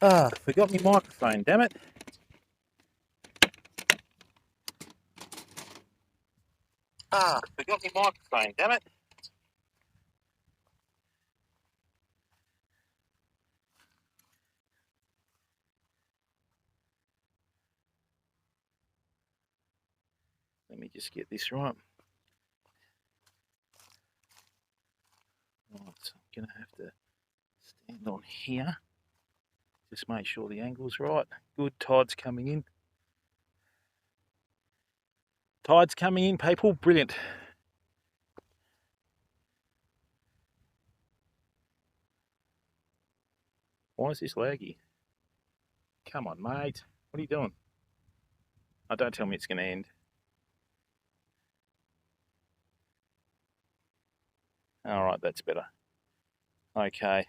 Forgot my microphone, damn it. Forgot my microphone, damn it. Let me just get this right. Right, so I'm going to have to stand on here. Just make sure the angle's right. Good, tide's coming in. Tide's coming in, people. Brilliant. Why is this laggy? Come on, mate. What are you doing? Oh, don't tell me it's going to end. All right, that's better. Okay.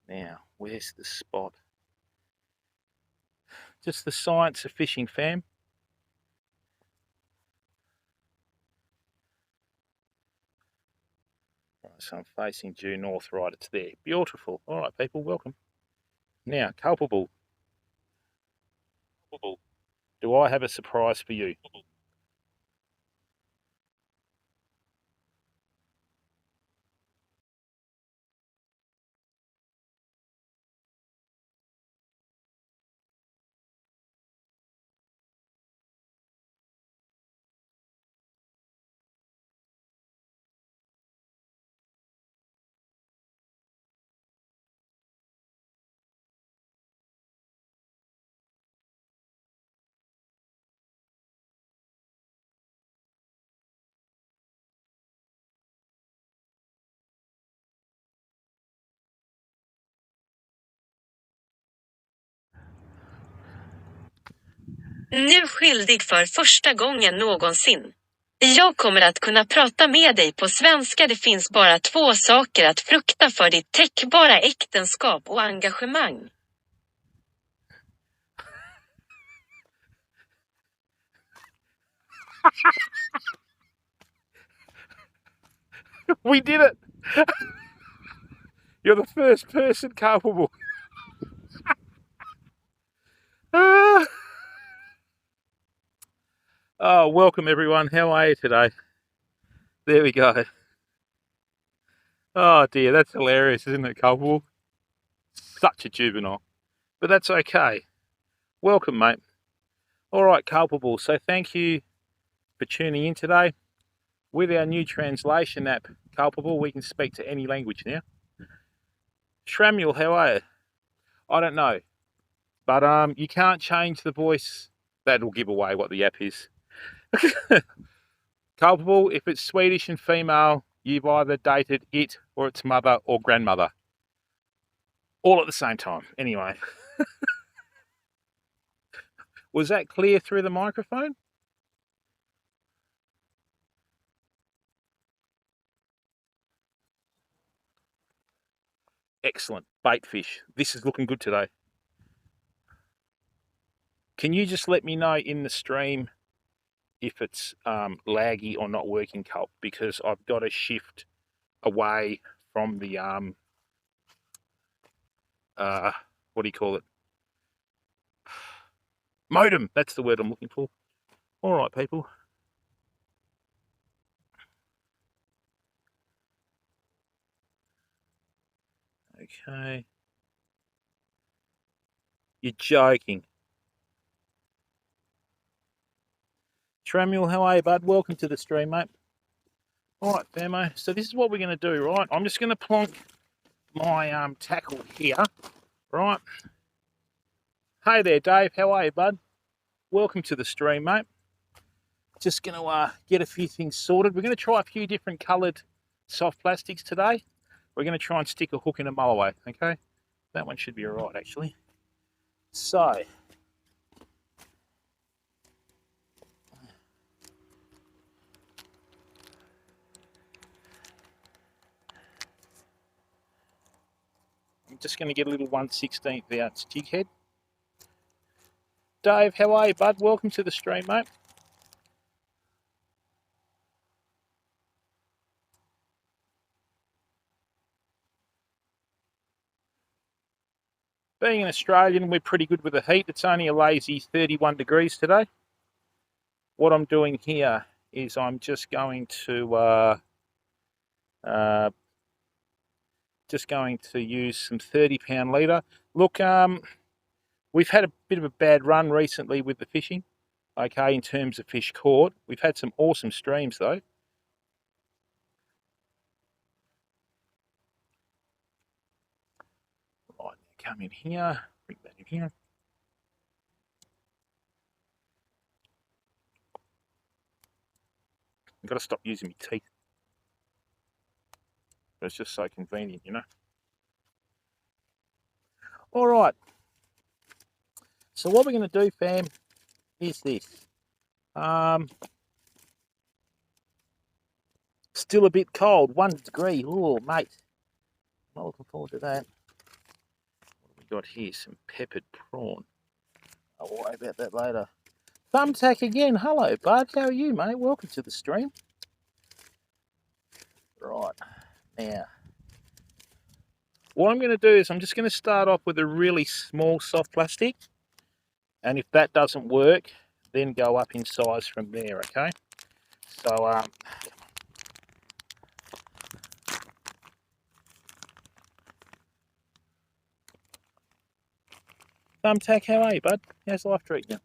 Now, where's the spot? Just the science of fishing, fam. Right, so I'm facing due north, right, it's there. Beautiful. All right, people, welcome. Now, culpable. Do I have a surprise for you? Nu skyldig för första gången någonsin. Jag kommer att kunna prata med dig på svenska. Det finns bara två saker att frukta för ditt täckbara äktenskap och engagemang. We did it! You're the first person culpable. Oh, welcome everyone. How are you today? There we go. Oh dear, that's hilarious, isn't it, culpable? Such a juvenile. But that's okay. Welcome, mate. All right, culpable. So thank you for tuning in today. With our new translation app, culpable, we can speak to any language now. Shramuel, how are you? I don't know. But you can't change the voice. That'll give away what the app is. Culpable, if it's Swedish and female, you've either dated it or its mother or grandmother. All at the same time. Anyway. Was that clear through the microphone? Excellent. Bait fish. This is looking good today. Can you just let me know in the stream if it's laggy or not working, Culp? Because I've got to shift away from the what do you call it? Modem. That's the word I'm looking for. All right, people. Okay. You're joking. Tramuel, how are you, bud? Welcome to the stream, mate. All right, famo. So this is what we're going to do, right? I'm just going to plonk my tackle here, right? Hey there, Dave. How are you, bud? Welcome to the stream, mate. Just going to get a few things sorted. We're going to try a few different coloured soft plastics today. We're going to try and stick a hook in a mulloway, okay? That one should be all right, actually. So, I'm just going to get a little 1/16 ounce jig head. Dave, how are you, bud? Welcome to the stream, mate. Being an Australian, we're pretty good with the heat. It's only a lazy 31 degrees today. What I'm doing here is I'm just going to use some 30-pound leader. Look, we've had a bit of a bad run recently with the fishing, okay, in terms of fish caught. We've had some awesome streams though. Right, come in here, bring that in here. I've got to stop using my teeth. It's just so convenient, you know. All right. So what we're going to do, fam, is this. Still a bit cold, 1 degree. Oh, mate. Not looking forward to that. What have we got here? Some peppered prawn. I'll worry about that later. Thumbtack again. Hello, bud. How are you, mate? Welcome to the stream. Right. Now, what I'm going to do is I'm just going to start off with a really small soft plastic. And if that doesn't work, then go up in size from there, okay? So, Thumbtack, how are you, bud? How's life treating you?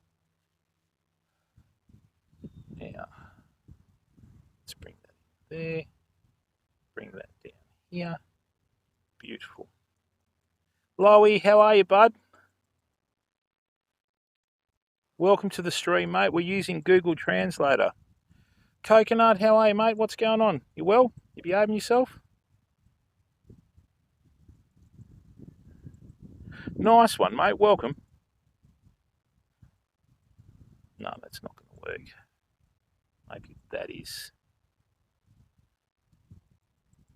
Now, let's bring that there. Bring that down here. Beautiful. Lowy, how are you, bud? Welcome to the stream, mate. We're using Google Translator. Coconut, how are you, mate? What's going on? You well? You behaving yourself? Nice one, mate. Welcome. No, that's not going to work. Maybe that is.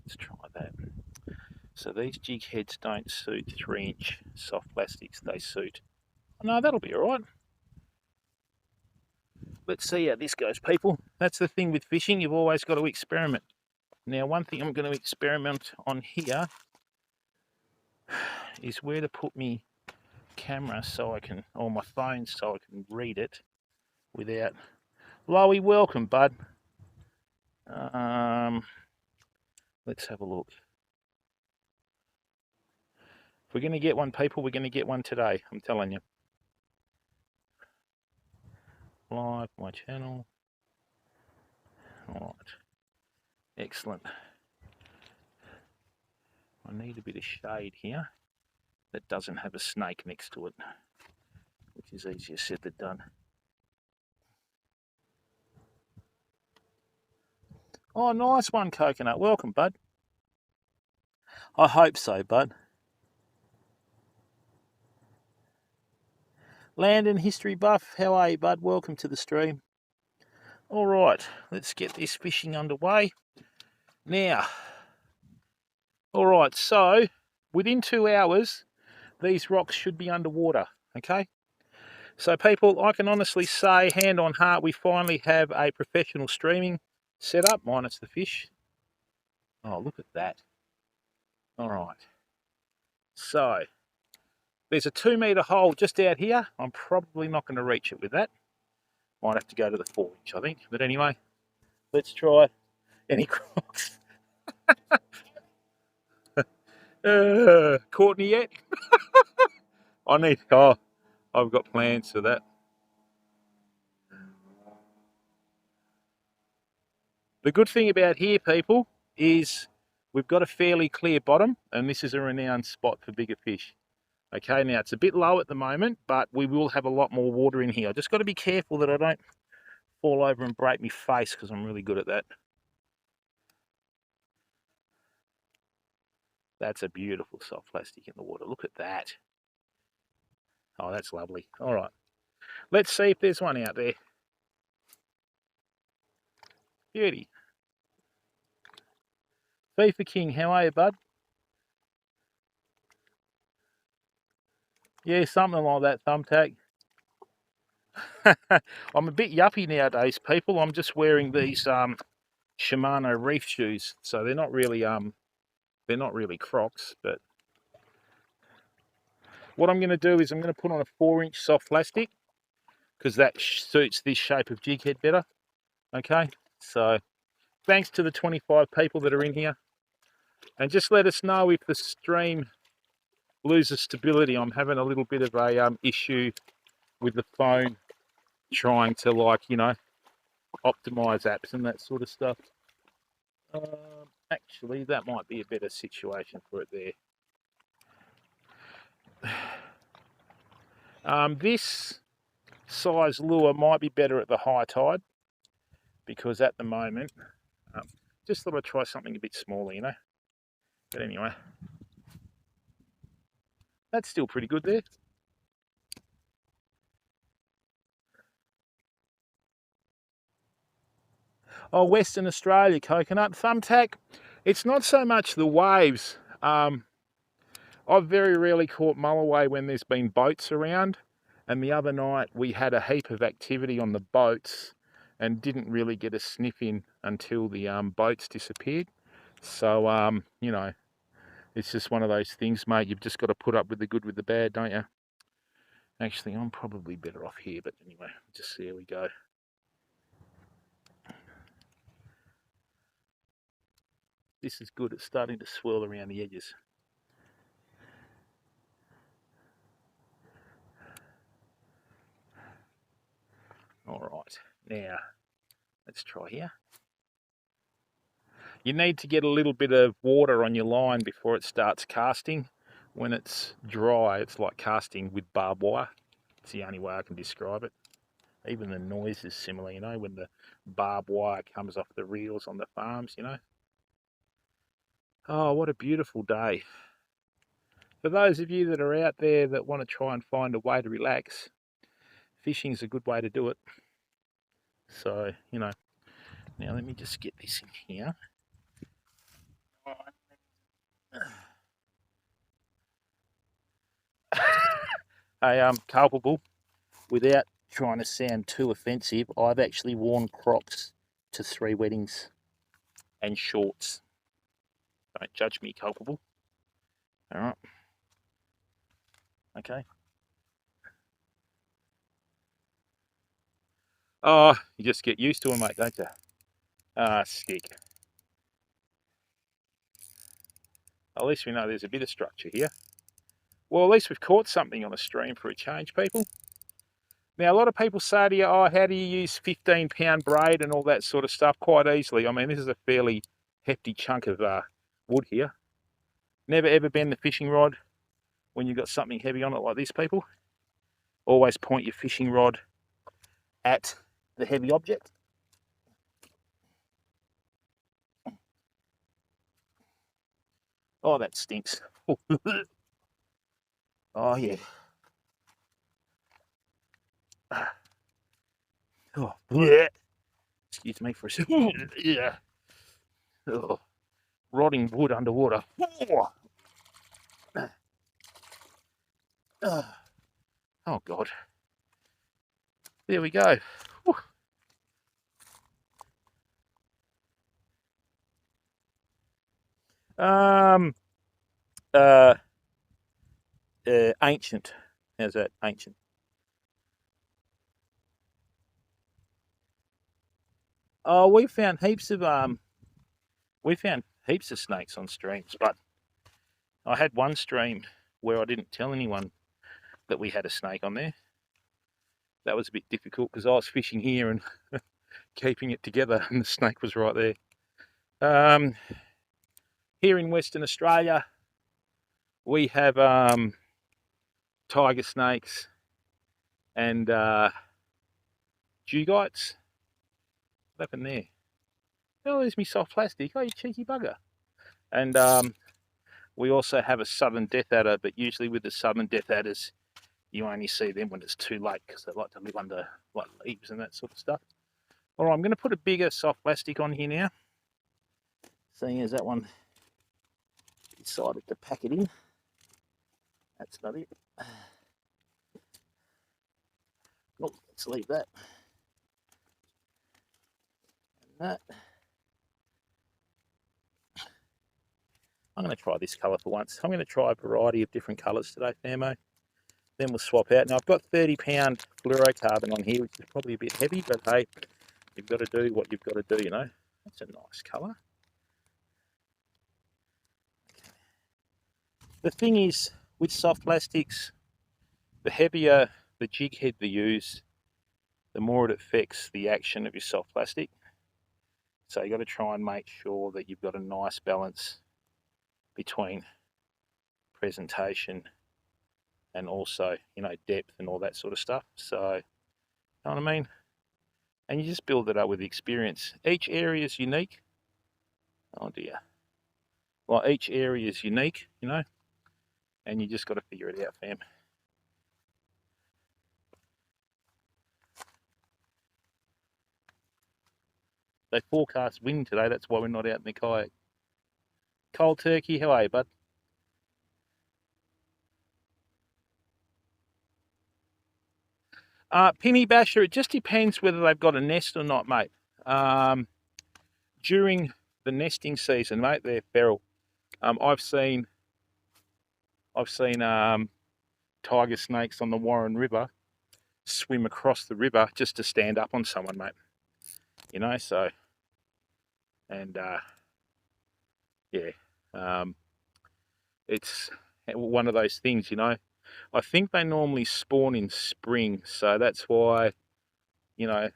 Let's try that. So these jig heads don't suit 3-inch soft plastics. They suit... No, that'll be all right. Let's see how this goes, people. That's the thing with fishing. You've always got to experiment. Now, one thing I'm going to experiment on here is where to put my camera so I can, or my phone so I can read it without... Lowy, welcome, bud. Let's have a look. If we're going to get one, people, we're going to get one today. I'm telling you. Live my channel. All right. Excellent. I need a bit of shade here that doesn't have a snake next to it, which is easier said than done. Oh, nice one, Coconut. Welcome, bud. I hope so, bud. Landon History Buff, how are you, bud? Welcome to the stream. All right, let's get this fishing underway. Now, all right, so within 2 hours, these rocks should be underwater, okay? So people, I can honestly say, hand on heart, we finally have a professional streaming setup, minus the fish. Oh, look at that. All right. So, there's a 2-metre hole just out here. I'm probably not going to reach it with that. Might have to go to the 4-inch, I think. But anyway, let's try. Any crocs? Caught me yet? I've got plans for that. The good thing about here, people, is we've got a fairly clear bottom, and this is a renowned spot for bigger fish. Okay, now it's a bit low at the moment, but we will have a lot more water in here. I just got to be careful that I don't fall over and break my face, because I'm really good at that. That's a beautiful soft plastic in the water. Look at that. Oh, that's lovely. All right. Let's see if there's one out there. Beauty. FIFA King, how are you, bud? Yeah, something like that, Thumbtack. I'm a bit yuppie nowadays, people. I'm just wearing these Shimano reef shoes, so they're not really Crocs, but What I'm going to do is I'm going to put on a 4-inch soft plastic because that suits this shape of jig head better. Okay, so thanks to the 25 people that are in here. And just let us know if the stream loses stability. I'm having a little bit of a issue with the phone trying to, like, you know, optimize apps and that sort of stuff. Actually, that might be a better situation for it there. This size lure might be better at the high tide because at the moment, just thought I'd try something a bit smaller, you know. But anyway, that's still pretty good there. Oh, Western Australia coconut thumbtack. It's not so much the waves. I've very rarely caught mulloway when there's been boats around. And the other night we had a heap of activity on the boats and didn't really get a sniff in until the boats disappeared. So, you know, it's just one of those things, mate. You've just got to put up with the good with the bad, don't you? Actually, I'm probably better off here, but anyway, just there we go. This is good. It's starting to swirl around the edges. All right, now let's try here. You need to get a little bit of water on your line before it starts casting. When it's dry, it's like casting with barbed wire. It's the only way I can describe it. Even the noise is similar, you know, when the barbed wire comes off the reels on the farms, you know. Oh, what a beautiful day. For those of you that are out there that want to try and find a way to relax, fishing's a good way to do it. So, you know, now let me just get this in here. Hey, culpable, without trying to sound too offensive, I've actually worn Crocs to 3 weddings and shorts. Don't judge me, culpable. All right. Okay. Oh, you just get used to them, mate, don't you? Ah, stick. At least we know there's a bit of structure here. Well, at least we've caught something on the stream for a change, people. Now, a lot of people say to you, oh, how do you use 15-pound braid and all that sort of stuff? Quite easily. I mean, this is a fairly hefty chunk of wood here. Never ever bend the fishing rod when you've got something heavy on it like this, people. Always point your fishing rod at the heavy object. Oh, that stinks. Oh, yeah. Oh, bleh. Excuse me for a second. Yeah. Oh, rotting wood underwater. Oh, God. There we go. Ancient. How's that? Ancient. Oh, we found heaps of snakes on streams, but I had one stream where I didn't tell anyone that we had a snake on there. That was a bit difficult because I was fishing here and keeping it together, and the snake was right there. Here in Western Australia, we have tiger snakes and dugites. What happened there? Oh, there's me soft plastic. Oh, you cheeky bugger. And we also have a southern death adder, but usually with the southern death adders, you only see them when it's too late because they like to live under like leaves and that sort of stuff. All right, I'm going to put a bigger soft plastic on here now. Seeing as that one decided to pack it in. That's not it. Oh, let's leave that. And that. I'm going to try this colour for once. I'm going to try a variety of different colours today, Thermo. Then we'll swap out. Now I've got 30-pound fluorocarbon on here, which is probably a bit heavy, but hey, you've got to do what you've got to do, you know. That's a nice colour. The thing is, with soft plastics, the heavier the jig head they use, the more it affects the action of your soft plastic. So you've got to try and make sure that you've got a nice balance between presentation and also, you know, depth and all that sort of stuff. So, you know what I mean? And you just build it up with experience. Each area is unique. Oh dear. Well, each area is unique, you know, and you just got to figure it out, fam. They forecast wind today, that's why we're not out in the kayak. Cold turkey, how are you, bud? Penny basher, it just depends whether they've got a nest or not, mate. During the nesting season, mate, they're feral. I've seen tiger snakes on the Warren River swim across the river just to stand up on someone, mate. You know, so, and yeah, it's one of those things, you know. I think they normally spawn in spring, so that's why, you know,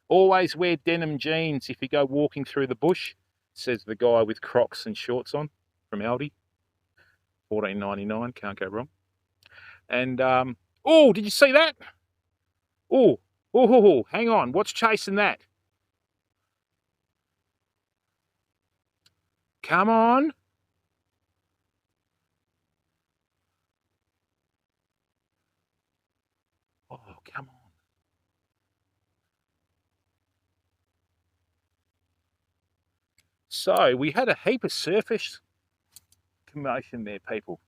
always wear denim jeans if you go walking through the bush, says the guy with Crocs and shorts on from Aldi. $14.99, can't go wrong. And oh, did you see that? Oh, hang on, what's chasing that? Come on. Oh, come on. So we had a heap of surface commotion there, people.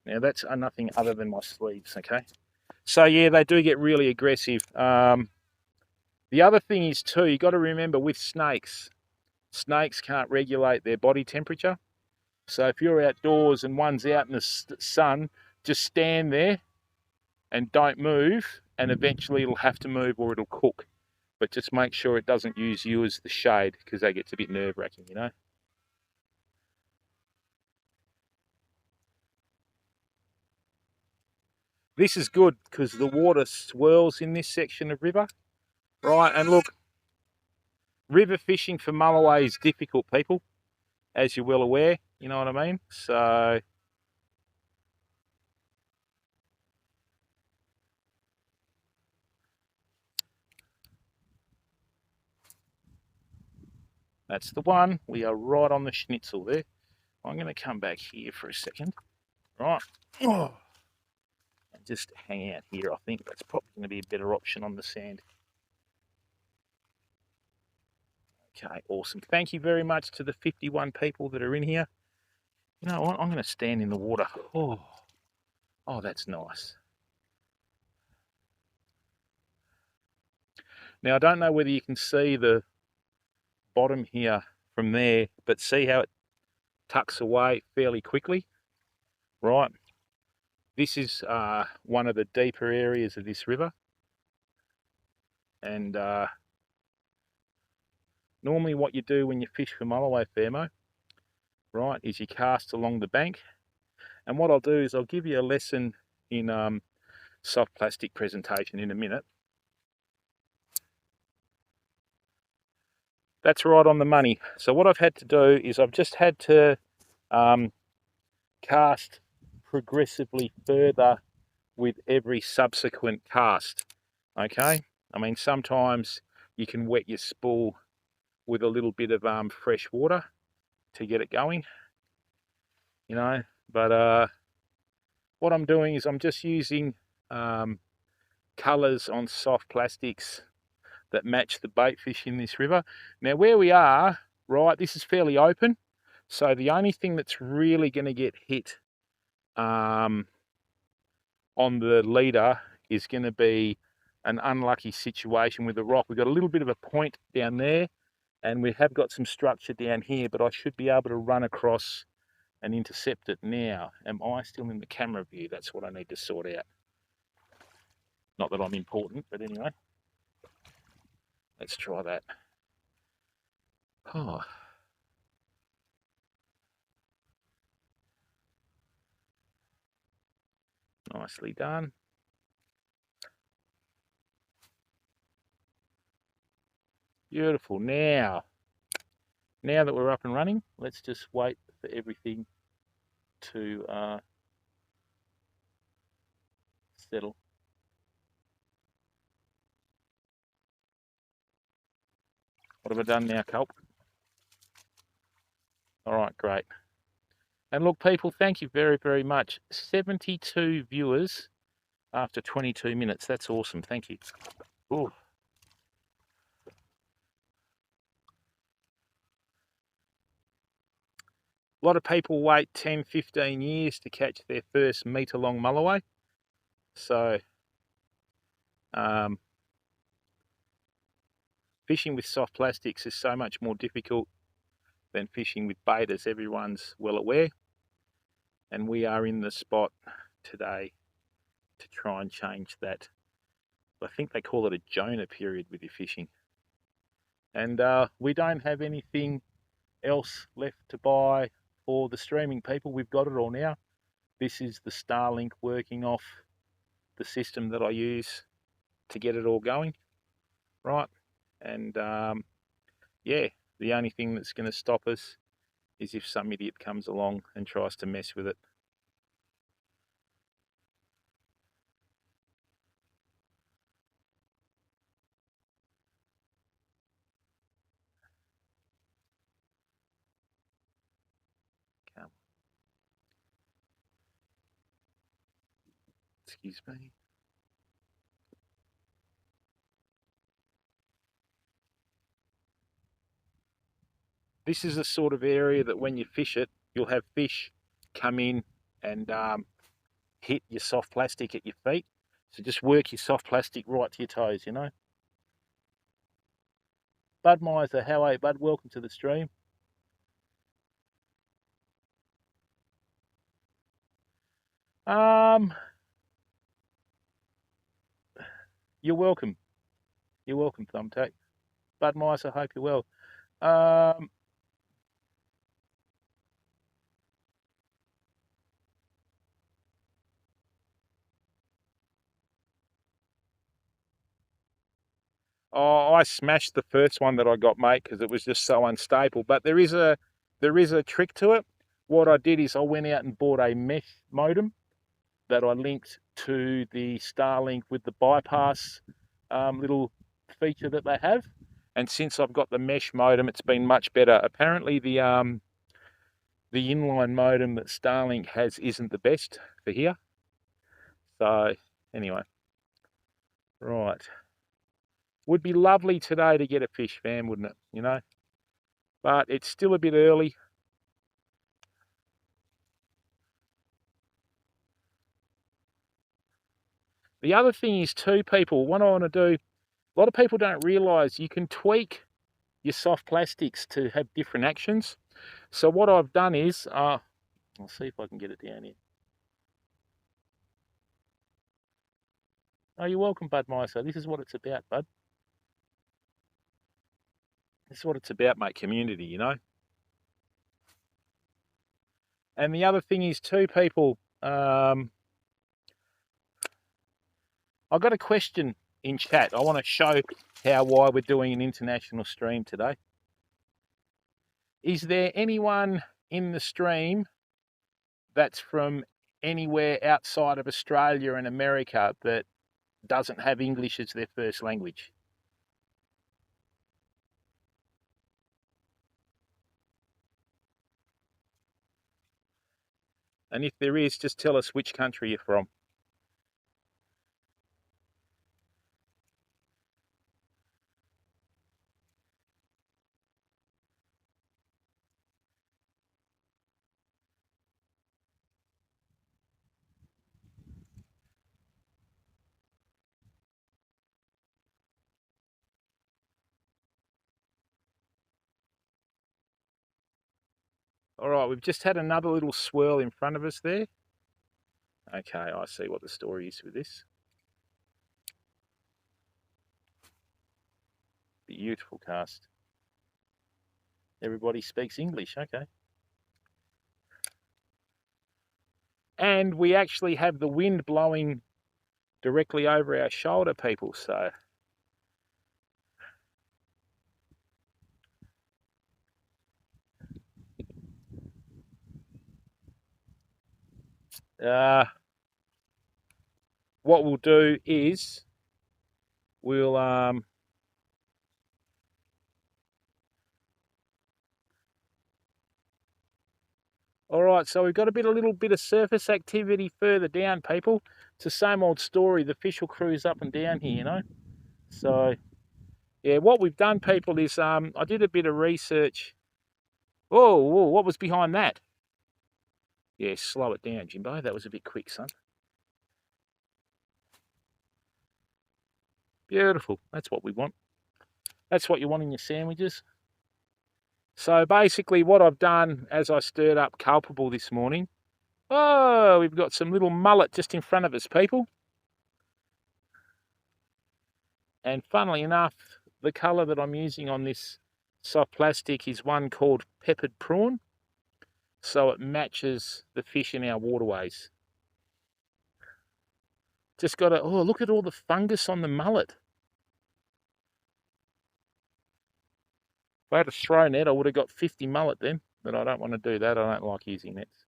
Now that's nothing other than my sleeves, okay? So yeah, they do get really aggressive. The other thing is too, you got to remember with snakes can't regulate their body temperature. So if you're outdoors and one's out in the sun, just stand there and don't move, and eventually it'll have to move or it'll cook. But just make sure it doesn't use you as the shade, because that gets a bit nerve-wracking, you know. This is good because the water swirls in this section of river, right? And look, river fishing for mulloway is difficult, people, as you're well aware, you know what I mean? So that's the one. We are right on the schnitzel there. I'm going to come back here for a second, right? Oh, and just hang out here. I think that's probably going to be a better option on the sand. Okay, awesome. Thank you very much to the 51 people that are in here. You know what? I'm going to stand in the water. Oh, that's nice. Now, I don't know whether you can see the bottom here from there, but see how it tucks away fairly quickly, right? This is one of the deeper areas of this river, and normally what you do when you fish for mulloway, Fairmo, right, is you cast along the bank. And what I'll do is I'll give you a lesson in soft plastic presentation in a minute. That's right on the money. So what I've had to do is I've just had to cast progressively further with every subsequent cast, okay? I mean, sometimes you can wet your spool with a little bit of fresh water to get it going, you know, but what I'm doing is I'm just using colours on soft plastics that match the bait fish in this river. Now where we are, right, this is fairly open, so the only thing that's really going to get hit on the leader is going to be an unlucky situation with the rock. We've got a little bit of a point down there, and we have got some structure down here, but I should be able to run across and intercept it now. Am I still in the camera view? That's what I need to sort out. Not that I'm important, but anyway. Let's try that. Oh. Nicely done. Beautiful. Now that we're up and running, let's just wait for everything to settle. What have I done now, Culp? All right, great. And look, people, thank you very, very much. 72 viewers after 22 minutes. That's awesome. Thank you. Ooh. A lot of people wait 10, 15 years to catch their first metre-long mulloway. So, fishing with soft plastics is so much more difficult than fishing with bait, as everyone's well aware. And we are in the spot today to try and change that. I think they call it a Jonah period with your fishing. And we don't have anything else left to buy for the streaming people. We've got it all now. This is the Starlink working off the system that I use to get it all going, right? And yeah, the only thing that's going to stop us is if some idiot comes along and tries to mess with it. Excuse me. This is the sort of area that when you fish it, you'll have fish come in and hit your soft plastic at your feet. So just work your soft plastic right to your toes, you know. Bud Miser, how are you, Bud? Welcome to the stream. You're welcome. You're welcome, Thumbtack. Bud Miser, hope you're well. Oh, I smashed the first one that I got, mate, because it was just so unstable. But there is a trick to it. What I did is I went out and bought a mesh modem that I linked to the Starlink with the bypass little feature that they have. And since I've got the mesh modem, it's been much better. Apparently, the inline modem that Starlink has isn't the best for here. So anyway, right. Would be lovely today to get a fish, fam, wouldn't it? You know, but it's still a bit early. The other thing is too, people, what I want to do, a lot of people don't realise you can tweak your soft plastics to have different actions. So what I've done is, I'll see if I can get it down here. Oh, you're welcome, Bud Miser. This is what it's about, Bud. This is what it's about, mate, community, you know. And the other thing is too, people, I've got a question in chat. I want to show why we're doing an international stream today. Is there anyone in the stream that's from anywhere outside of Australia and America that doesn't have English as their first language? And if there is, just tell us which country you're from. All right, we've just had another little swirl in front of us there. Okay, I see what the story is with this. Beautiful cast. Everybody speaks English, okay. And we actually have the wind blowing directly over our shoulder, people, so. What we'll do is we'll all right, so we've got a little bit of surface activity further down, people. It's the same old story. The fish will cruise up and down here, you know. So, yeah, what we've done, people, is I did a bit of research. Whoa, what was behind that? Yeah, slow it down, Jimbo. That was a bit quick, son. Beautiful. That's what we want. That's what you want in your sandwiches. So basically what I've done as I stirred up culpable this morning, oh, we've got some little mullet just in front of us, people. And funnily enough, the colour that I'm using on this soft plastic is one called peppered prawn. So it matches the fish in our waterways. Just got to, oh, look at all the fungus on the mullet. If I had to throw net, I would have got 50 mullet then, but I don't want to do that. I don't like using nets.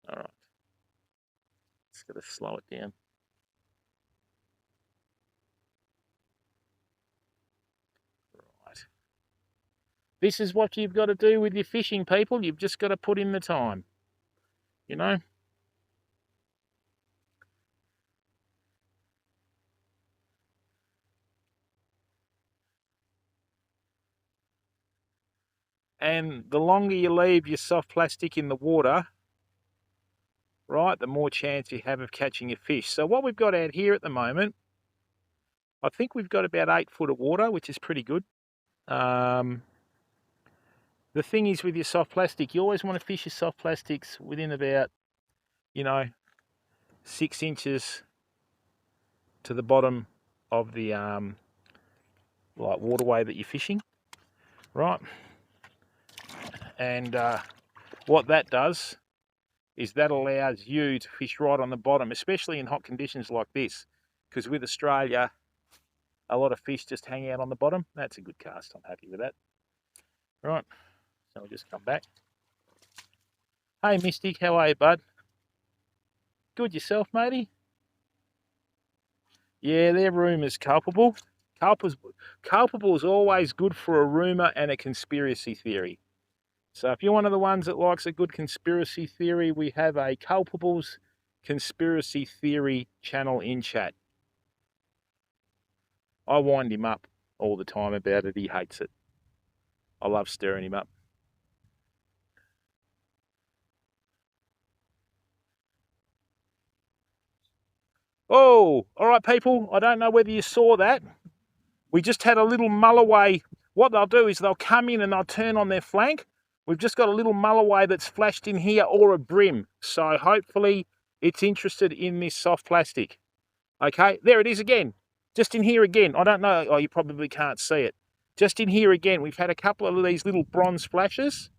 All right. Just got to slow it down. Right. This is what you've got to do with your fishing, people. You've just got to put in the time, you know. And the longer you leave your soft plastic in the water, right, the more chance you have of catching a fish. So what we've got out here at the moment, I think we've got about 8 foot of water, which is pretty good. The thing is with your soft plastic, you always want to fish your soft plastics within about, 6 inches to the bottom of the waterway that you're fishing, right? And what that does is that allows you to fish right on the bottom, especially in hot conditions like this, because with Australia, a lot of fish just hang out on the bottom. That's a good cast. I'm happy with that. Right, so we'll just come back. Hey, Mystic, how are you, bud? Good yourself, matey? Yeah, their rumour's culpable. Culpable is always good for a rumour and a conspiracy theory. So if you're one of the ones that likes a good conspiracy theory, we have a Culpable's conspiracy theory channel in chat. I wind him up all the time about it. He hates it. I love stirring him up. Oh, all right, people. I don't know whether you saw that. We just had a little mulloway. What they'll do is they'll come in and they'll turn on their flank. We've just got a little mulloway that's flashed in here, or a brim. So hopefully it's interested in this soft plastic. Okay, there it is again. Just in here again. I don't know. Oh, you probably can't see it. Just in here again. We've had a couple of these little bronze flashes.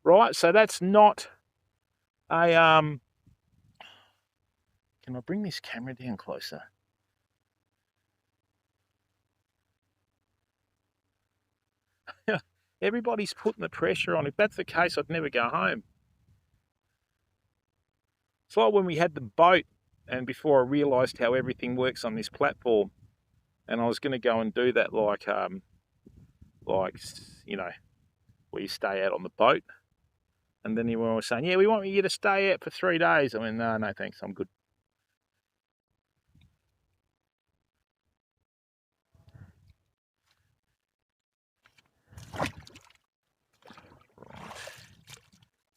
Right, so that's not a... Can I bring this camera down closer? Everybody's putting the pressure on. If that's the case, I'd never go home. It's like when we had the boat, and before I realised how everything works on this platform, and I was going to go and do that like where you stay out on the boat. And then everyone was saying, yeah, we want you to stay out for 3 days. I mean, no, thanks, I'm good.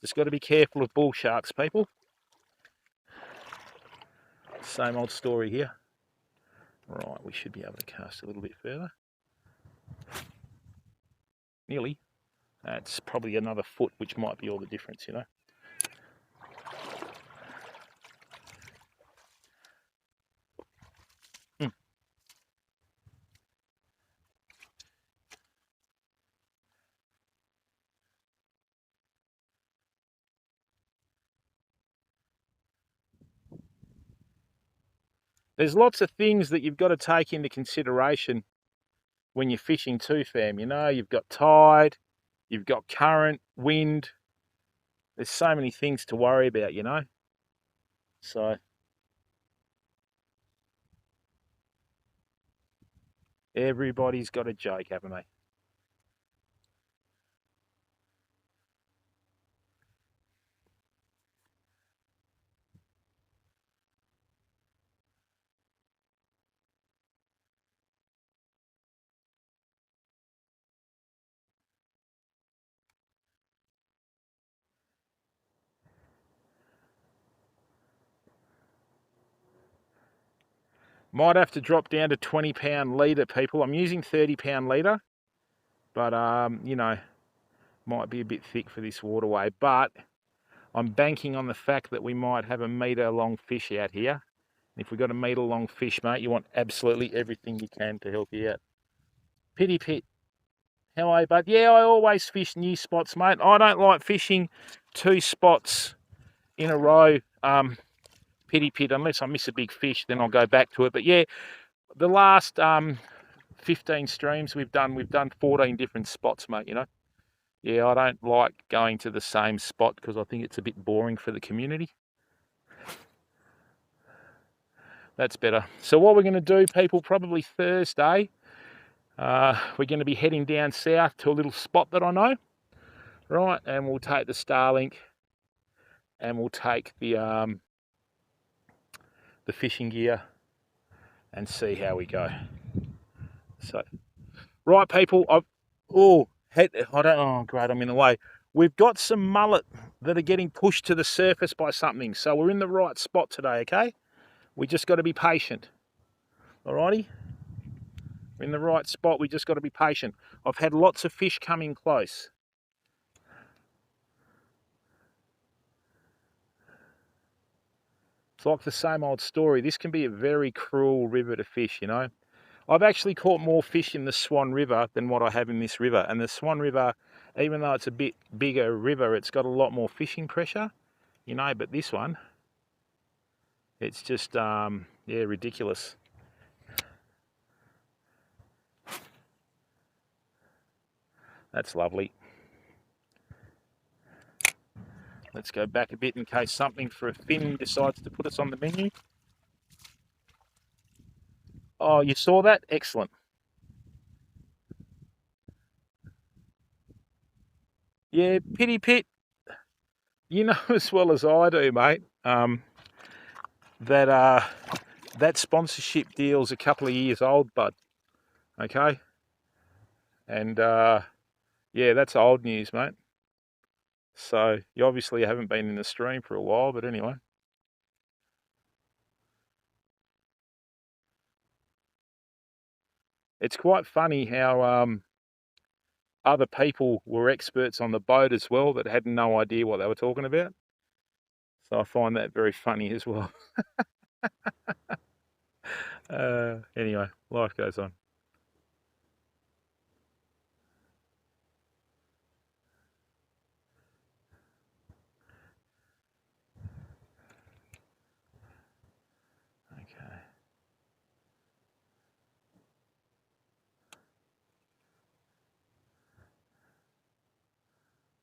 Just got to be careful of bull sharks, people. Same old story here. Right, we should be able to cast a little bit further. Nearly. That's probably another foot, which might be all the difference, you know. There's lots of things that you've got to take into consideration when you're fishing too, fam. You know, you've got tide, you've got current, wind. There's so many things to worry about, you know. So everybody's got a joke, haven't they? Might have to drop down to 20-pound leader, people. I'm using 30-pound leader, but you know, might be a bit thick for this waterway. But I'm banking on the fact that we might have a metre long fish out here. If we've got a metre long fish, mate, you want absolutely everything you can to help you out. Pity pit. How are you, bud? Yeah, I always fish new spots, mate. I don't like fishing 2 spots in a row. Pity pit, unless I miss a big fish, then I'll go back to it. But yeah, the last 15 streams we've done 14 different spots, mate, you know. Yeah, I don't like going to the same spot because I think it's a bit boring for the community. That's better. So what we're going to do, people, probably Thursday, we're going to be heading down south to a little spot that I know, right? And we'll take the Starlink and we'll take the fishing gear and see how we go. So, right, people, oh, great, I'm in the way. We've got some mullet that are getting pushed to the surface by something. So we're in the right spot today, okay? We just got to be patient. Alrighty? We're in the right spot. We just got to be patient. I've had lots of fish coming close. It's like the same old story. This can be a very cruel river to fish, you know. I've actually caught more fish in the Swan River than what I have in this river. And the Swan River, even though it's a bit bigger river, it's got a lot more fishing pressure, you know, but this one, it's just, yeah, ridiculous. That's lovely. Let's go back a bit in case something for a fin decides to put us on the menu. Oh, you saw that? Excellent. Yeah, pity pit. You know as well as I do, mate, that that sponsorship deal's a couple of years old, bud. Okay? And yeah, that's old news, mate. So you obviously haven't been in the stream for a while, but anyway. It's quite funny how other people were experts on the boat as well that had no idea what they were talking about. So I find that very funny as well. Anyway, life goes on. Okay.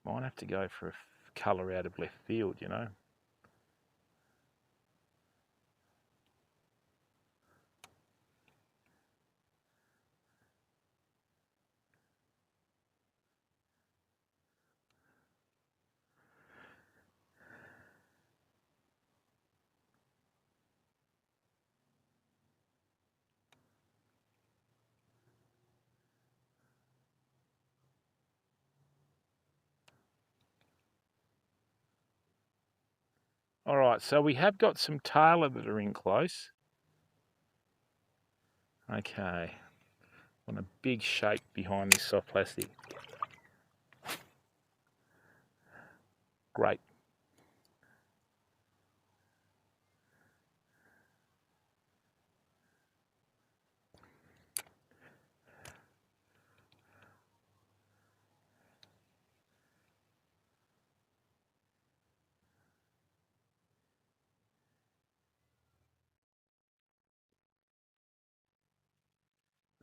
Might have to go for a colour out of left field, you know. All right, so we have got some tailor that are in close. Okay, want a big shake behind this soft plastic. Great.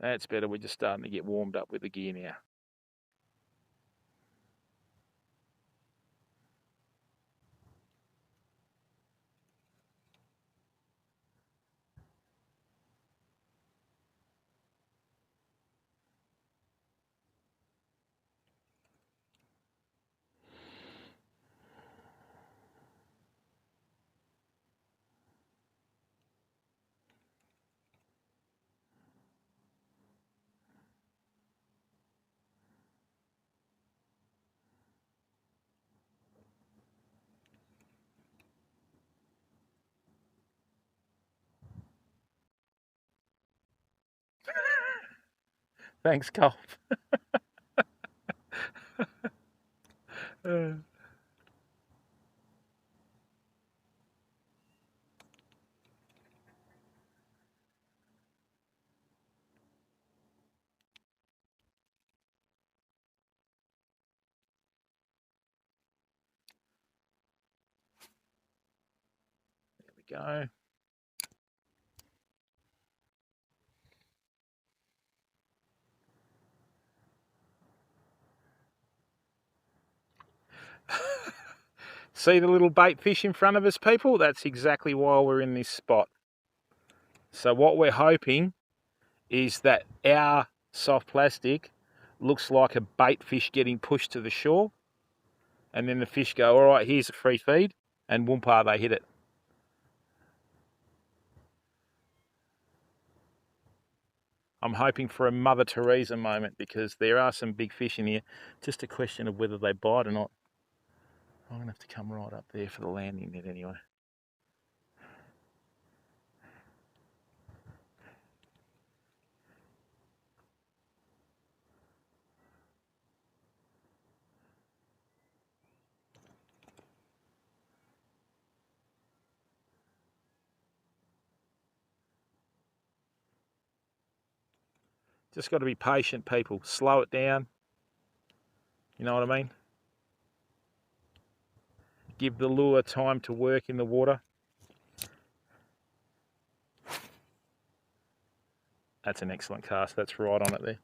That's better. We're just starting to get warmed up with the gear now. Thanks, Cole. There we go. See the little bait fish in front of us, people? That's exactly why we're in this spot. So what we're hoping is that our soft plastic looks like a bait fish getting pushed to the shore, and then the fish go, all right, here's a free feed, and whoompa, they hit it. I'm hoping for a Mother Teresa moment, because there are some big fish in here. Just a question of whether they bite or not. I'm going to have to come right up there for the landing net anyway. Just got to be patient, people. Slow it down. You know what I mean? Give the lure time to work in the water. That's an excellent cast. That's right on it there.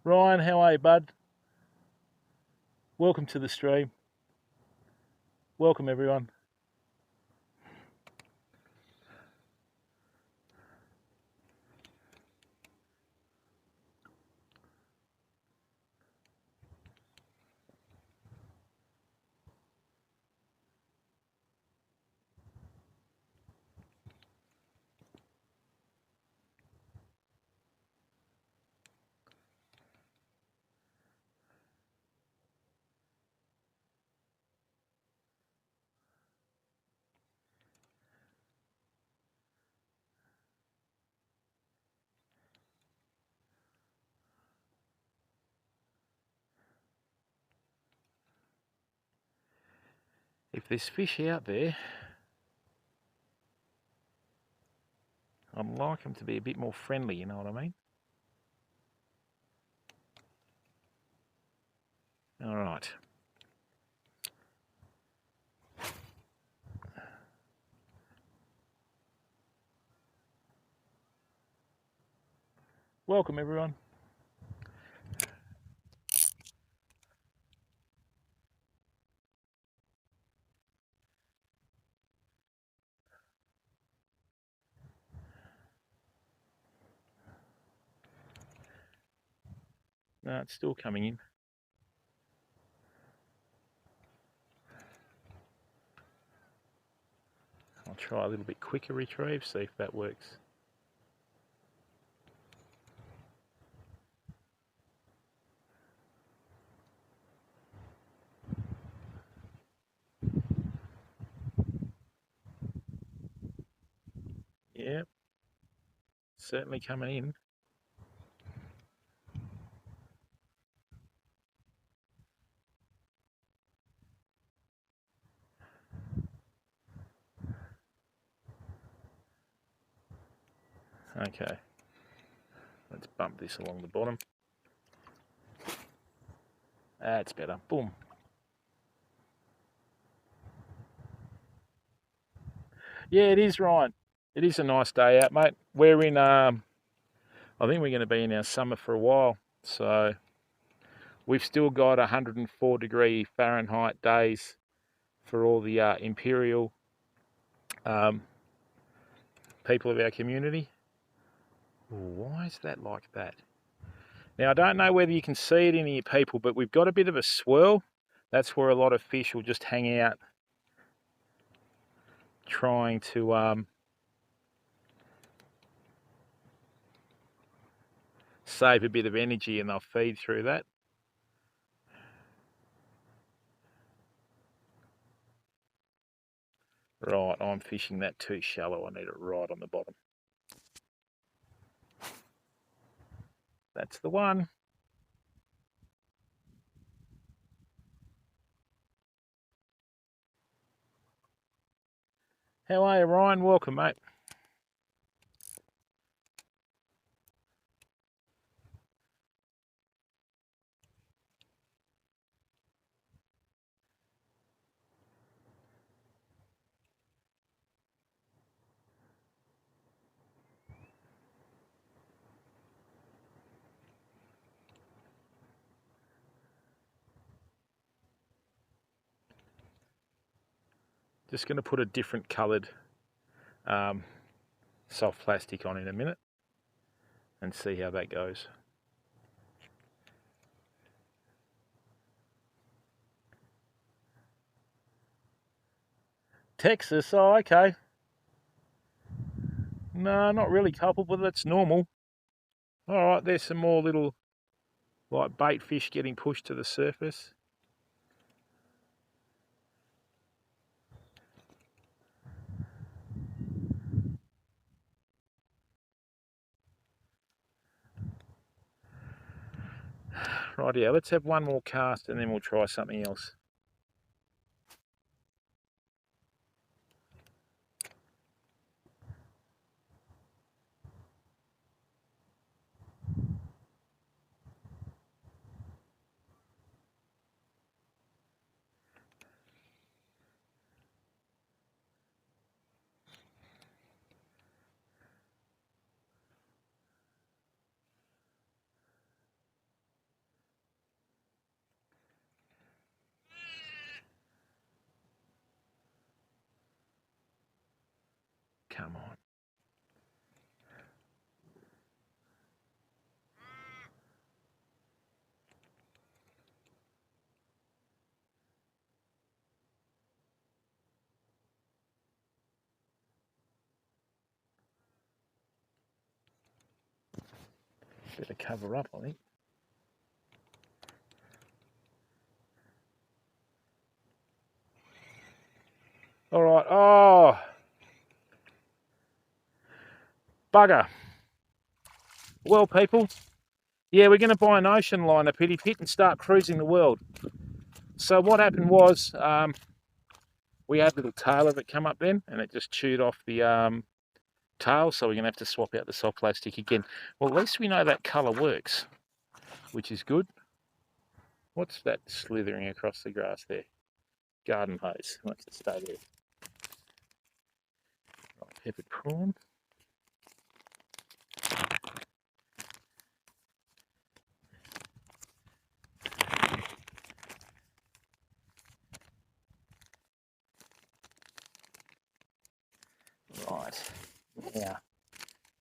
Ryan, how are you, bud? Welcome to the stream. Welcome, everyone. If there's fish out there, I'd like them to be a bit more friendly, you know what I mean? All right. Welcome, everyone. No, it's still coming in. I'll try a little bit quicker retrieve, see if that works. Yep, certainly coming in. Okay, let's bump this along the bottom. That's better. Boom. Yeah, it is, Ryan. It is a nice day out, mate. We're in, I think we're going to be in our summer for a while. So we've still got 104 degree Fahrenheit days for all the imperial people of our community. Ooh, why is that like that? Now, I don't know whether you can see it in here, people, but we've got a bit of a swirl. That's where a lot of fish will just hang out, trying to save a bit of energy, and they'll feed through that. Right, I'm fishing that too shallow. I need it right on the bottom. That's the one. How are you, Ryan? Welcome, mate. Just going to put a different coloured soft plastic on in a minute and see how that goes. Texas, oh, okay. No, not really coupled, but that's normal. All right, there's some more little like bait fish getting pushed to the surface. Right, yeah, let's have one more cast and then we'll try something else. Come on. Better cover up, I think. All right, oh, bugger. Well, people, yeah, we're going to buy an ocean liner pity pit and start cruising the world. So what happened was we had a little tail of it come up then, and it just chewed off the tail, so we're going to have to swap out the soft plastic again. Well, at least we know that colour works, which is good. What's that slithering across the grass there? Garden hose. Wants to stay there. Right, peppered prawn. Right, now,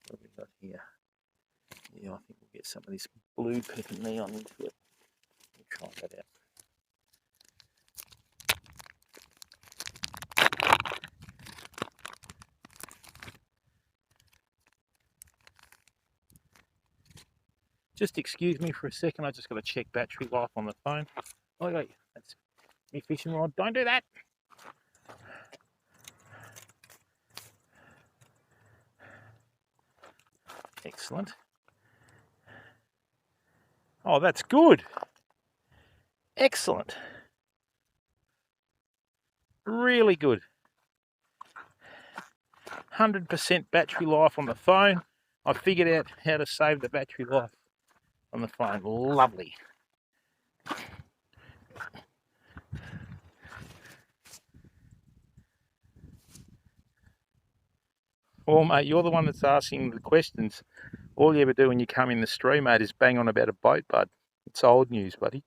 what have we got here? Yeah, I think we'll get some of this blue pepper neon into it. We'll try that out. Just excuse me for a second, I just got to check battery life on the phone. Oh, wait, that's me fishing rod. Don't do that. Excellent. Oh, that's good. Excellent. Really good. 100% battery life on the phone. I figured out how to save the battery life on the phone. Lovely. Well, mate, you're the one that's asking the questions. All you ever do when you come in the stream, mate, is bang on about a boat, bud. It's old news, buddy.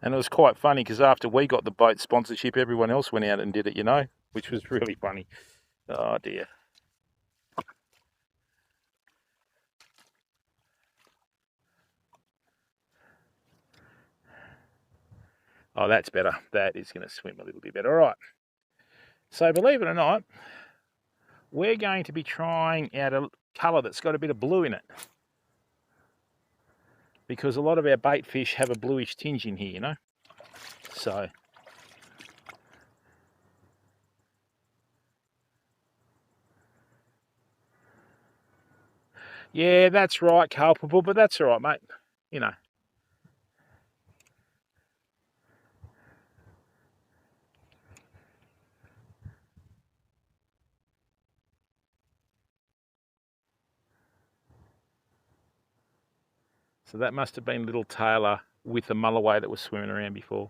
And it was quite funny because after we got the boat sponsorship, everyone else went out and did it, you know, which was really funny. Oh, dear. Oh, that's better. That is going to swim a little bit better. All right. So believe it or not, we're going to be trying out a colour that's got a bit of blue in it. Because a lot of our bait fish have a bluish tinge in here, you know. So yeah, that's right, culpable, but that's all right, mate. You know. So that must have been little Taylor with the mulloway that was swimming around before.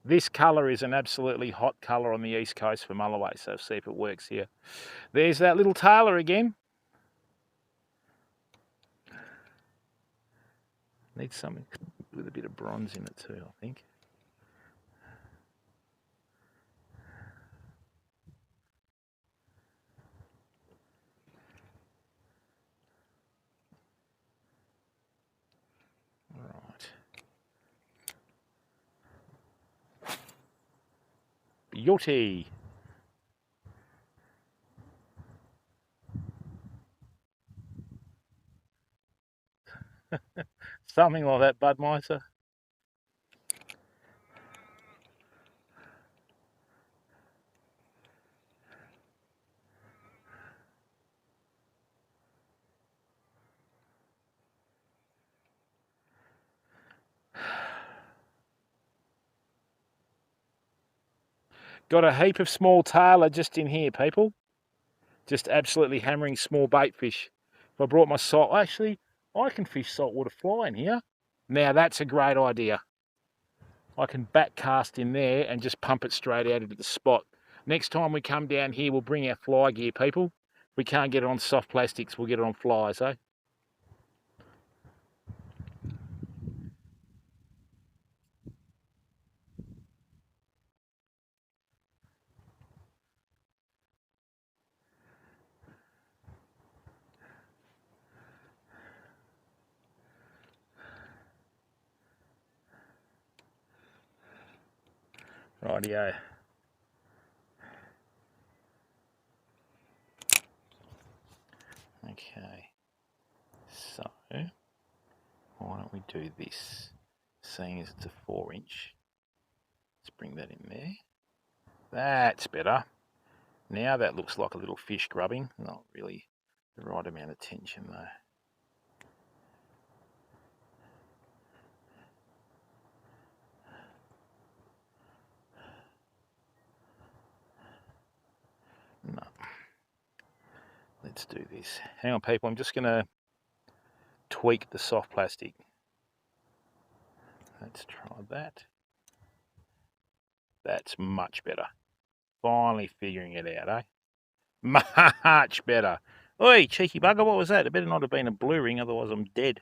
This colour is an absolutely hot colour on the east coast for mulloway, so see if it works here. There's that little Taylor again. Needs something with a bit of bronze in it too, I think. Right. Beauty. Something like that, Budmeister. Got a heap of small Taylor just in here, people. Just absolutely hammering small bait fish. If I brought my salt, actually, I can fish saltwater fly in here. Now that's a great idea. I can back cast in there and just pump it straight out into the spot. Next time we come down here, we'll bring our fly gear, people. If we can't get it on soft plastics, we'll get it on flies, eh? Rightio. Okay, so why don't we do this? Seeing as it's a 4-inch, let's bring that in there. That's better. Now that looks like a little fish grubbing. Not really the right amount of tension though. No. Let's do this. Hang on, people. I'm just going to tweak the soft plastic. Let's try that. That's much better. Finally figuring it out, eh? Much better. Oi, cheeky bugger, what was that? It better not have been a blue ring, otherwise I'm dead.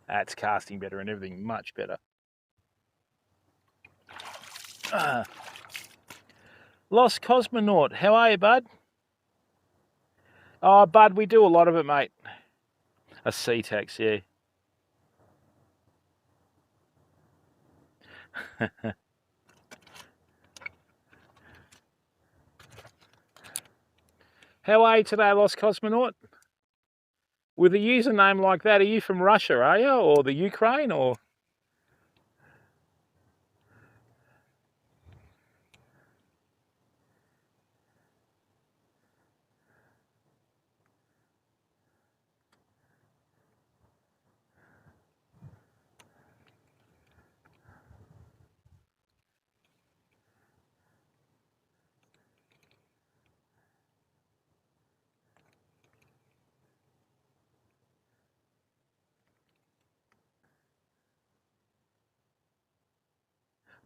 That's casting better and everything much better. Lost Cosmonaut, how are you, bud? Oh, bud, we do a lot of it, mate. A C-Tax, yeah. How are you today, Lost Cosmonaut? With a username like that, are you from Russia, are you? Or the Ukraine, or?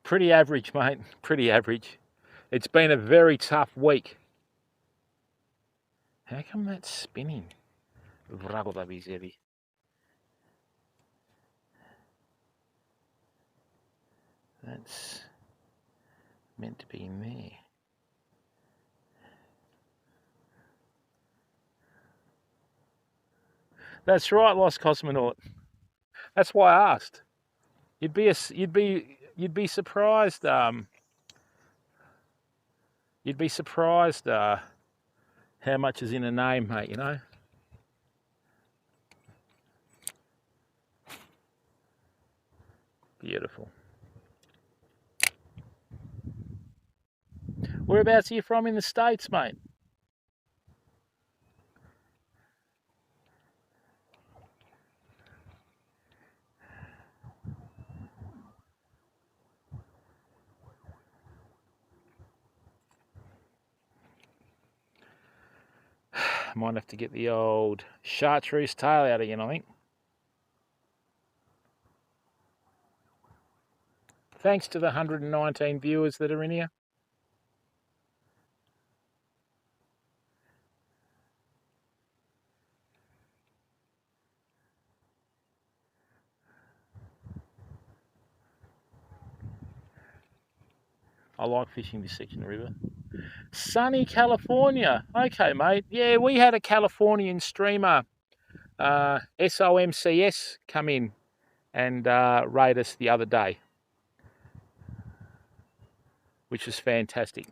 Pretty average, mate. Pretty average. It's been a very tough week. How come that's spinning? That's meant to be in there. That's right, Lost Cosmonaut. That's why I asked. You'd be surprised. You'd be surprised how much is in a name, mate. You know. Beautiful. Whereabouts are you from in the States, mate? Might have to get the old chartreuse tail out again, I think. Thanks to the 119 viewers that are in here. I like fishing this section of the river. Sunny California. Okay, mate. Yeah, we had a Californian streamer, SOMCS, come in and raid us the other day, which was fantastic.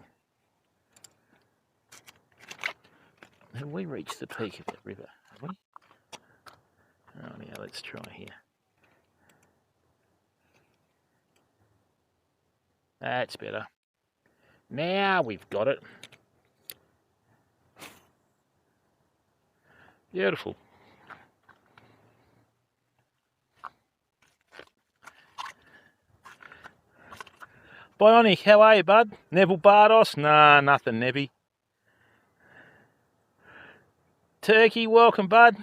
Have we reached the peak of that river? Have we? Oh, yeah, let's try here. That's better. Now we've got it. Beautiful. Bionic, how are you, bud? Neville Bardos? Nah, nothing, Nevy. Turkey, welcome, bud.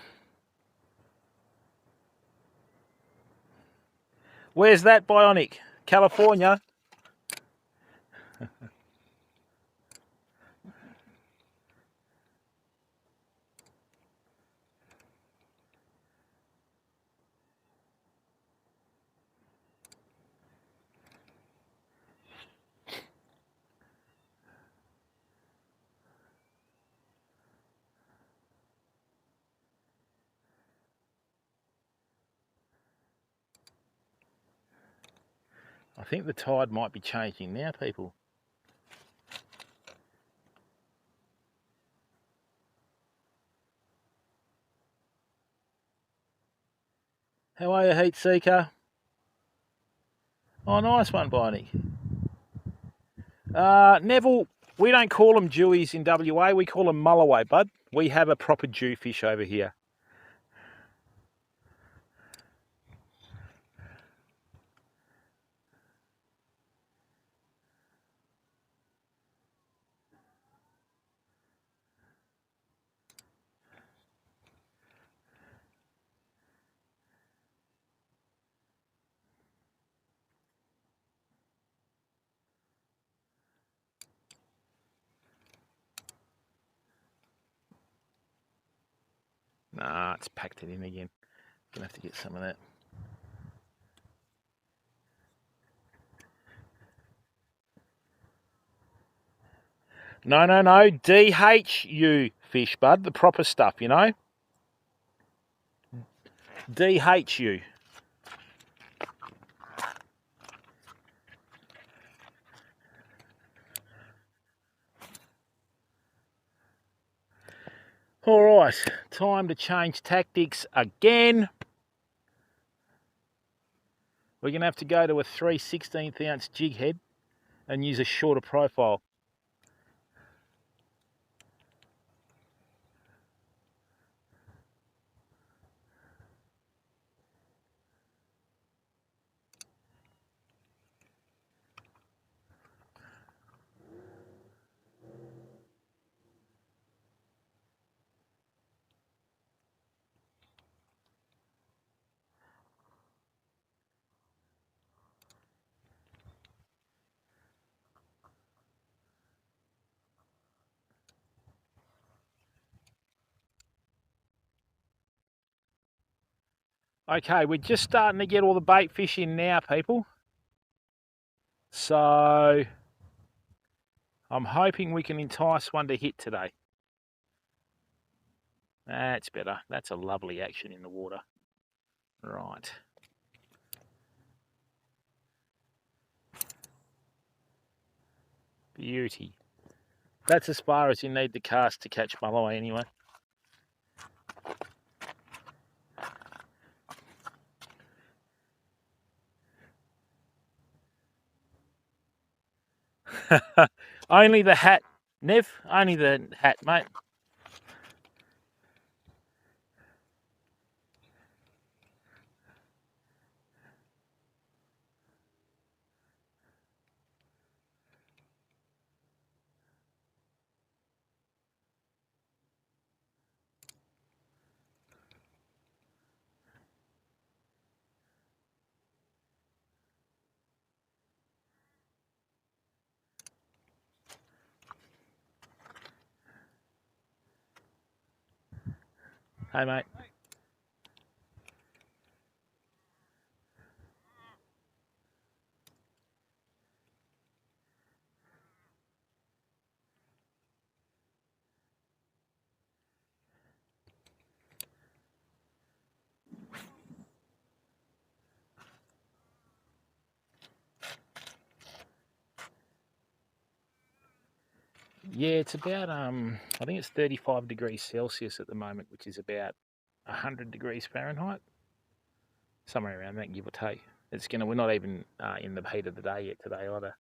Where's that, Bionic? California? I think the tide might be changing now, people. How are you, Heat Seeker? Oh, nice one, Bionic. Neville, we don't call them dewies in WA, we call them mulloway, bud. We have a proper dew fish over here. Nah, it's packed it in again. Gonna have to get some of that. No, DHU fish, bud. The proper stuff, you know? DHU. All right, time to change tactics again. We're going to have to go to a 3/16 ounce jig head and use a shorter profile. Okay, we're just starting to get all the bait fish in now, people. So I'm hoping we can entice one to hit today. That's better. That's a lovely action in the water. Right. Beauty. That's as far as you need to cast to catch mulloway anyway. Only the hat, Nev. Only the hat, mate. Hey, mate. Yeah, it's about I think it's 35 degrees Celsius at the moment, which is about 100 degrees Fahrenheit, somewhere around that, give or take. It's gonna. We're not even in the heat of the day yet today either.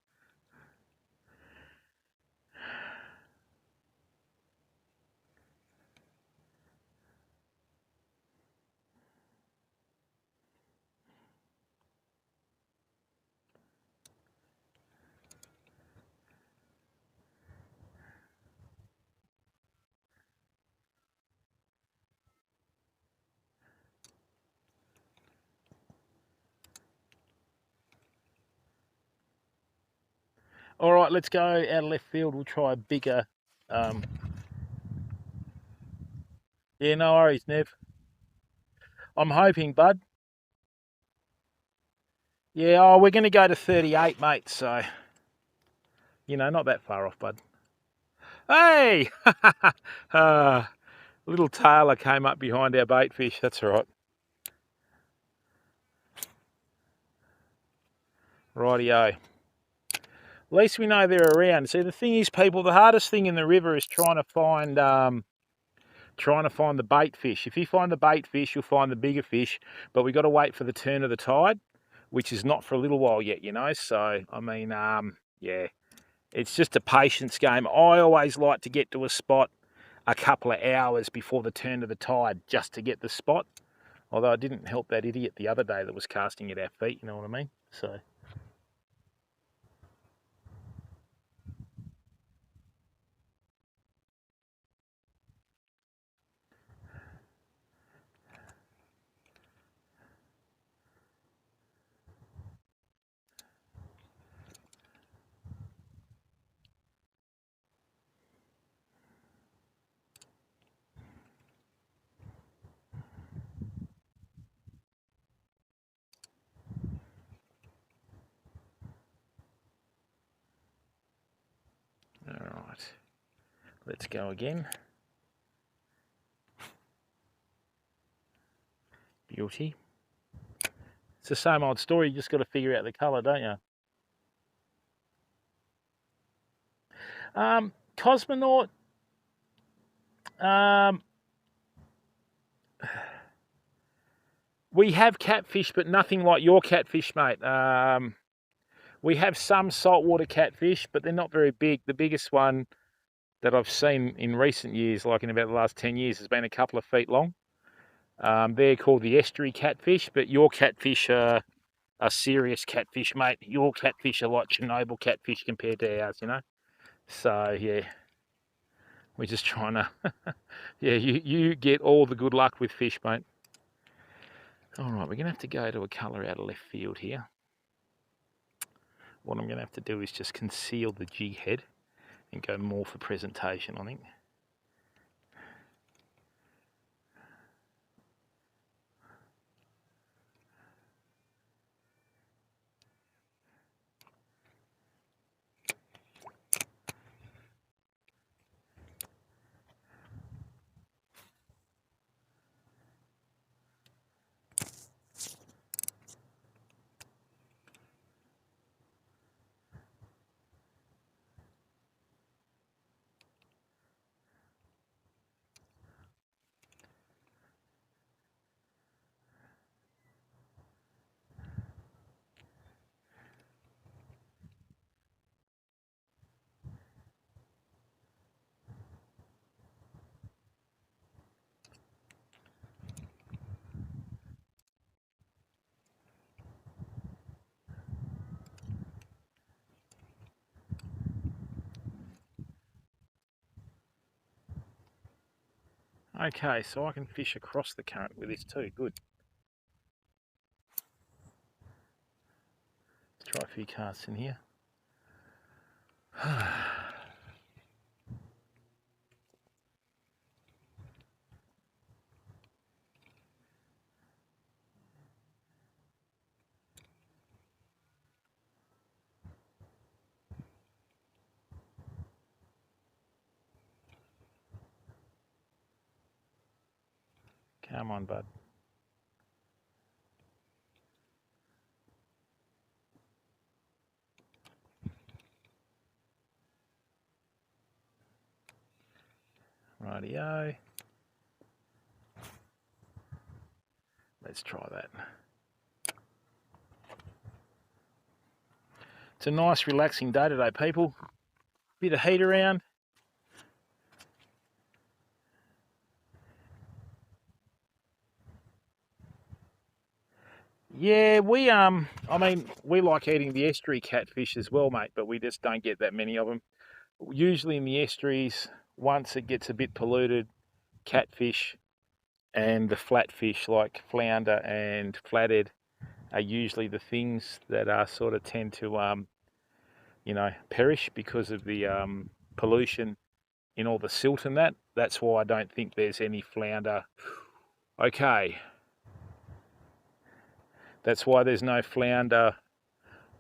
All right, let's go out of left field. We'll try a bigger. Yeah, no worries, Nev. I'm hoping, bud. Yeah, oh, we're going to go to 38, mate. So, not that far off, bud. Hey! Little tailor came up behind our bait fish. That's all right. Rightio. At least we know they're around. See, the thing is, people, the hardest thing in the river is trying to find the bait fish. If you find the bait fish, you'll find the bigger fish. But we got to wait for the turn of the tide, which is not for a little while yet, So, I mean, yeah, it's just a patience game. I always like to get to a spot a couple of hours before the turn of the tide just to get the spot. Although I didn't help that idiot the other day that was casting at our feet, you know what I mean? So. All right, let's go again. Beauty. It's the same old story. You just got to figure out the colour, don't you? Cosmonaut. We have catfish, but nothing like your catfish, mate. We have some saltwater catfish, but they're not very big. The biggest one that I've seen in recent years, like in about the last 10 years, has been a couple of feet long. They're called the estuary catfish, but your catfish are serious catfish, mate. Your catfish are like Chernobyl catfish compared to ours, you know? So, yeah, we're just trying to, yeah, you get all the good luck with fish, mate. All right, we're going to have to go to a colour out of left field here. What I'm going to have to do is just conceal the G head and go more for presentation, I think. Okay, so I can fish across the current with this too, good. Let's try a few casts in here. Come on, bud. Rightio. Let's try that. It's a nice relaxing day today, people. Bit of heat around. Yeah, I mean, we like eating the estuary catfish as well, mate, but we just don't get that many of them. Usually in the estuaries, once it gets a bit polluted, catfish and the flatfish like flounder and flathead are usually the things that sort of tend to, you know, perish because of the pollution in all the silt and that. That's why I don't think there's any flounder. Okay. That's why there's no flounder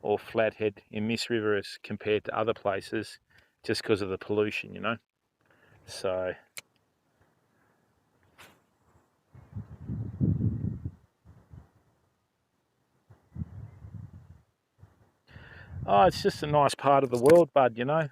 or flathead in this river as compared to other places, just because of the pollution, you know. So oh, it's just a nice part of the world, bud, you know.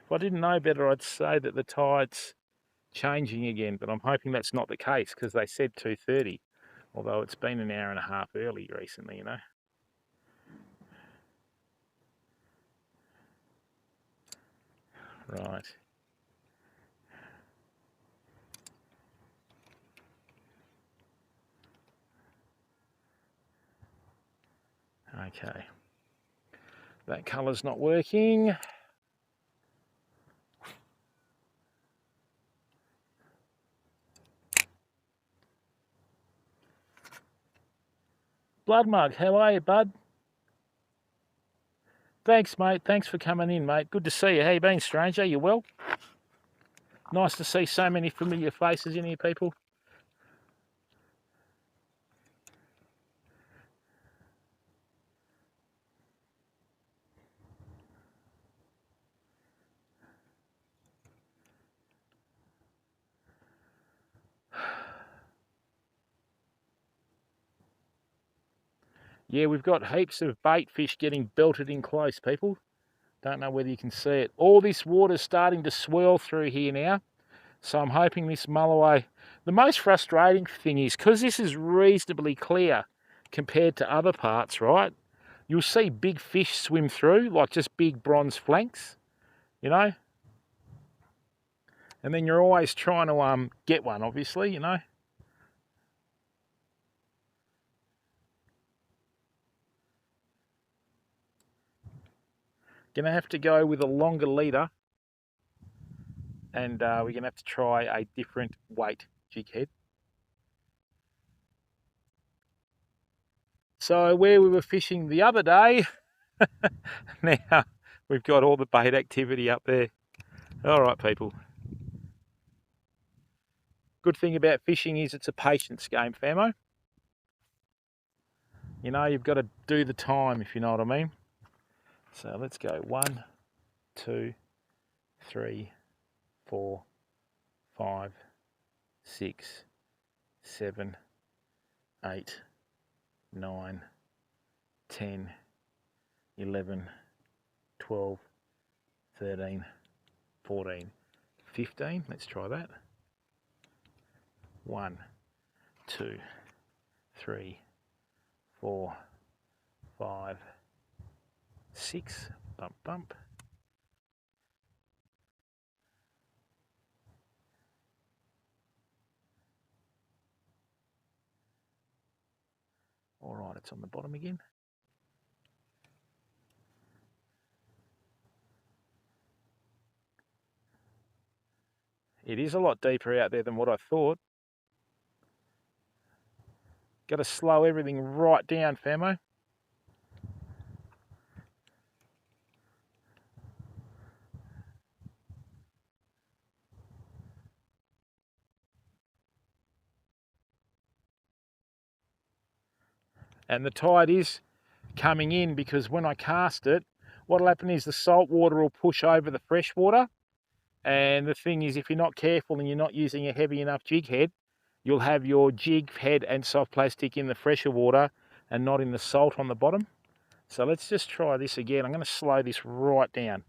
If I didn't know better, I'd say that the tide's changing again, but I'm hoping that's not the case because they said 2:30, although it's been an hour and a half early recently, you know. Right. Okay. That colour's not working. Blood Mug, how are you, bud? Thanks, mate. Thanks for coming in, mate. Good to see you. How you been, stranger? You well? Nice to see so many familiar faces in here, people. Yeah, we've got heaps of bait fish getting belted in close, people. Don't know whether you can see it. All this water's starting to swirl through here now. So I'm hoping this mulloway... The most frustrating thing is, because this is reasonably clear compared to other parts, right? You'll see big fish swim through, like just big bronze flanks, you know? And then you're always trying to get one, obviously, you know? Gonna have to go with a longer leader, and we're gonna have to try a different weight jig head. So where we were fishing the other day, now we've got all the bait activity up there. All right, people. Good thing about fishing is it's a patience game, famo. You know, you've got to do the time, if you know what I mean. So let's go 1, 2, 3, 4, 5, 6, 7, 8, 9, 10, 11, 12, 13, 14, 15. Let's try that. 1, 2, 3, 4, 5, 6. Bump, bump. All right, it's on the bottom again. It is a lot deeper out there than what I thought. Got to slow everything right down, famo. And the tide is coming in, because when I cast it, what'll happen is the salt water will push over the fresh water. And the thing is, if you're not careful and you're not using a heavy enough jig head, you'll have your jig head and soft plastic in the fresher water and not in the salt on the bottom. So let's just try this again. I'm going to slow this right down.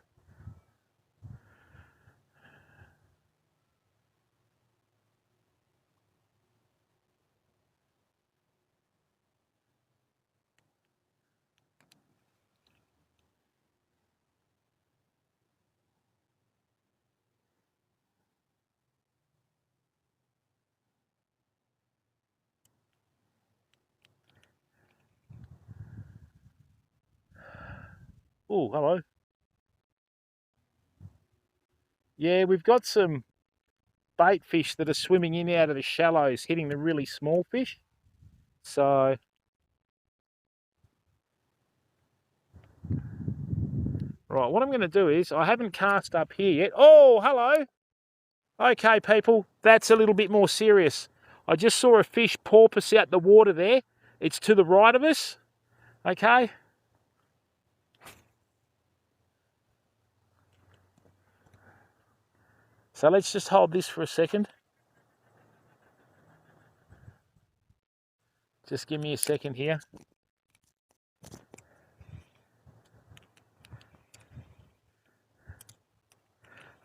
Oh, hello. Yeah, we've got some bait fish that are swimming in out of the shallows, hitting the really small fish. So right, what I'm going to do is, I haven't cast up here yet. Oh, hello. Okay, people, that's a little bit more serious. I just saw a fish porpoise out the water there. It's to the right of us. Okay. So let's just hold this for a second. Just give me a second here.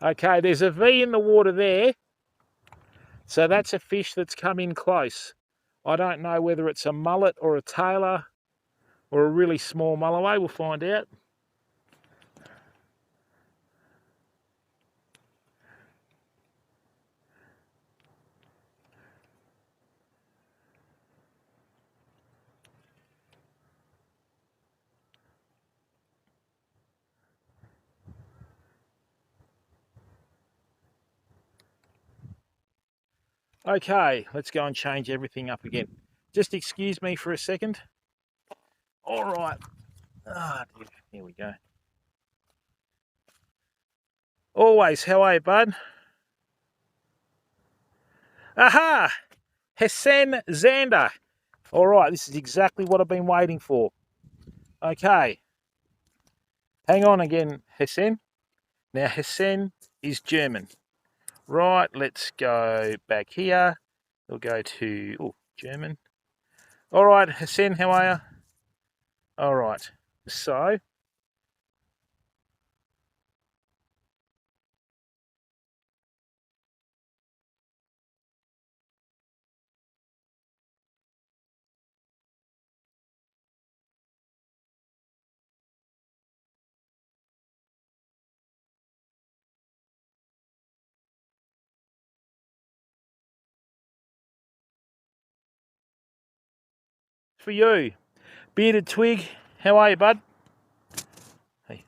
Okay, there's a V in the water there. So that's a fish that's come in close. I don't know whether it's a mullet or a tailor or a really small mulloway. We'll find out. Okay, let's go and change everything up again. Just excuse me for a second. All right. Ah, dear. Here we go. Always, how are you, bud? Aha! Hesen Zander. All right, this is exactly what I've been waiting for. Okay. Hang on again, Hesen. Now, Hesen is German. Right, let's go back here. We'll go to German. All right, Hesen, how are you? All right, so for you, Bearded Twig, how are you, bud? Hey.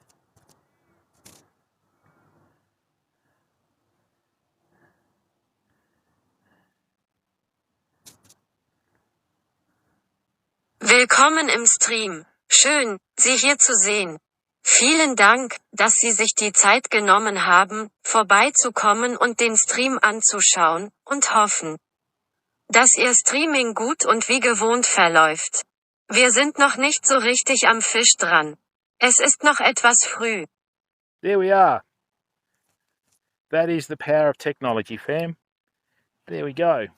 Willkommen im Stream. Schön, Sie hier zu sehen. Vielen Dank, dass Sie sich die Zeit genommen haben, vorbeizukommen und den Stream anzuschauen, und hoffen, dass Ihr Streaming gut und wie gewohnt verläuft. Wir sind noch nicht so richtig am Fisch dran. Es ist noch etwas früh. There we are. That is the power of technology, fam. There we go.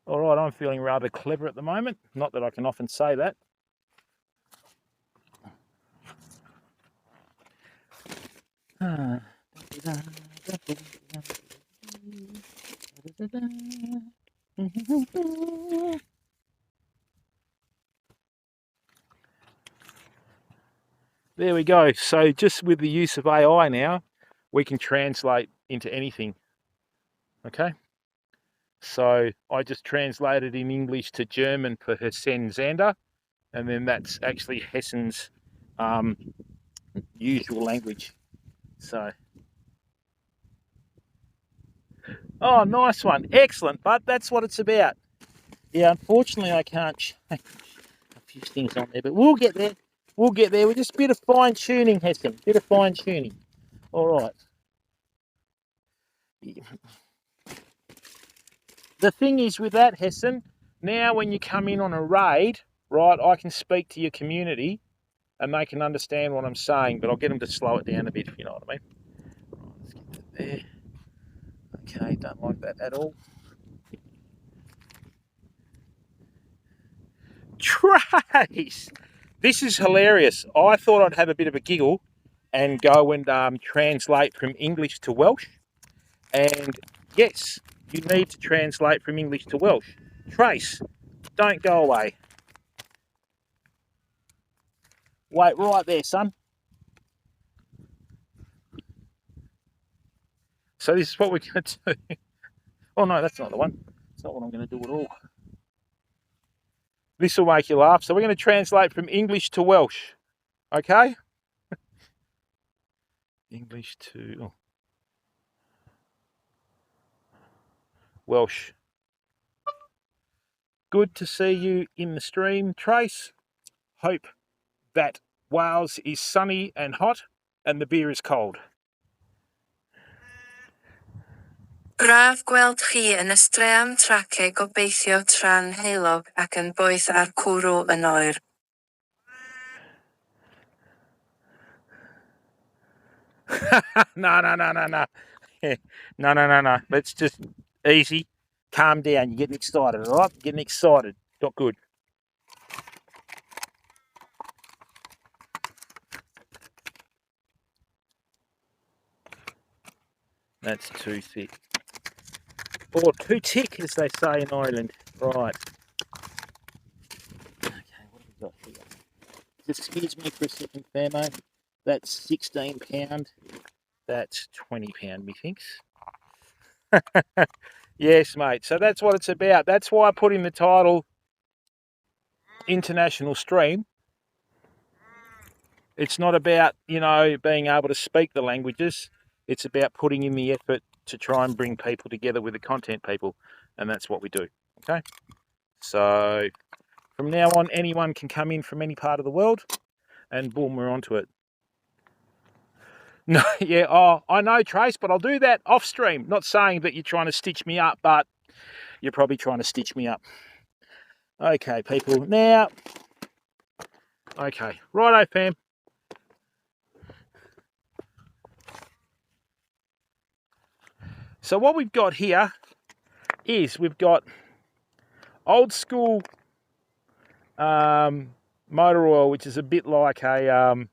All right, I'm feeling rather clever at the moment. Not that I can often say that. There we go. So just with the use of AI now, we can translate into anything. Okay. So I just translated in English to German for Hessen Zander, and then that's actually Hessen's usual language. So, oh, nice one. Excellent, but that's what it's about. Yeah, unfortunately I can't change a few things on there, but we'll get there. We'll get there. We're just a bit of fine tuning, Hessen. Bit of fine tuning. All right. The thing is with that, Hessen, now when you come in on a raid, right, I can speak to your community and they can understand what I'm saying, but I'll get them to slow it down a bit, if you know what I mean. Right, let's get that there. Okay, don't like that at all. Trace! This is hilarious. I thought I'd have a bit of a giggle and go and translate from English to Welsh. And yes, you need to translate from English to Welsh. Trace, don't go away. Wait right there, son. So this is what we're going to do. Oh no, that's not the one. That's not what I'm going to do at all. This will make you laugh. So we're going to translate from English to Welsh. Okay? English to Welsh. Good to see you in the stream, Trace. Hope that Wales is sunny and hot and the beer is cold. Braf gweld chi yn y straeon traciau gobeithio tra'n heulog ac yn boeth ar cwrw yn oer. No. No. Let's just easy. Calm down. You're getting excited, all right? Getting excited. Not good. That's too thick. Or too thick, as they say in Ireland. Right. Okay, what have we got here? Just excuse me for a second, Famo. That's £16. That's £20, methinks. Yes, mate. So that's what it's about. That's why I put in the title International Stream. It's not about, being able to speak the languages. It's about putting in the effort to try and bring people together with the content people. And that's what we do. Okay? So from now on, anyone can come in from any part of the world and boom, we're onto it. No, yeah, I know, Trace, but I'll do that off stream. Not saying that you're trying to stitch me up, but you're probably trying to stitch me up. Okay, people. Now, okay. Righto, fam. So what we've got here is we've got old school motor oil, which is a bit like a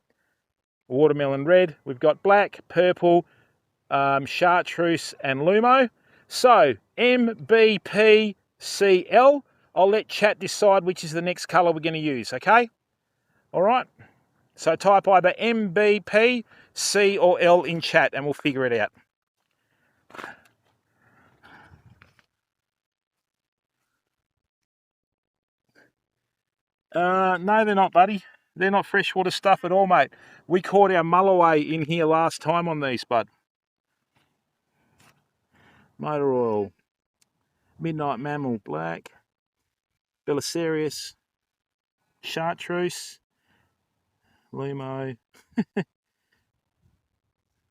watermelon red. We've got black, purple, chartreuse and Lumo. So MBPCL. I'll let chat decide which is the next colour we're going to use, okay? All right. So type either MBP, C or L in chat and we'll figure it out. No, they're not, buddy. They're not freshwater stuff at all, mate. We caught our mulloway in here last time on these, bud. Motor oil. Midnight Mammal, black. Belisarius. Chartreuse. Lumo.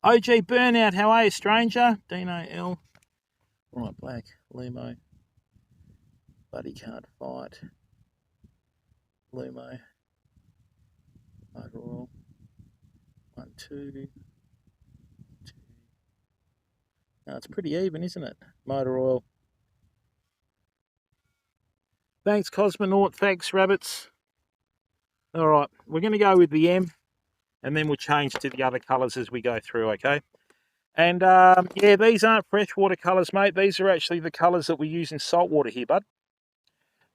OG Burnout, how are you, stranger? Dino L. Right, black. Lumo. Buddy Can't Fight. Lumo. Motor oil. 1, 2. 2. No, it's pretty even, isn't it? Motor oil. Thanks, Cosmonaut. Thanks, Rabbits. All right, we're going to go with the M, and then we'll change to the other colours as we go through, okay? And, yeah, these aren't freshwater colours, mate. These are actually the colours that we use in saltwater here, bud.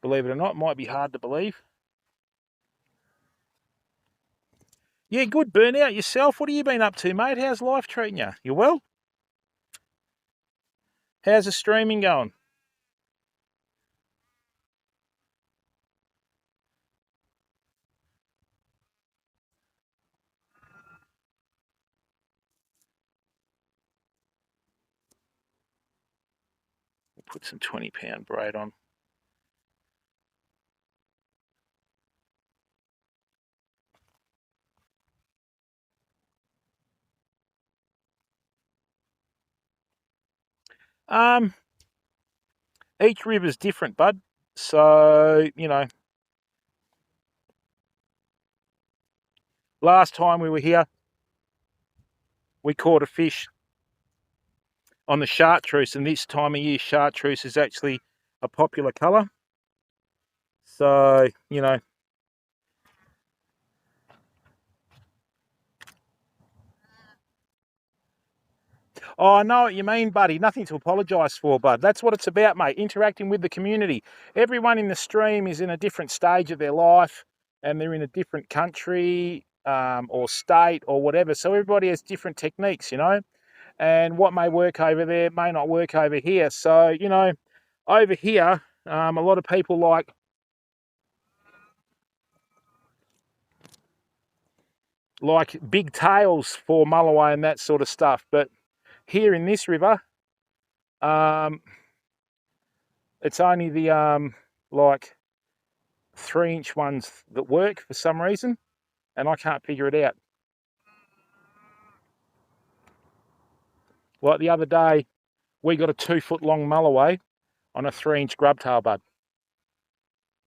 Believe it or not, might be hard to believe. Yeah, good. Burnout yourself. What have you been up to, mate? How's life treating you? You well? How's the streaming going? We'll put some 20-pound braid on. Each river's different, bud. So, you know, last time we were here, we caught a fish on the chartreuse, and this time of year, chartreuse is actually a popular colour. So, you know, oh, I know what you mean, buddy. Nothing to apologise for, bud. That's what it's about, mate. Interacting with the community. Everyone in the stream is in a different stage of their life, and they're in a different country or state or whatever. So everybody has different techniques, you know. And what may work over there may not work over here. So, you know, over here, a lot of people like big tails for mulloway and that sort of stuff. But here in this river, it's only the like 3-inch ones that work for some reason, and I can't figure it out. Like the other day, we got a 2-foot long mulloway on a 3-inch grubtail, bud.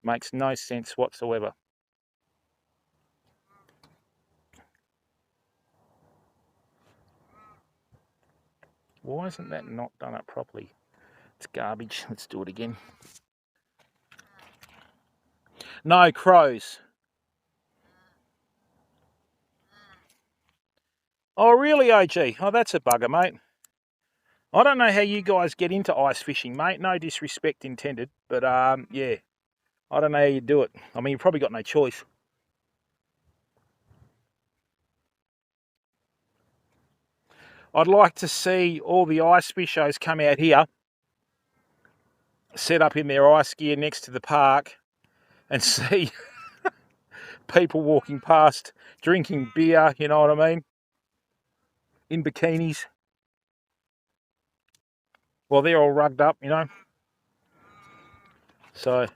Makes no sense whatsoever. Why isn't that not done up properly? It's garbage. Let's do it again. No, crows. Oh, really, OG? Oh, that's a bugger, mate. I don't know how you guys get into ice fishing, mate. No disrespect intended, but yeah, I don't know how you do it. I mean, you've probably got no choice. I'd like to see all the ice fishers come out here, set up in their ice gear next to the park, and see people walking past, drinking beer, you know what I mean, in bikinis. Well, they're all rugged up, you know. So,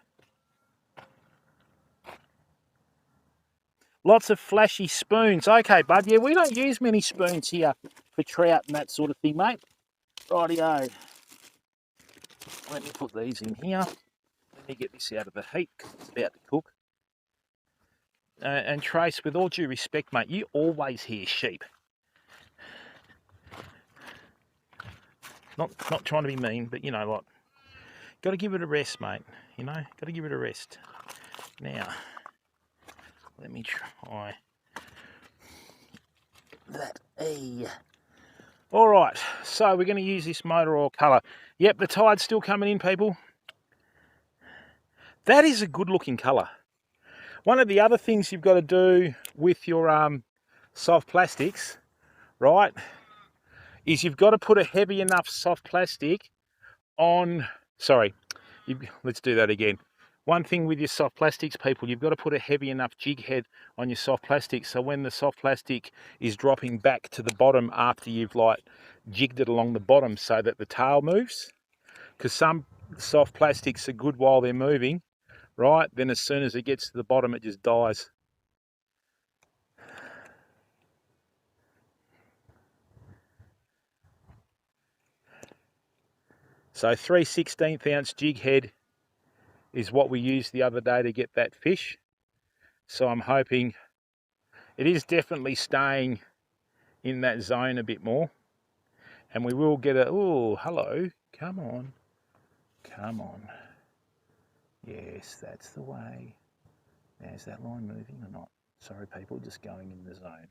lots of flashy spoons. Okay, bud. Yeah, we don't use many spoons here for trout and that sort of thing, mate. Rightio. Let me put these in here. Let me get this out of the heat because it's about to cook. And Trace, with all due respect, mate, you always hear sheep. Not trying to be mean, but you know what? Got to give it a rest, mate. You know, got to give it a rest. Now, Let me try that. All right, so we're going to use this motor oil colour. Yep, the tide's still coming in, people. That is a good looking colour. One of the other things you've got to do with your soft plastics, right, is you've got to put a heavy enough soft plastic on, let's do that again. One thing with your soft plastics, people, you've got to put a heavy enough jig head on your soft plastic, so when the soft plastic is dropping back to the bottom after you've like jigged it along the bottom so that the tail moves, because some soft plastics are good while they're moving, right? Then as soon as it gets to the bottom, it just dies. So 3/16 ounce jig head is what we used the other day to get that fish. So I'm hoping it is definitely staying in that zone a bit more. And we will get a, oh, hello, come on, come on. Yes, that's the way. Now, is that line moving or not? Sorry, people, just going in the zone.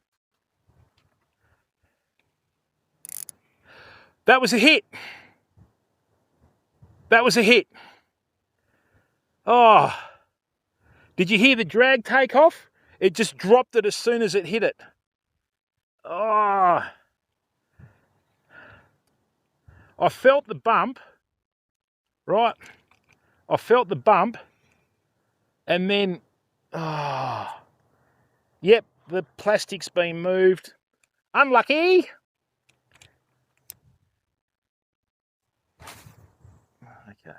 That was a hit. That was a hit. Oh, did you hear the drag take off? It just dropped it as soon as it hit it. Oh, I felt the bump, right? I felt the bump, and then, oh, yep, the plastic's been moved. Unlucky. Okay,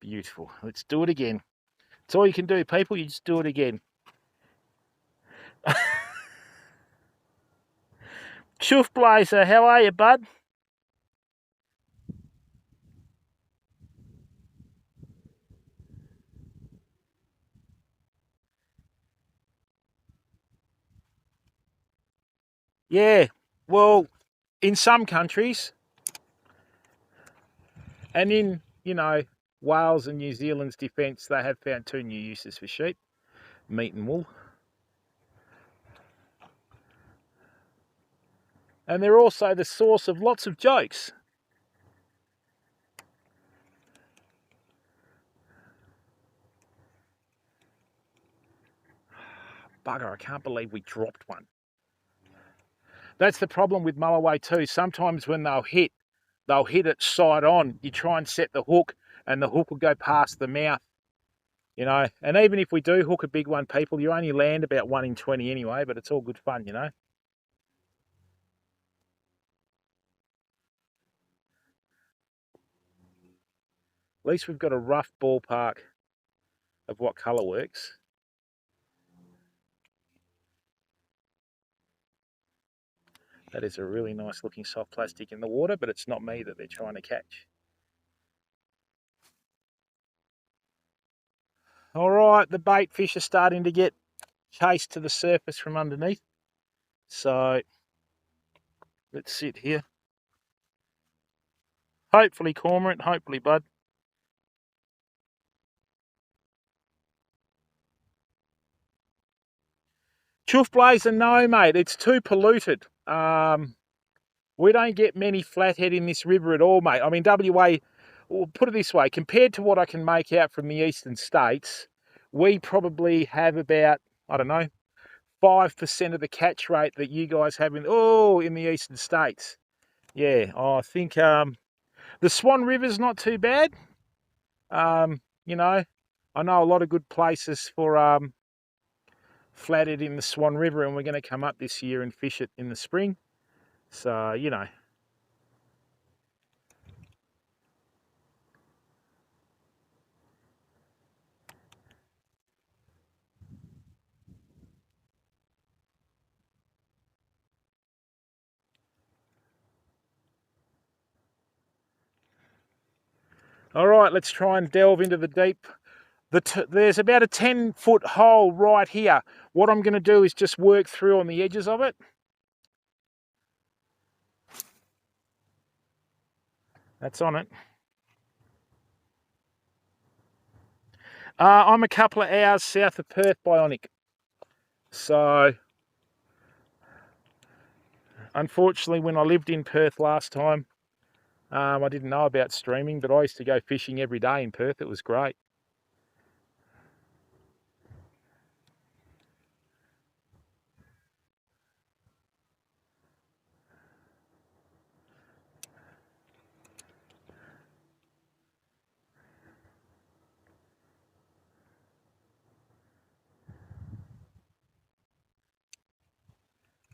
beautiful. Let's do it again. That's all you can do, people. You just do it again. Chuff Blazer, how are you, bud? Yeah, well, in some countries, and in, Wales and New Zealand's defence, they have found two new uses for sheep, meat and wool. And they're also the source of lots of jokes. Bugger, I can't believe we dropped one. That's the problem with mulloway too. Sometimes when they'll hit it side on. You try and set the hook, and the hook will go past the mouth, And even if we do hook a big one, people, you only land about 1 in 20 anyway, but it's all good fun, At least we've got a rough ballpark of what colour works. That is a really nice looking soft plastic in the water, but it's not me that they're trying to catch. All right, the bait fish are starting to get chased to the surface from underneath. So let's sit here. Hopefully cormorant, hopefully bud. Chuff Blazer, no mate, it's too polluted. We don't get many flathead in this river at all, mate. I mean, WA, well, put it this way, compared to what I can make out from the eastern states, we probably have about, 5% of the catch rate that you guys have in the eastern states. Yeah, I think the Swan River's not too bad. I know a lot of good places for flathead in the Swan River, and we're going to come up this year and fish it in the spring. So, All right, let's try and delve into the deep. There's about a 10-foot hole right here. What I'm going to do is just work through on the edges of it. That's on it. I'm a couple of hours south of Perth, Bionic. So unfortunately, when I lived in Perth last time, I didn't know about streaming, but I used to go fishing every day in Perth. It was great.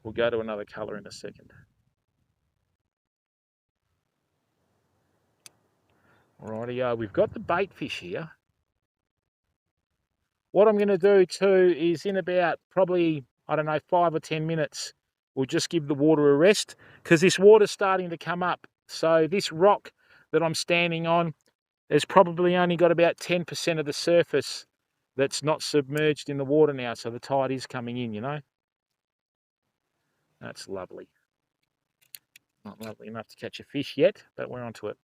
We'll go to another colour in a second. Rightio, we've got the bait fish here. What I'm going to do too is in about probably, I don't know, 5 or 10 minutes, we'll just give the water a rest because this water's starting to come up. So this rock that I'm standing on has probably only got about 10% of the surface that's not submerged in the water now. So the tide is coming in, you know. That's lovely. Not lovely enough to catch a fish yet, but we're onto it.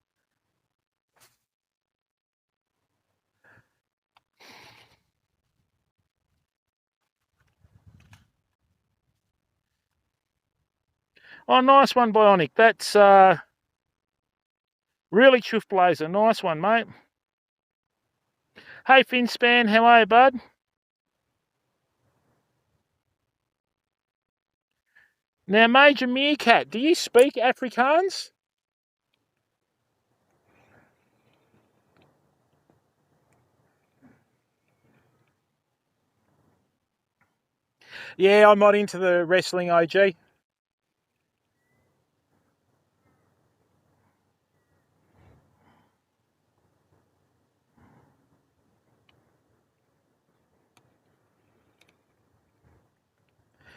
Oh, nice one, Bionic. That's really chuff blazer. Nice one, mate. Hey, Finspan, how are you, bud? Now, Major Meerkat, do you speak Afrikaans? Yeah, I'm not into the wrestling, OG.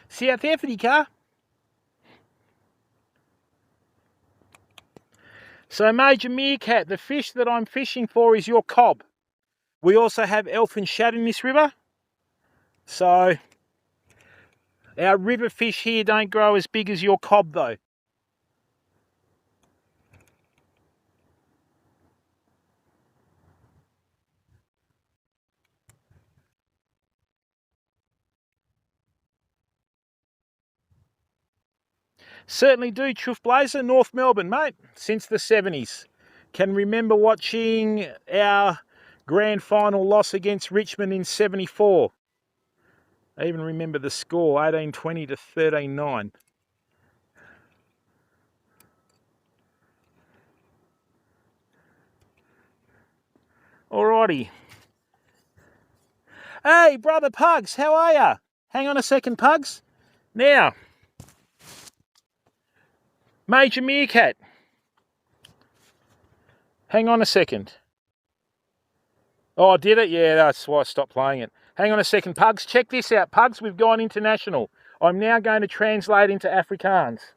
South Africa? So, Major Meerkat, the fish that I'm fishing for is your cob. We also have elfin shad in this river. So, our river fish here don't grow as big as your cob, though. Certainly do, Chuff Blazer, North Melbourne, mate, since the 70s. Can remember watching our grand final loss against Richmond in 74. I even remember the score, 18-20 to 13-9. Alrighty. Hey, brother Pugs, how are ya? Hang on a second, Pugs. Now, Major Meerkat. Hang on a second. Oh, did it? Yeah, that's why I stopped playing it. Hang on a second, Pugs. Check this out, Pugs. We've gone international. I'm now going to translate into Afrikaans.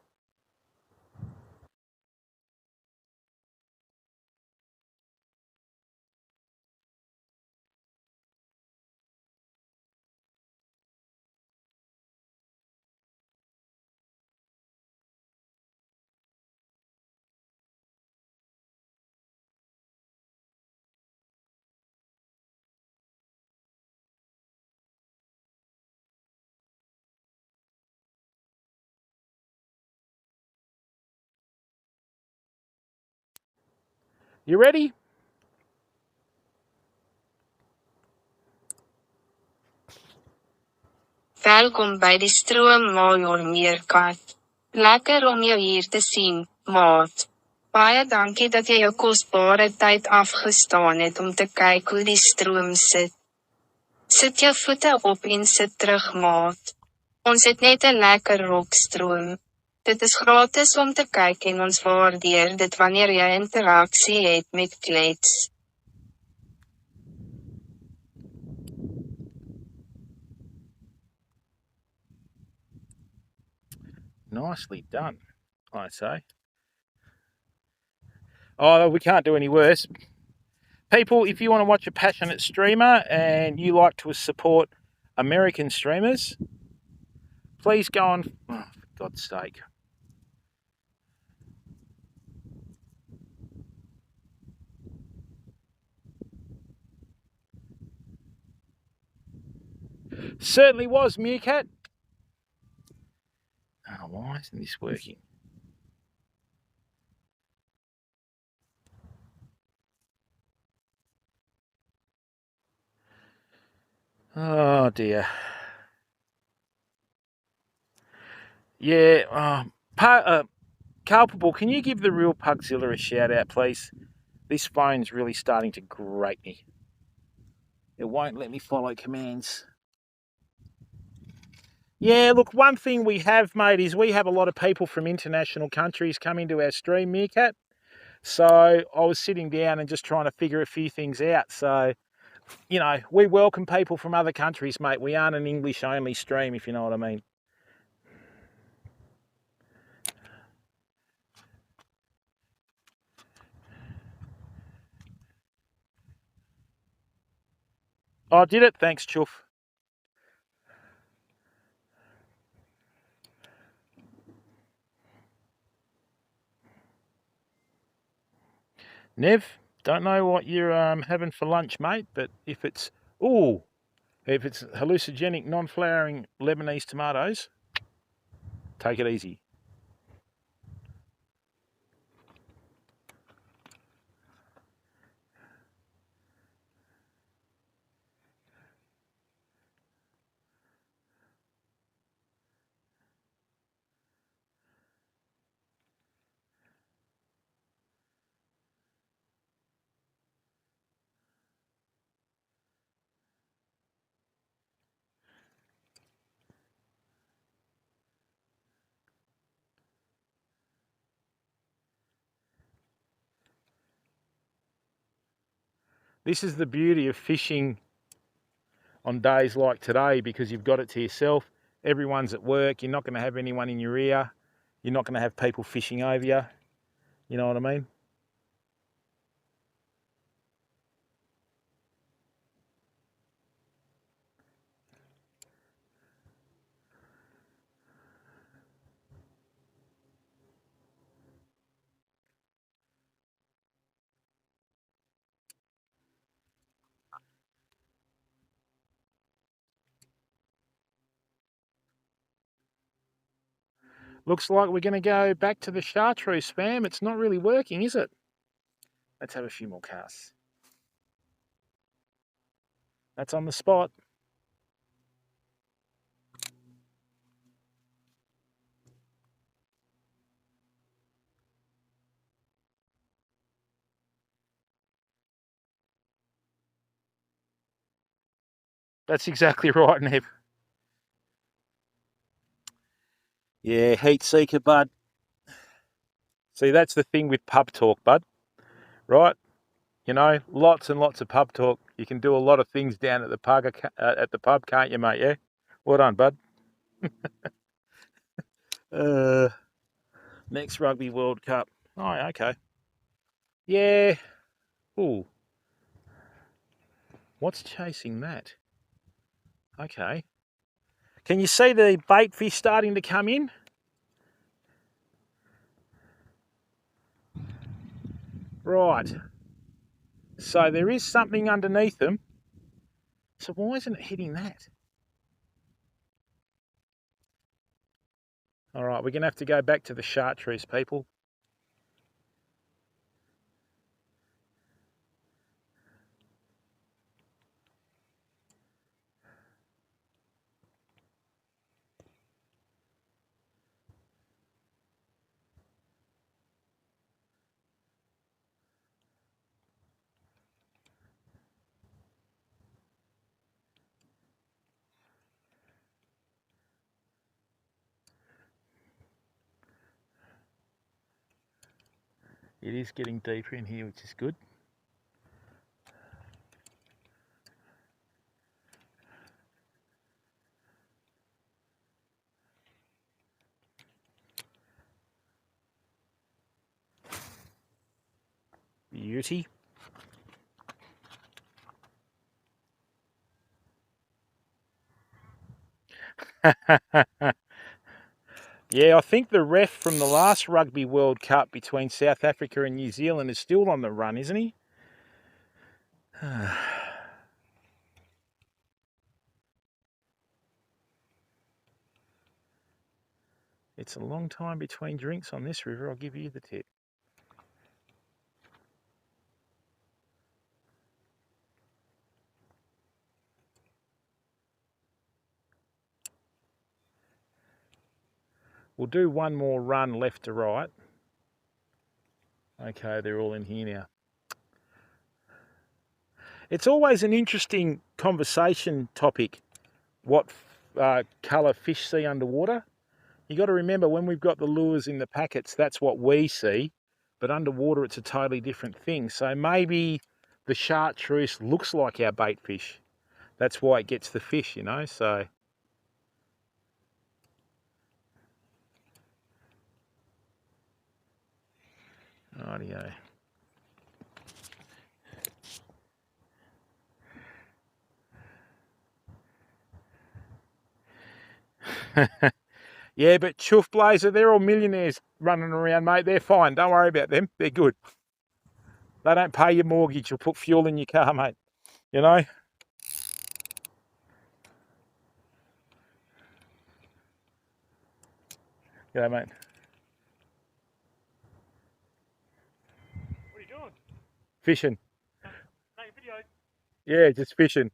You ready? Welkom bij die stroommooi meerkat. Lekker om jou hier te zien, maat. Baie dankie dat jy jou kosbare tyd afgestaan het om te kyk hoe die stroom sit. Sit jou voete op en sit terug, maat. Ons het net 'n lekker rokstroom. Dit is gratis om te kyk en ons waardeer dit wanneer jy interaksie het met klets. Nicely done, I say. Oh, we can't do any worse. People, if you want to watch a passionate streamer and you like to support American streamers, please go on. Oh, for God's sake. Certainly was, Meerkat. Oh, why isn't this working? Oh dear. Yeah. Culpable, can you give the real Pugzilla a shout out, please? This phone's really starting to grate me. It won't let me follow commands. Yeah, look, one thing we have, mate, is we have a lot of people from international countries coming to our stream, Meerkat. So I was sitting down and just trying to figure a few things out. So, you know, we welcome people from other countries, mate. We aren't an English-only stream, if you know what I mean. Oh, did it? Thanks, Chuff. Nev, don't know what you're having for lunch, mate, but if it's hallucinogenic, non-flowering Lebanese tomatoes, take it easy. This is the beauty of fishing on days like today, because you've got it to yourself. Everyone's at work. You're not going to have anyone in your ear. You're not going to have people fishing over you. You know what I mean? Looks like we're going to go back to the chartreuse spam. It's not really working, is it? Let's have a few more casts. That's on the spot. That's exactly right, Nev. Yeah, heat seeker, bud. See, that's the thing with pub talk, bud. Right? You know, lots and lots of pub talk. You can do a lot of things down at the pub, can't you, mate? Yeah. Well done, bud. Next Rugby World Cup. Oh, okay. Yeah. Ooh. What's chasing that? Okay. Can you see the bait fish starting to come in? Right. So there is something underneath them. So why isn't it hitting that? All right, we're going to have to go back to the chartreuse, people. It is getting deeper in here, which is good. Beauty. Yeah, I think the ref from the last Rugby World Cup between South Africa and New Zealand is still on the run, isn't he? It's a long time between drinks on this river, I'll give you the tip. We'll do one more run left to right. Okay, they're all in here now. It's always an interesting conversation topic, what colour fish see underwater. You got to remember, when we've got the lures in the packets, that's what we see, but underwater it's a totally different thing. So maybe the chartreuse looks like our bait fish. That's why it gets the fish, you know, so. Rightio. Yeah, but chuff blazer, they're all millionaires running around, mate. They're fine. Don't worry about them. They're good. They don't pay your mortgage or put fuel in your car, mate. You know? Yeah, mate. What are you doing? Fishing. Take a video. Yeah, just fishing.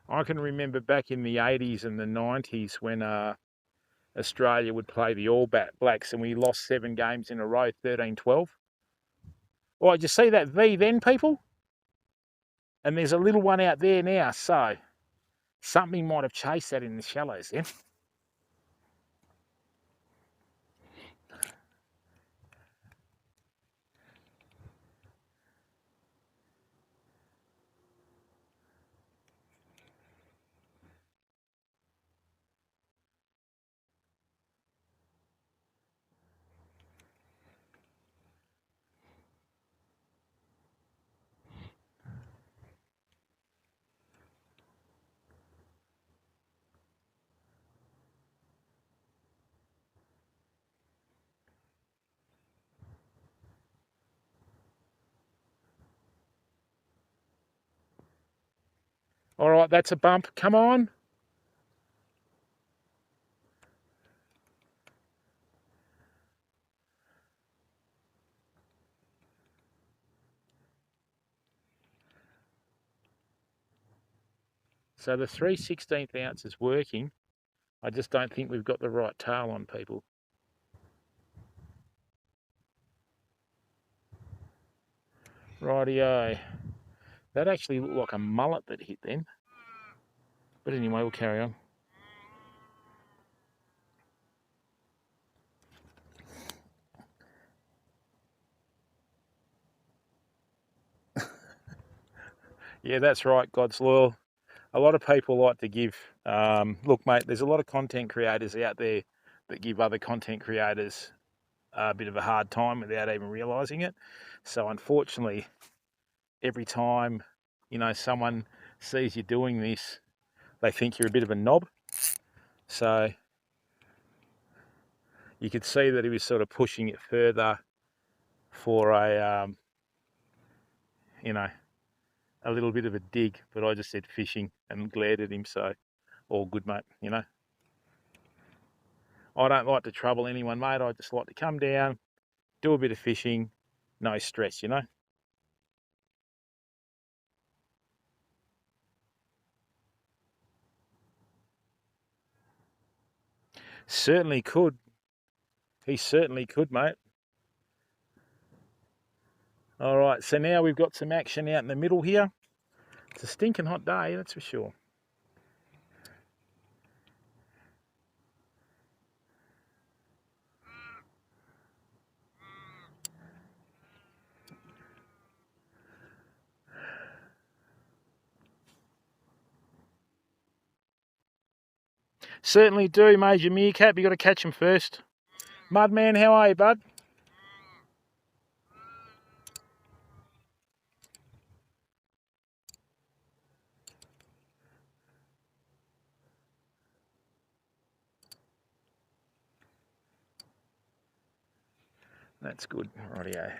I can remember back in the 80s and the 90s when Australia would play the All Blacks and we lost 7 games in a row, 13-12. Oh, did you see that V then, people? And there's a little one out there now, so something might have chased that in the shallows then. All right, that's a bump. Come on. So the 3/16 ounce is working. I just don't think we've got the right tail on, people. Rightio. That actually looked like a mullet that hit then. But anyway, we'll carry on. Yeah, that's right, God's loyal. A lot of people like to give, look, mate, there's a lot of content creators out there that give other content creators a bit of a hard time without even realising it. So unfortunately, every time, you know, someone sees you doing this, they think you're a bit of a knob. So you could see that he was sort of pushing it further for a, you know, a little bit of a dig, but I just said fishing and glared at him, so all good, mate, you know. I don't like to trouble anyone, mate. I just like to come down, do a bit of fishing, no stress, you know. Certainly could. He certainly could, mate. All right, so now we've got some action out in the middle here. It's a stinking hot day, that's for sure. Certainly do, Major Meerkat. You got to catch him first. Mudman, how are you, bud? That's good. Rightio.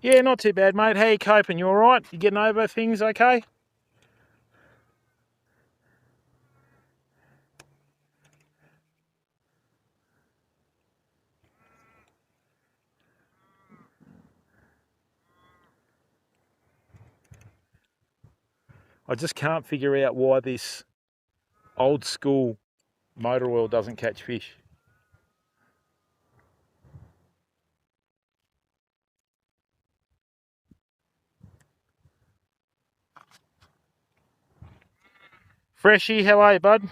Yeah, not too bad, mate. How you coping? You all right? You getting over things okay? I just can't figure out why this old school motor oil doesn't catch fish. Freshie, how are you, bud?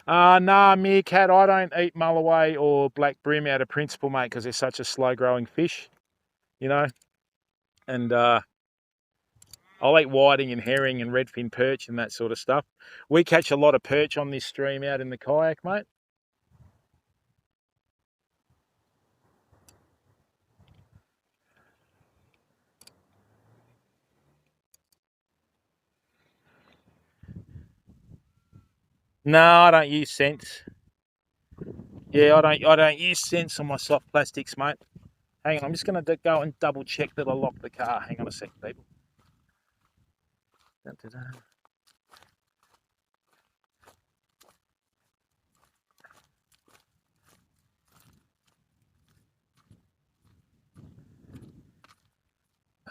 Nah, meerkat, I don't eat mulloway or black brim out of principle, mate, because they're such a slow-growing fish, you know. And I'll eat whiting and herring and redfin perch and that sort of stuff. We catch a lot of perch on this stream out in the kayak, mate. No, I don't use scents. Yeah, I don't use scents on my soft plastics, mate. Hang on, I'm just going to go and double check that I locked the car. Hang on a second, people. Dun, dun, dun.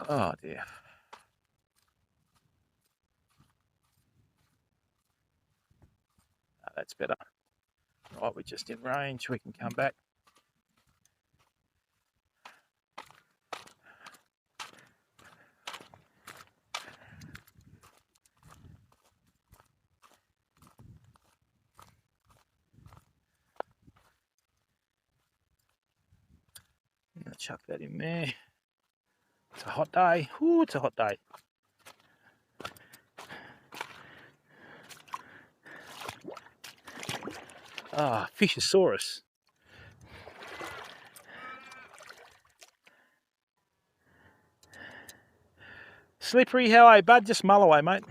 Oh dear. Oh, that's better. Right, we're just in range. We can come back. I'm going to chuck that in there. It's a hot day. Ooh, it's a hot day. Ah, Fishosaurus. Slippery, how are you, bud? Just mull away, mate.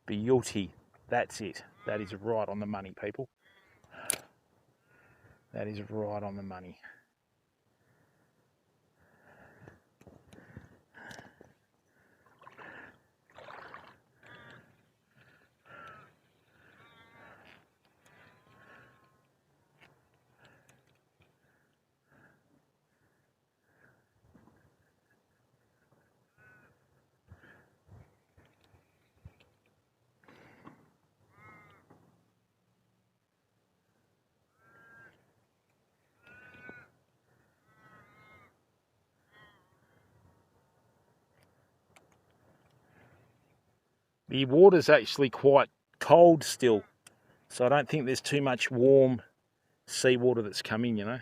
Beauty. That's it. That is right on the money, people. That is right on the money. The water's actually quite cold still, so I don't think there's too much warm seawater that's coming, you know.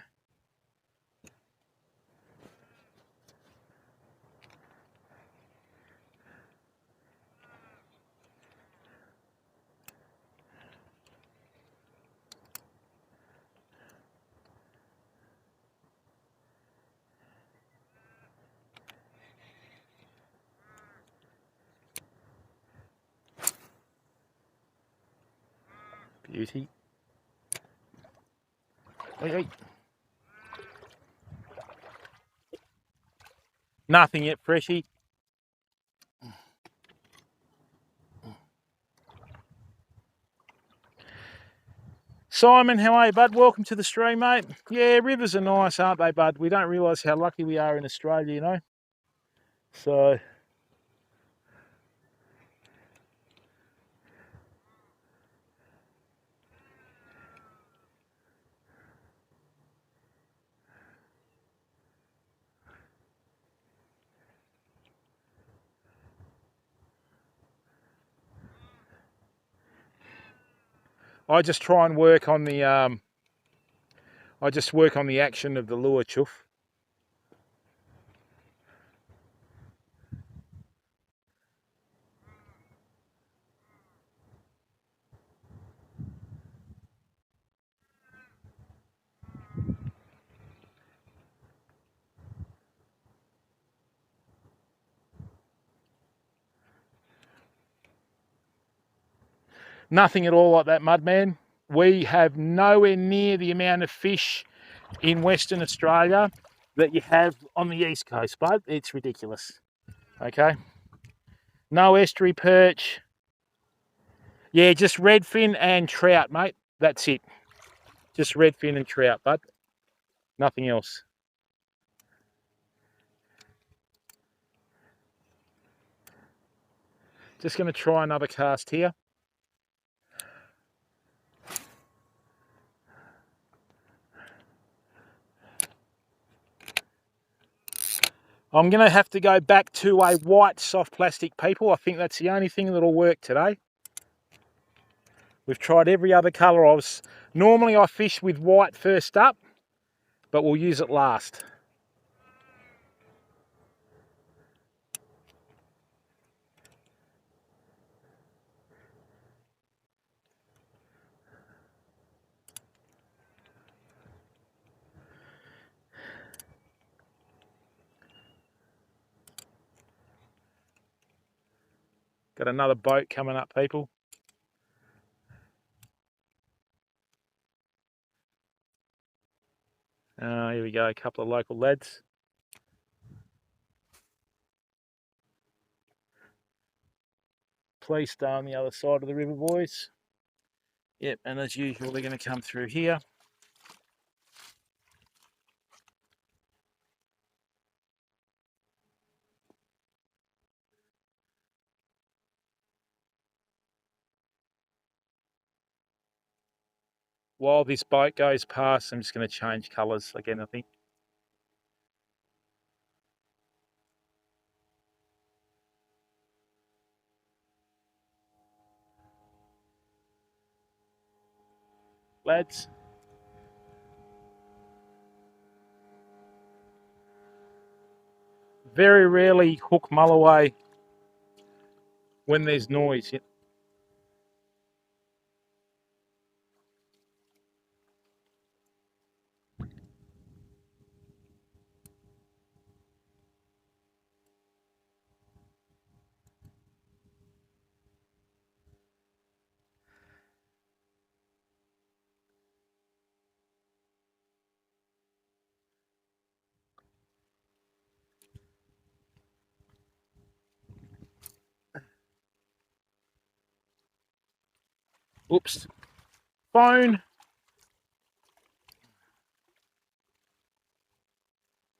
Beauty. Wait. Nothing yet, freshie. Simon, how are you, bud? Welcome to the stream, mate. Yeah, rivers are nice, aren't they, bud? We don't realise how lucky we are in Australia, you know. So, I just try and work on the action of the lure, chuff. Nothing at all like that, Mudman. We have nowhere near the amount of fish in Western Australia that you have on the East Coast, bud. It's ridiculous. Okay. No estuary perch. Yeah, just redfin and trout, mate. That's it. Just redfin and trout, bud. Nothing else. Just going to try another cast here. I'm going to have to go back to a white soft plastic, people. I think that's the only thing that'll work today. We've tried every other colour. Normally I fish with white first up, but we'll use it last. Got another boat coming up, people. Here we go, a couple of local lads. Please stay on the other side of the river, boys. Yep, and as usual, they're going to come through here. While this boat goes past, I'm just going to change colours again, I think. Lads. Very rarely hook mulloway when there's noise. Oops. Phone.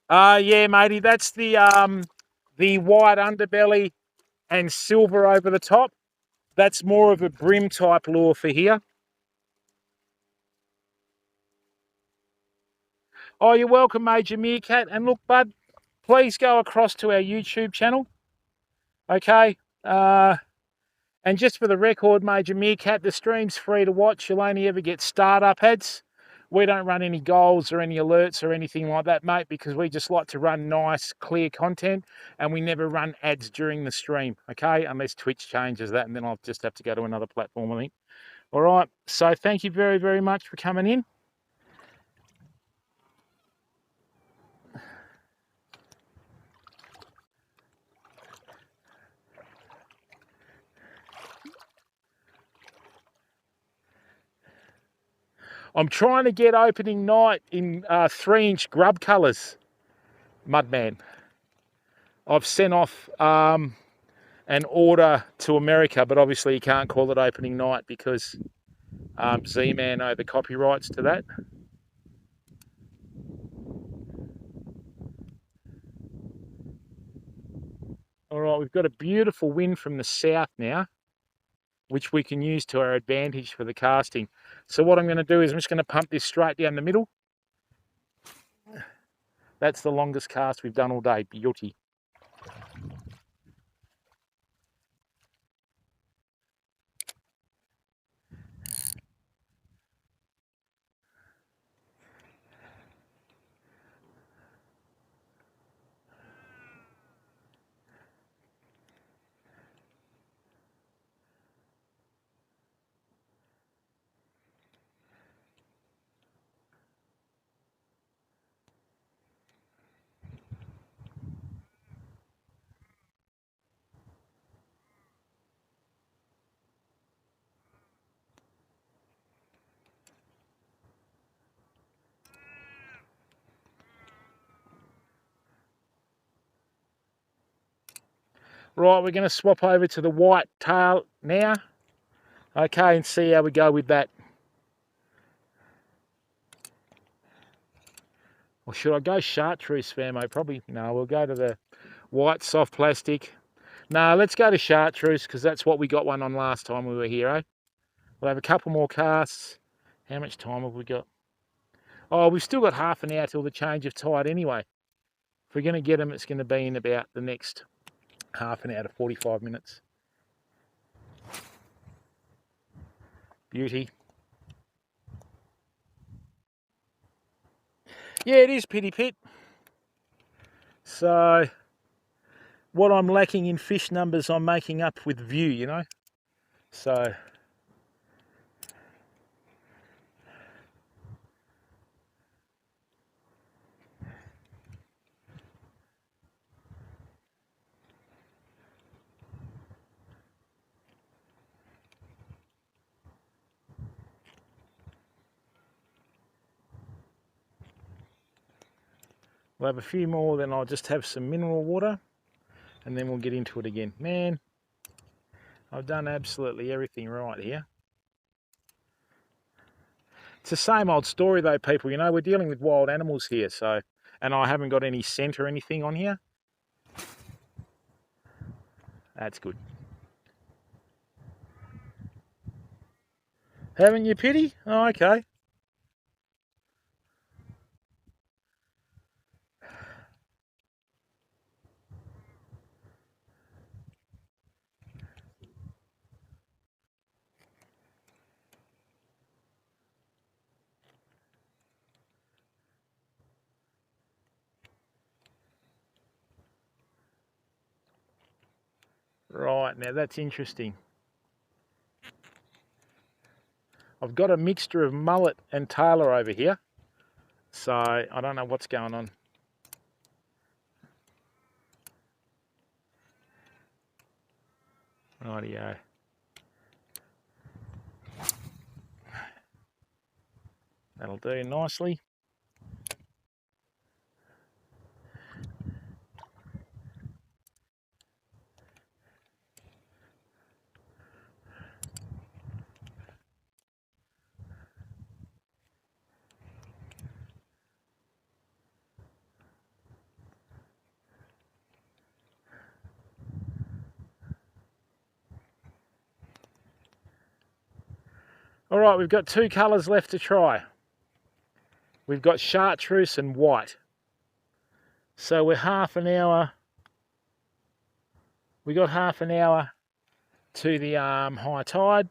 Yeah, matey, that's the white underbelly and silver over the top. That's more of a brim type lure for here. Oh, you're welcome, Major Meerkat. And look, bud, please go across to our YouTube channel. Okay. And just for the record, Major Meerkat, the stream's free to watch. You'll only ever get startup ads. We don't run any goals or any alerts or anything like that, mate, because we just like to run nice, clear content, and we never run ads during the stream, okay? Unless Twitch changes that, and then I'll just have to go to another platform, I think. All right, so thank you very, very much for coming in. I'm trying to get opening night in 3-inch grub colours, Mudman. I've sent off an order to America, but obviously you can't call it opening night because Z-Man owe the copyrights to that. All right, we've got a beautiful wind from the south now, which we can use to our advantage for the casting. So what I'm going to do is I'm just going to pump this straight down the middle. That's the longest cast we've done all day. Beauty. Right, we're going to swap over to the white tail now. Okay, and see how we go with that. Or should I go chartreuse, Famo? Probably, no, we'll go to the white soft plastic. No, let's go to chartreuse because that's what we got one on last time we were here, eh? We'll have a couple more casts. How much time have we got? Oh, we've still got half an hour till the change of tide anyway. If we're going to get them, it's going to be in about the next half an hour to 45 minutes. Beauty. Yeah, it is Pity Pit. So, what I'm lacking in fish numbers, I'm making up with view, you know. So, we'll have a few more, then I'll just have some mineral water, and then we'll get into it again. Man, I've done absolutely everything right here. It's the same old story though, people, you know, we're dealing with wild animals here, so, and I haven't got any scent or anything on here. That's good. Haven't you, Pity? Oh, okay. Right, now that's interesting. I've got a mixture of mullet and tailor over here, so I don't know what's going on. Rightio. That'll do nicely. All right, we've got two colours left to try. We've got chartreuse and white. So we're half an hour. We got half an hour to the high tide.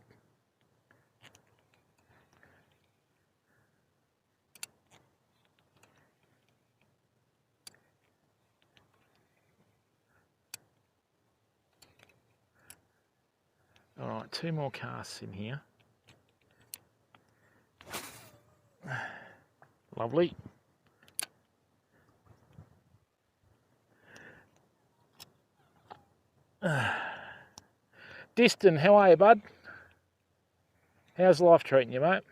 All right, two more casts in here. Lovely. Diston, how are you, bud? How's life treating you, mate?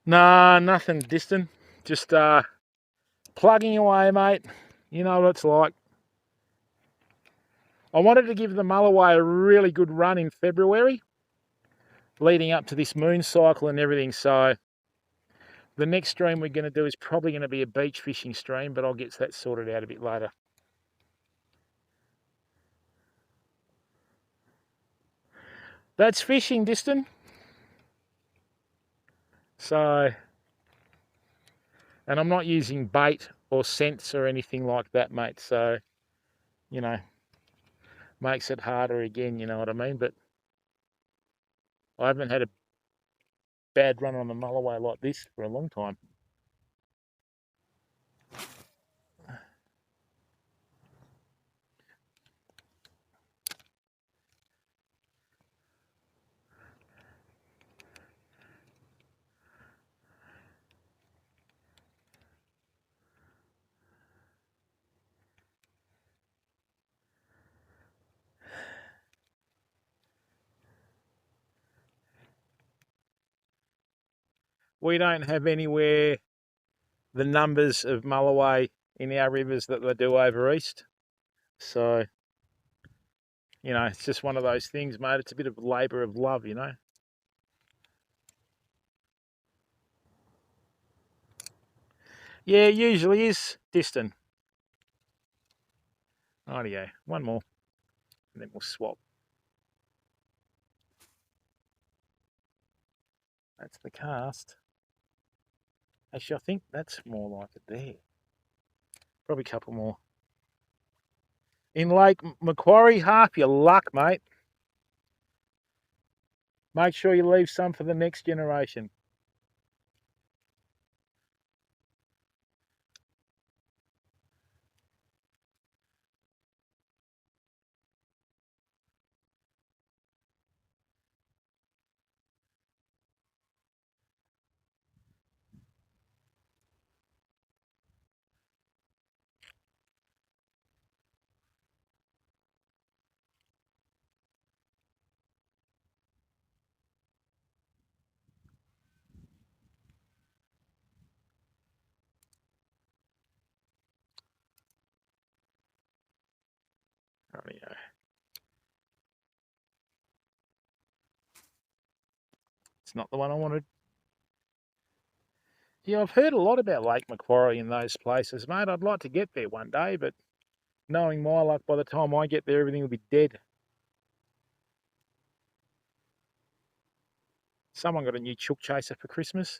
Nah, nothing distant. Just plugging away, mate. You know what it's like. I wanted to give the Mulloway a really good run in February, leading up to this moon cycle and everything. So the next stream we're going to do is probably going to be a beach fishing stream, but I'll get that sorted out a bit later. That's fishing, Diston. So, and I'm not using bait or scents or anything like that, mate. So, you know, makes it harder again, you know what I mean? But I haven't had a bad run on the mulloway like this for a long time. We don't have anywhere the numbers of mulloway in our rivers that they do over east. So, you know, it's just one of those things, mate. It's a bit of a labour of love, you know. Yeah, it usually is distant. Rightio, one more, and then we'll swap. That's the cast. Actually, I think that's more like it there. Probably a couple more. In Lake Macquarie, half your luck, mate. Make sure you leave some for the next generation. Rightio. It's not the one I wanted. Yeah, I've heard a lot about Lake Macquarie in those places, mate. I'd like to get there one day, but knowing my luck, by the time I get there, everything will be dead. Someone got a new chook chaser for Christmas.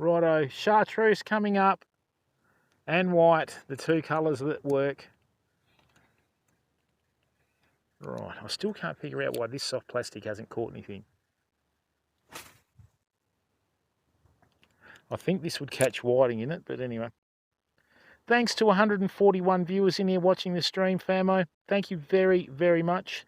Righto, chartreuse coming up and white, the two colours that work. Right, I still can't figure out why this soft plastic hasn't caught anything. I think this would catch whiting in it, but anyway. Thanks to 141 viewers in here watching the stream, famo. Thank you very, very much.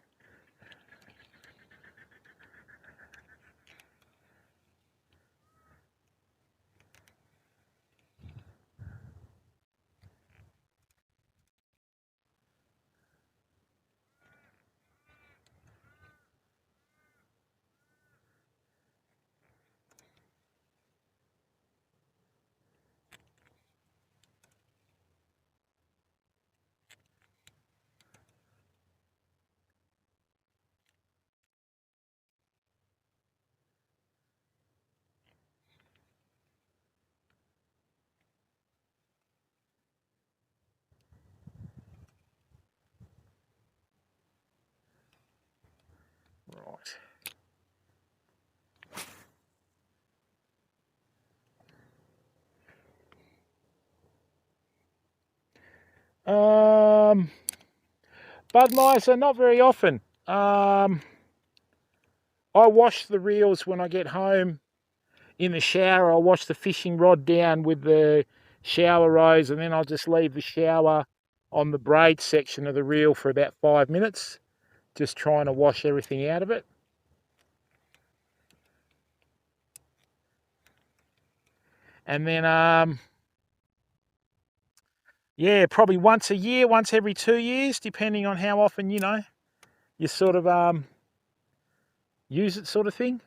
Right. Bud miser, not very often. I wash the reels when I get home in the shower. I'll wash the fishing rod down with the shower rose, and then I'll just leave the shower on the braid section of the reel for about 5 minutes, just trying to wash everything out of it. And then, yeah, probably once a year, once every 2 years, depending on how often, you know, you sort of use it, sort of thing.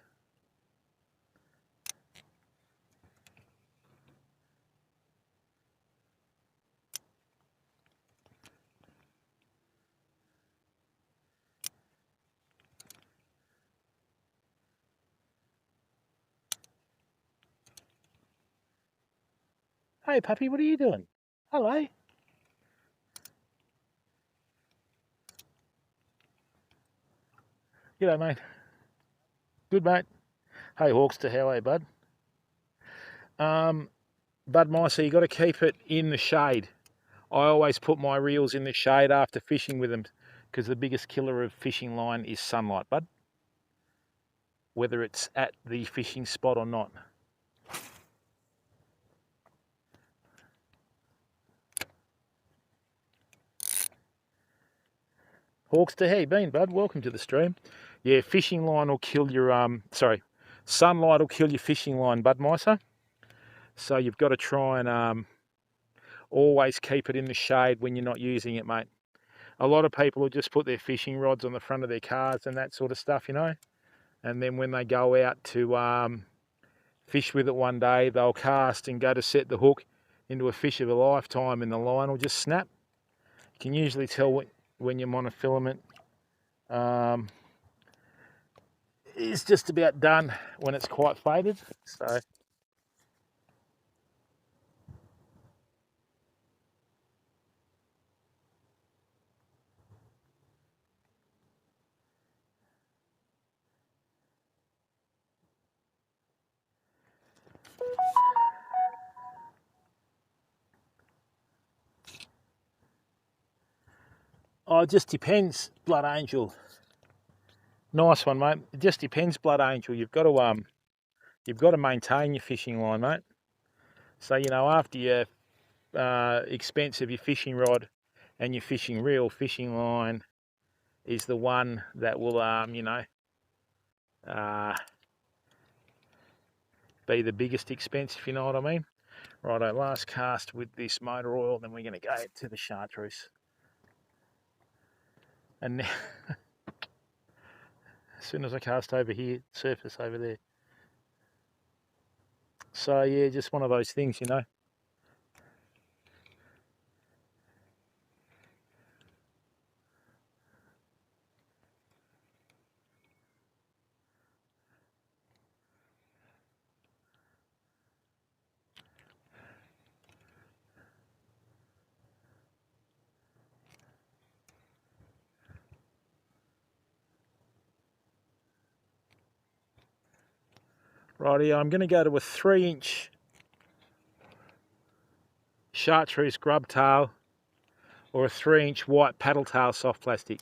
Hey puppy, what are you doing? Hello. G'day mate. Good mate. Hey Hawkster, how are you, bud? Bud Micer, you got to keep it in the shade. I always put my reels in the shade after fishing with them because the biggest killer of fishing line is sunlight, bud. Whether it's at the fishing spot or not. Hawkster, how you been, bud? Welcome to the stream. Yeah, fishing line will kill your sunlight will kill your fishing line, Bud Micer. So you've got to try and always keep it in the shade when you're not using it, mate. A lot of people will just put their fishing rods on the front of their cars and that sort of stuff, you know. And then when they go out to fish with it one day, they'll cast and go to set the hook into a fish of a lifetime and the line will just snap. You can usually tell when your monofilament is just about done when it's quite faded. So it just depends, Blood Angel. Nice one, mate. It just depends, Blood Angel. You've got to maintain your fishing line, mate. So you know, after your expense of your fishing rod and your fishing reel, fishing line is the one that will be the biggest expense, if you know what I mean. Righto, last cast with this motor oil, then we're going to go to the chartreuse. And now, as soon as I cast over here, surface over there. So yeah, just one of those things, you know. Righty, I'm going to go to a 3-inch chartreuse grub tail or a 3-inch white paddle tail soft plastic.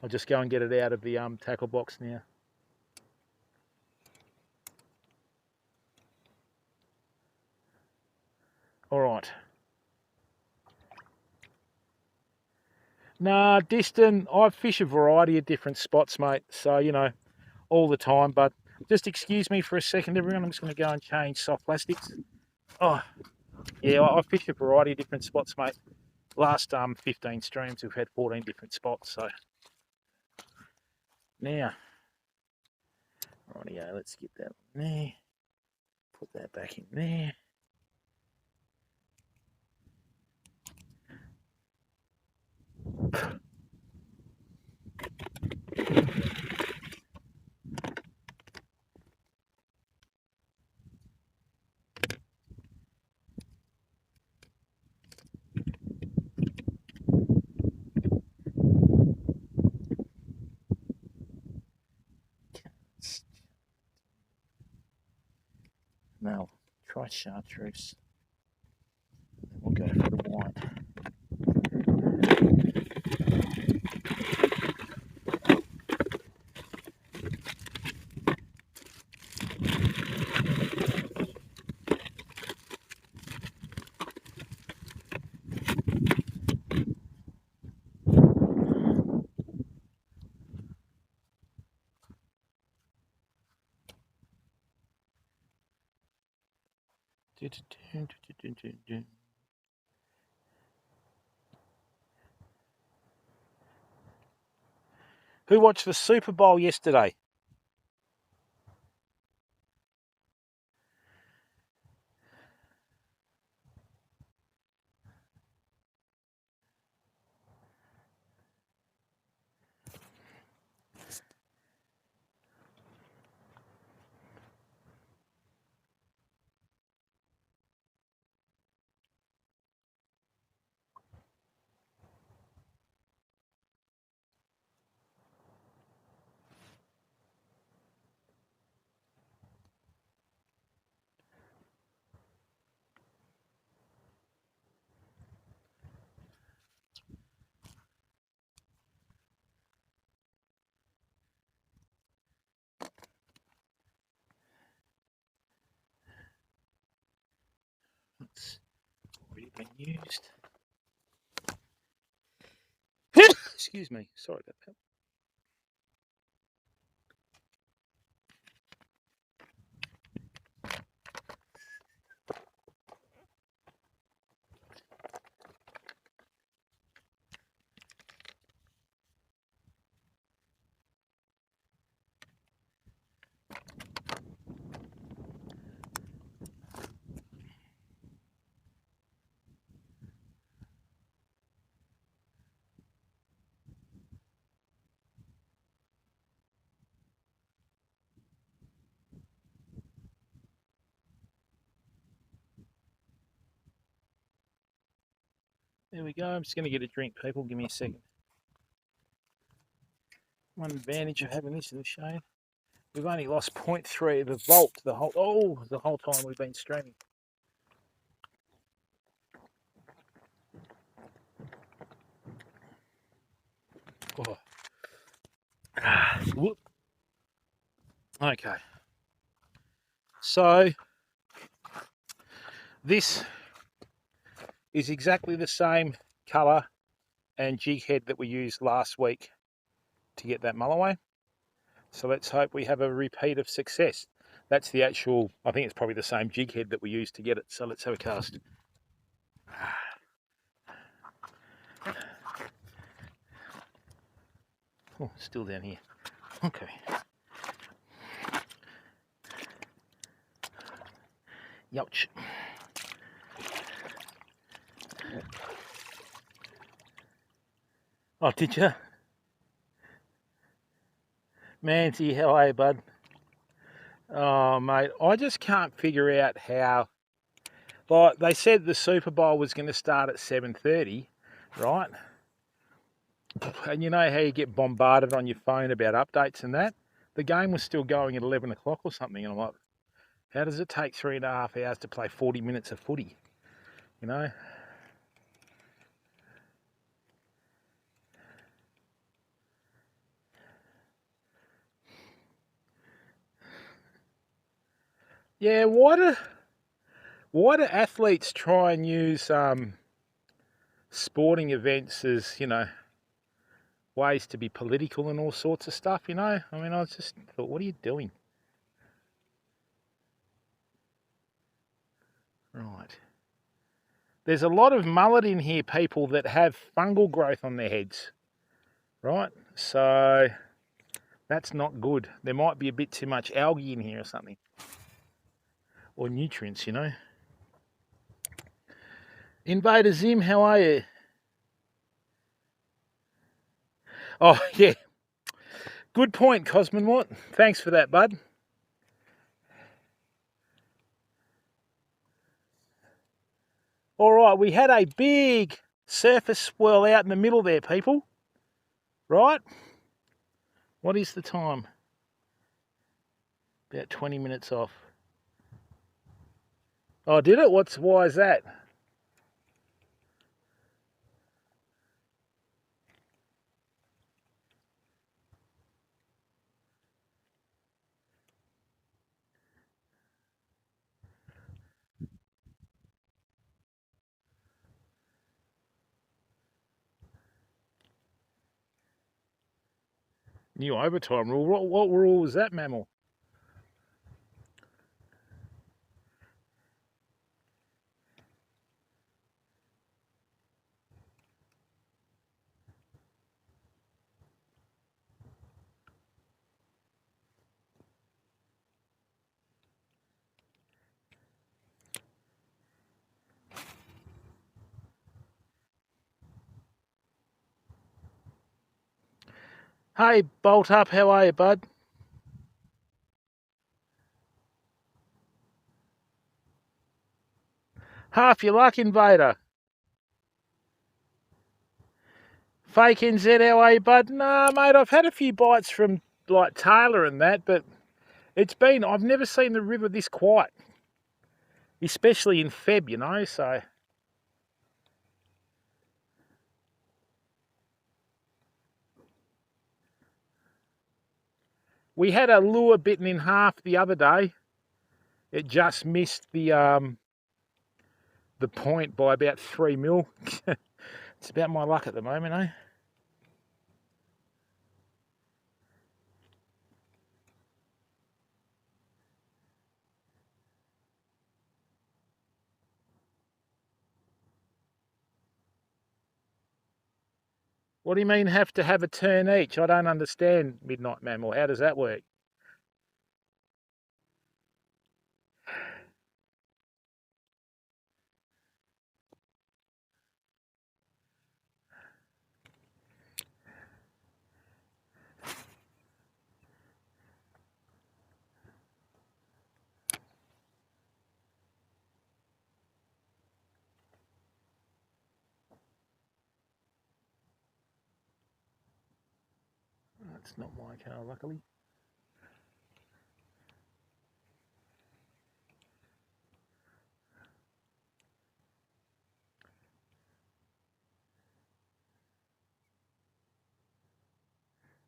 I'll just go and get it out of the tackle box now. All right. Nah, distant. I fish a variety of different spots, mate. So, you know, all the time. But just excuse me for a second, everyone. I'm just going to go and change soft plastics. Oh, yeah, I fish a variety of different spots, mate. Last 15 streams, we've had 14 different spots. So now, rightio, let's get that in there. Put that back in there. Now, try chartreuse. We'll go for the white. Who watched the Super Bowl yesterday? That's already been used. Excuse me, sorry about that. There we go. I'm just going to get a drink, people. Give me a second. One advantage of having this in the shade. We've only lost 0.3 of a volt the whole time we've been streaming. Oh. Whoop. Okay. So this is exactly the same colour and jig head that we used last week to get that mulloway. So let's hope we have a repeat of success. That's the actual, I think it's probably the same jig head that we used to get it. So let's have a cast. Oh, still down here. Okay. Youch. Oh, did you? Manty, how are you, bud? Oh, mate, I just can't figure out how. Like, they said the Super Bowl was going to start at 7:30, right? And you know how you get bombarded on your phone about updates and that? The game was still going at 11 o'clock or something, and I'm like, how does it take 3.5 hours to play 40 minutes of footy? You know? Yeah, why do athletes try and use sporting events as, you know, ways to be political and all sorts of stuff, you know? I mean, I just thought, what are you doing? Right. There's a lot of mullet in here, people, that have fungal growth on their heads, right? So that's not good. There might be a bit too much algae in here or something. Or nutrients, you know? Invader Zim, how are you? Oh, yeah. Good point, Cosmonwatt. Thanks for that, bud. All right, we had a big surface swirl out in the middle there, people. Right? What is the time? About 20 minutes off. Oh, did it? Why is that? New overtime rule. What rule was that, mammal? Hey, Bolt Up, how are you, bud? Half your luck, Invader. Fake NZ, how are you, bud? Nah, mate, I've had a few bites from, like, Taylor and that, but I've never seen the river this quiet. Especially in Feb, you know, so. We had a lure bitten in half the other day. It just missed the the point by about 3 mil. It's about my luck at the moment, eh? What do you mean have to have a turn each? I don't understand, Midnight Mammal. How does that work? That's not my car, luckily.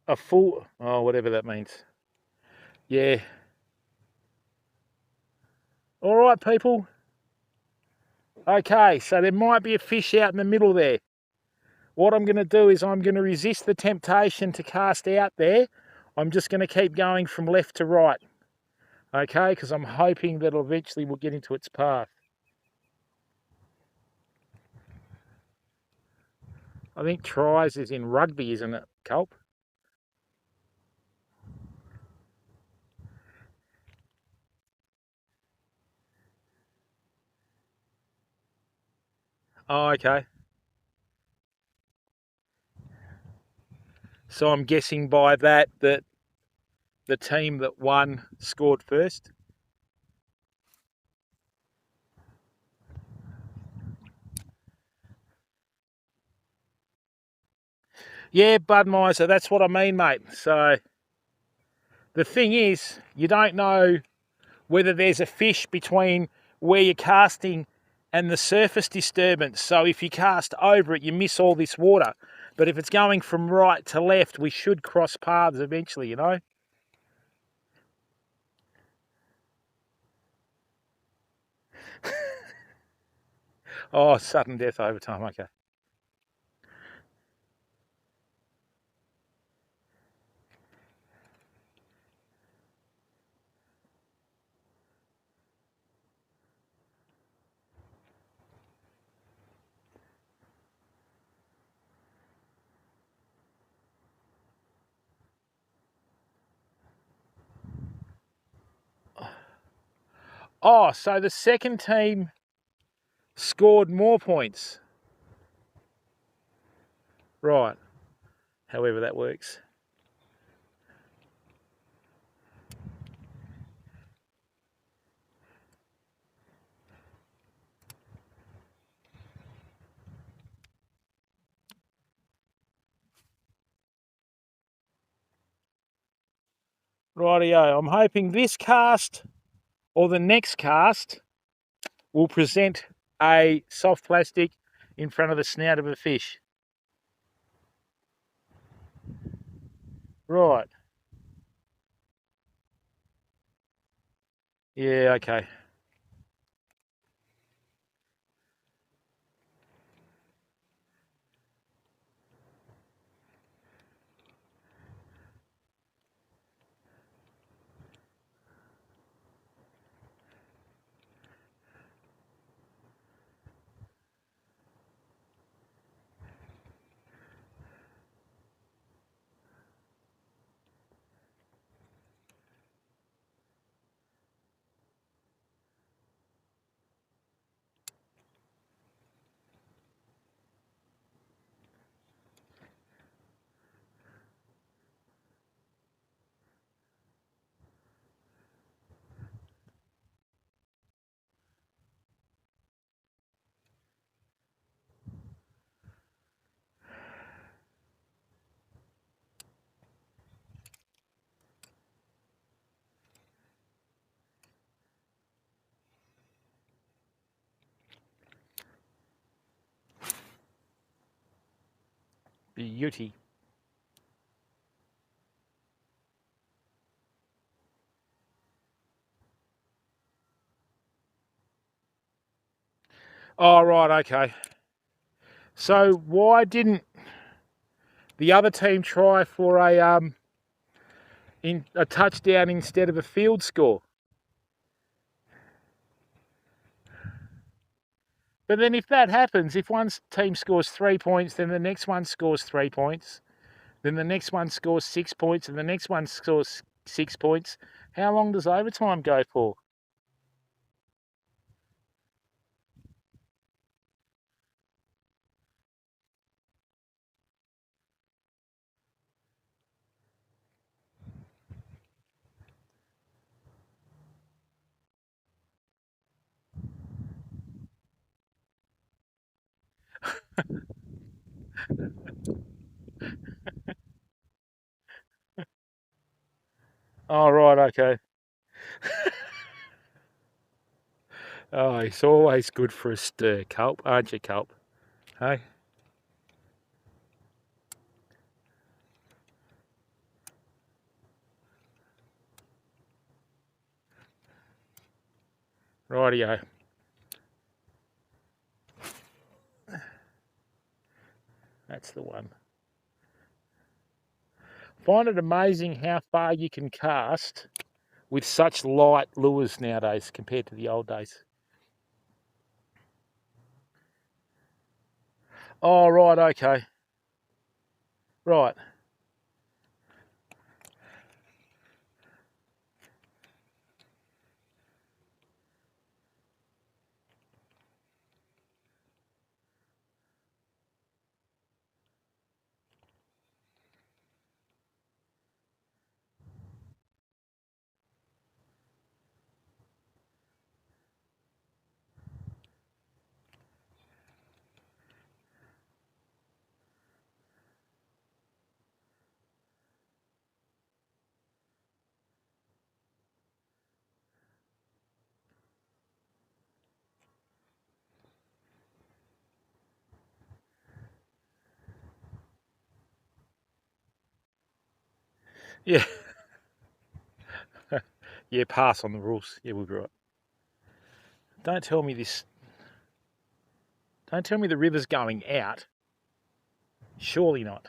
A full, oh, whatever that means. Yeah. All right, people. Okay, so there might be a fish out in the middle there. What I'm going to do is I'm going to resist the temptation to cast out there. I'm just going to keep going from left to right. Okay, because I'm hoping that eventually we'll get into its path. I think tries is in rugby, isn't it, Culp? Oh, okay. So I'm guessing by that the team that won scored first. Yeah, Bud Miser, that's what I mean, mate. So the thing is, you don't know whether there's a fish between where you're casting and the surface disturbance. So if you cast over it, you miss all this water. But if it's going from right to left, we should cross paths eventually, you know? Oh, sudden death over time, okay. Oh, so the second team scored more points. Right, however that works. Rightio, I'm hoping this cast or the next cast will present a soft plastic in front of the snout of a fish. Right. Yeah, okay. Beauty. Oh, right, okay. So why didn't the other team try for a touchdown instead of a field score? But then if that happens, if one team scores 3 points, then the next one scores 3 points, then the next one scores 6 points, and the next one scores 6 points, how long does overtime go for? Oh, right, okay. Oh, it's always good for a stir, Culp, aren't you, Culp? Hey? Rightio. That's the one. Find it amazing how far you can cast with such light lures nowadays compared to the old days. Oh, right, okay. Right. Yeah. Yeah, pass on the rules. Yeah, we'll be right. Don't tell me this. Don't tell me the river's going out. Surely not.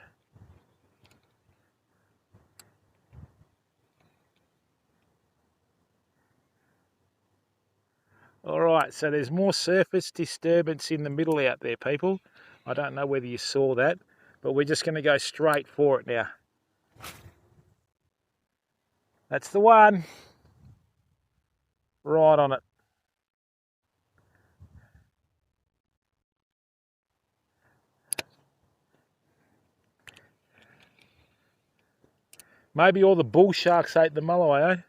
All right, so there's more surface disturbance in the middle out there, people. I don't know whether you saw that, but we're just going to go straight for it now. That's the one. Right on it. Maybe all the bull sharks ate the mulloway, eh?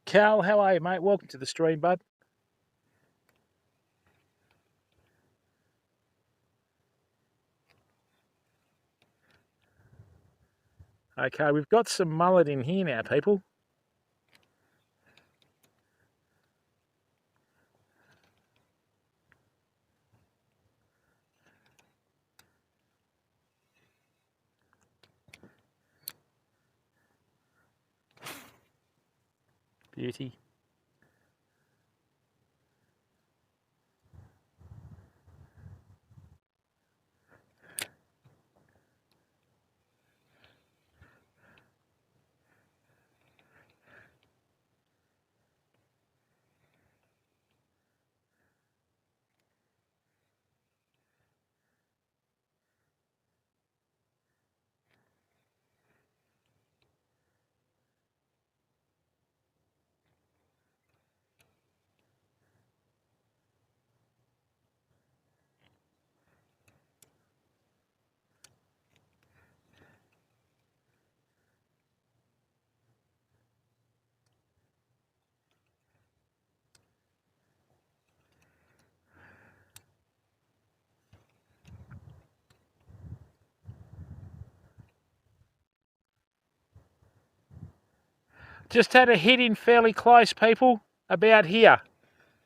Cal, how are you, mate? Welcome to the stream, bud. Okay, we've got some mullet in here now, people. Beauty. Just had a hit in fairly close, people, about here.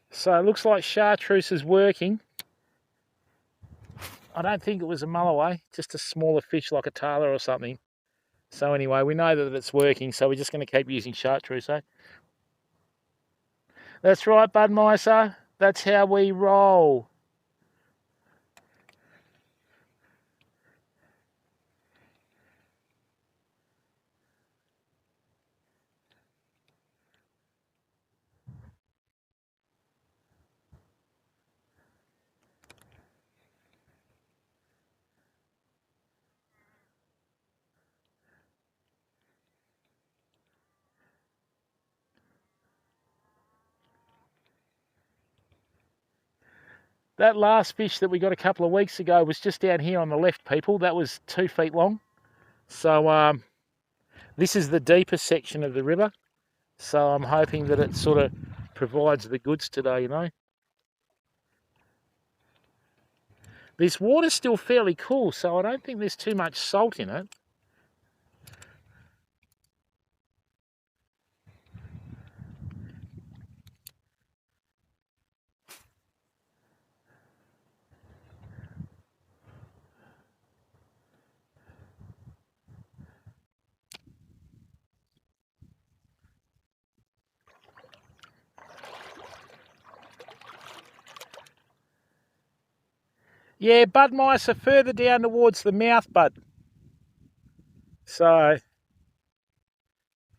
So it looks like chartreuse is working. I don't think it was a mulloway, just a smaller fish like a tailor or something. So anyway, we know that it's working, so we're just going to keep using chartreuse, eh? That's right, Bud Miser. That's how we roll. That last fish that we got a couple of weeks ago was just down here on the left, people. That was 2 feet long. So this is the deepest section of the river. So I'm hoping that it sort of provides the goods today, you know. This water's still fairly cool, so I don't think there's too much salt in it. Yeah, bud mice are further down towards the mouth, bud. So,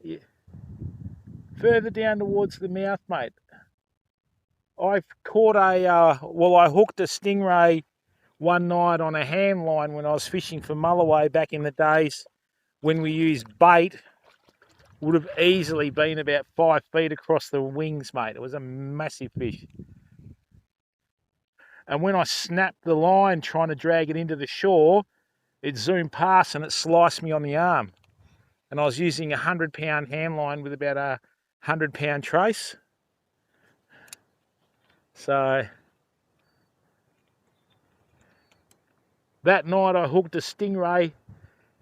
yeah, further down towards the mouth, mate. I've caught I hooked a stingray one night on a hand line when I was fishing for mulloway back in the days when we used bait. Would have easily been about 5 feet across the wings, mate. It was a massive fish. And when I snapped the line trying to drag it into the shore, it zoomed past and it sliced me on the arm. And I was using a 100-pound hand line with about a 100-pound trace. So that night I hooked a stingray,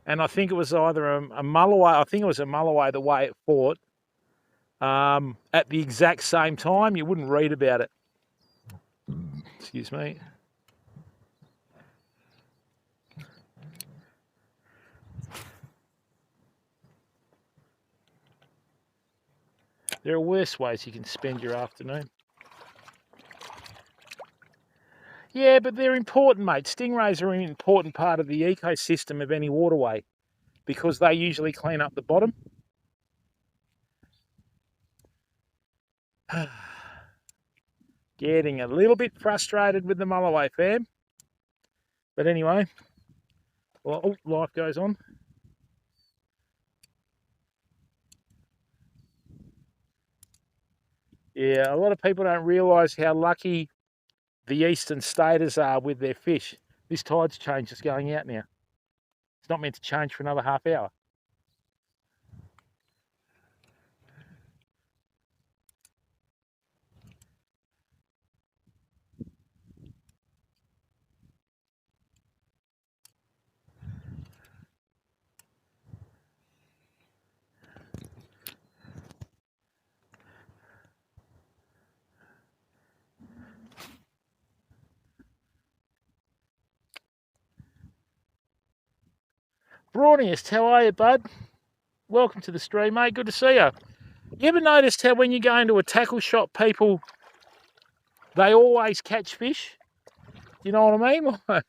and I think it was either a mulloway. I think it was a mulloway the way it fought. At the exact same time, you wouldn't read about it. Excuse me. There are worse ways you can spend your afternoon. Yeah, but they're important, mate. Stingrays are an important part of the ecosystem of any waterway because they usually clean up the bottom. Getting a little bit frustrated with the mulloway, fam. But anyway, well, life goes on. Yeah, a lot of people don't realise how lucky the eastern staters are with their fish. This tide's change is going out now. It's not meant to change for another half hour. Brawniest, how are you, bud? Welcome to the stream, mate. Good to see you. You ever noticed how when you go into a tackle shop, people, they always catch fish? You know what I mean?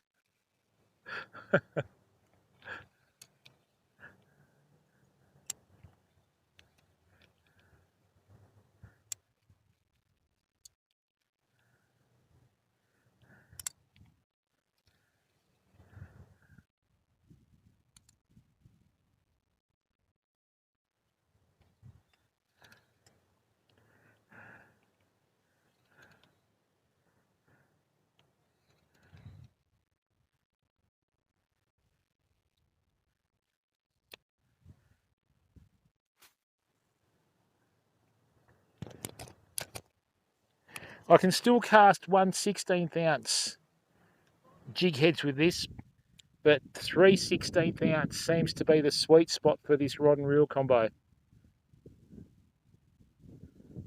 I can still cast 1/16 ounce jig heads with this, but 3/16 ounce seems to be the sweet spot for this rod and reel combo.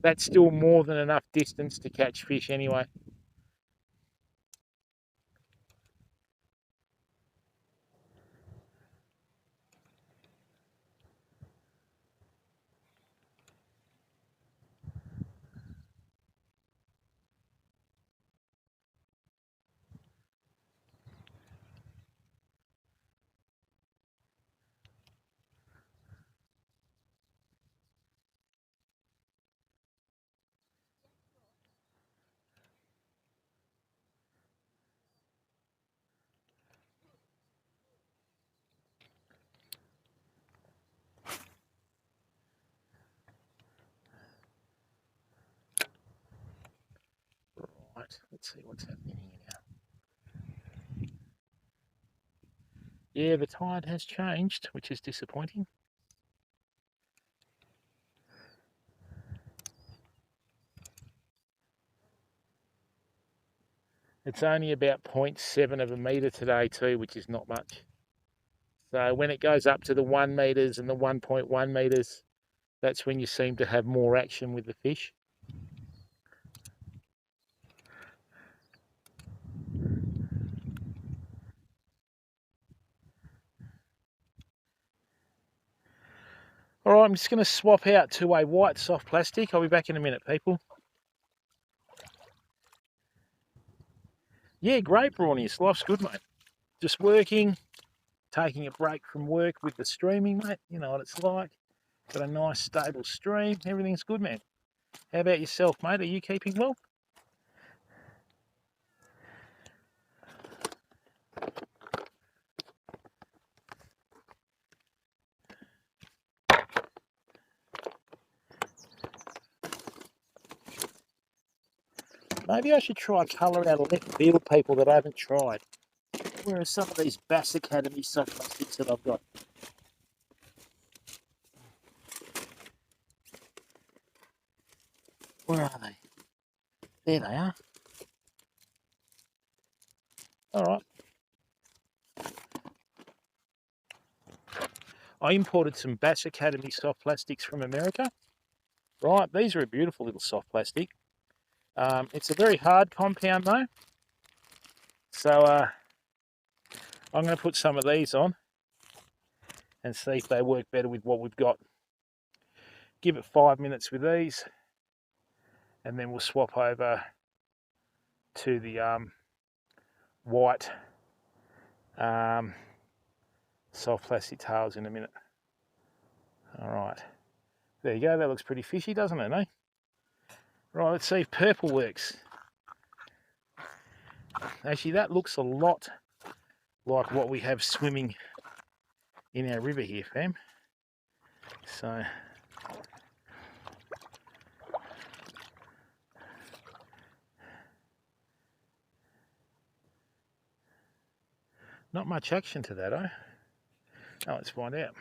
that's still more than enough distance to catch fish anyway. Right, let's see what's happening here now. Yeah, the tide has changed, which is disappointing. It's only about 0.7 of a metre today too, which is not much. So when it goes up to the 1 metres and the 1.1 metres, that's when you seem to have more action with the fish. All right, I'm just going to swap out to a white soft plastic. I'll be back in a minute, people. Yeah, great, Brawnius. Life's good, mate. Just working, taking a break from work with the streaming, mate. You know what it's like. Got a nice, stable stream. Everything's good, man. How about yourself, mate? Are you keeping well? Maybe I should try colour out a left field, people, that I haven't tried. Where are some of these Bass Academy soft plastics that I've got? Where are they? There they are. All right. I imported some Bass Academy soft plastics from America. Right, these are a beautiful little soft plastic. It's a very hard compound though. So I'm going to put some of these on and see if they work better with what we've got. Give it 5 minutes with these and then we'll swap over to the white soft plastic tails in a minute. All right, there you go. That looks pretty fishy, doesn't it, eh? Right, let's see if purple works. Actually, that looks a lot like what we have swimming in our river here, fam. So not much action to that, eh? Oh, let's find out.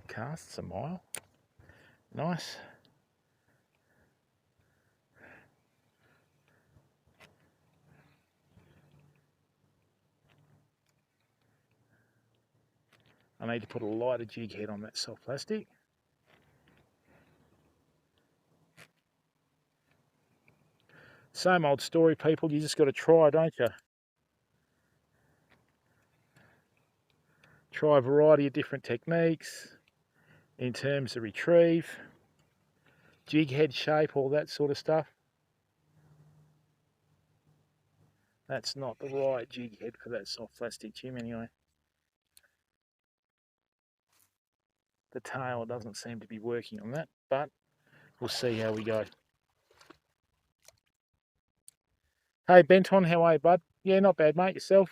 Casts a mile. Nice. I need to put a lighter jig head on that soft plastic. Same old story, people. You just got to try, don't you? Try a variety of different techniques in terms of retrieve, jig head shape, all that sort of stuff. That's not the right jig head for that soft plastic, Jim, anyway. The tail doesn't seem to be working on that, but we'll see how we go. Hey, Benton, how are you, bud? Yeah, not bad, mate. Yourself?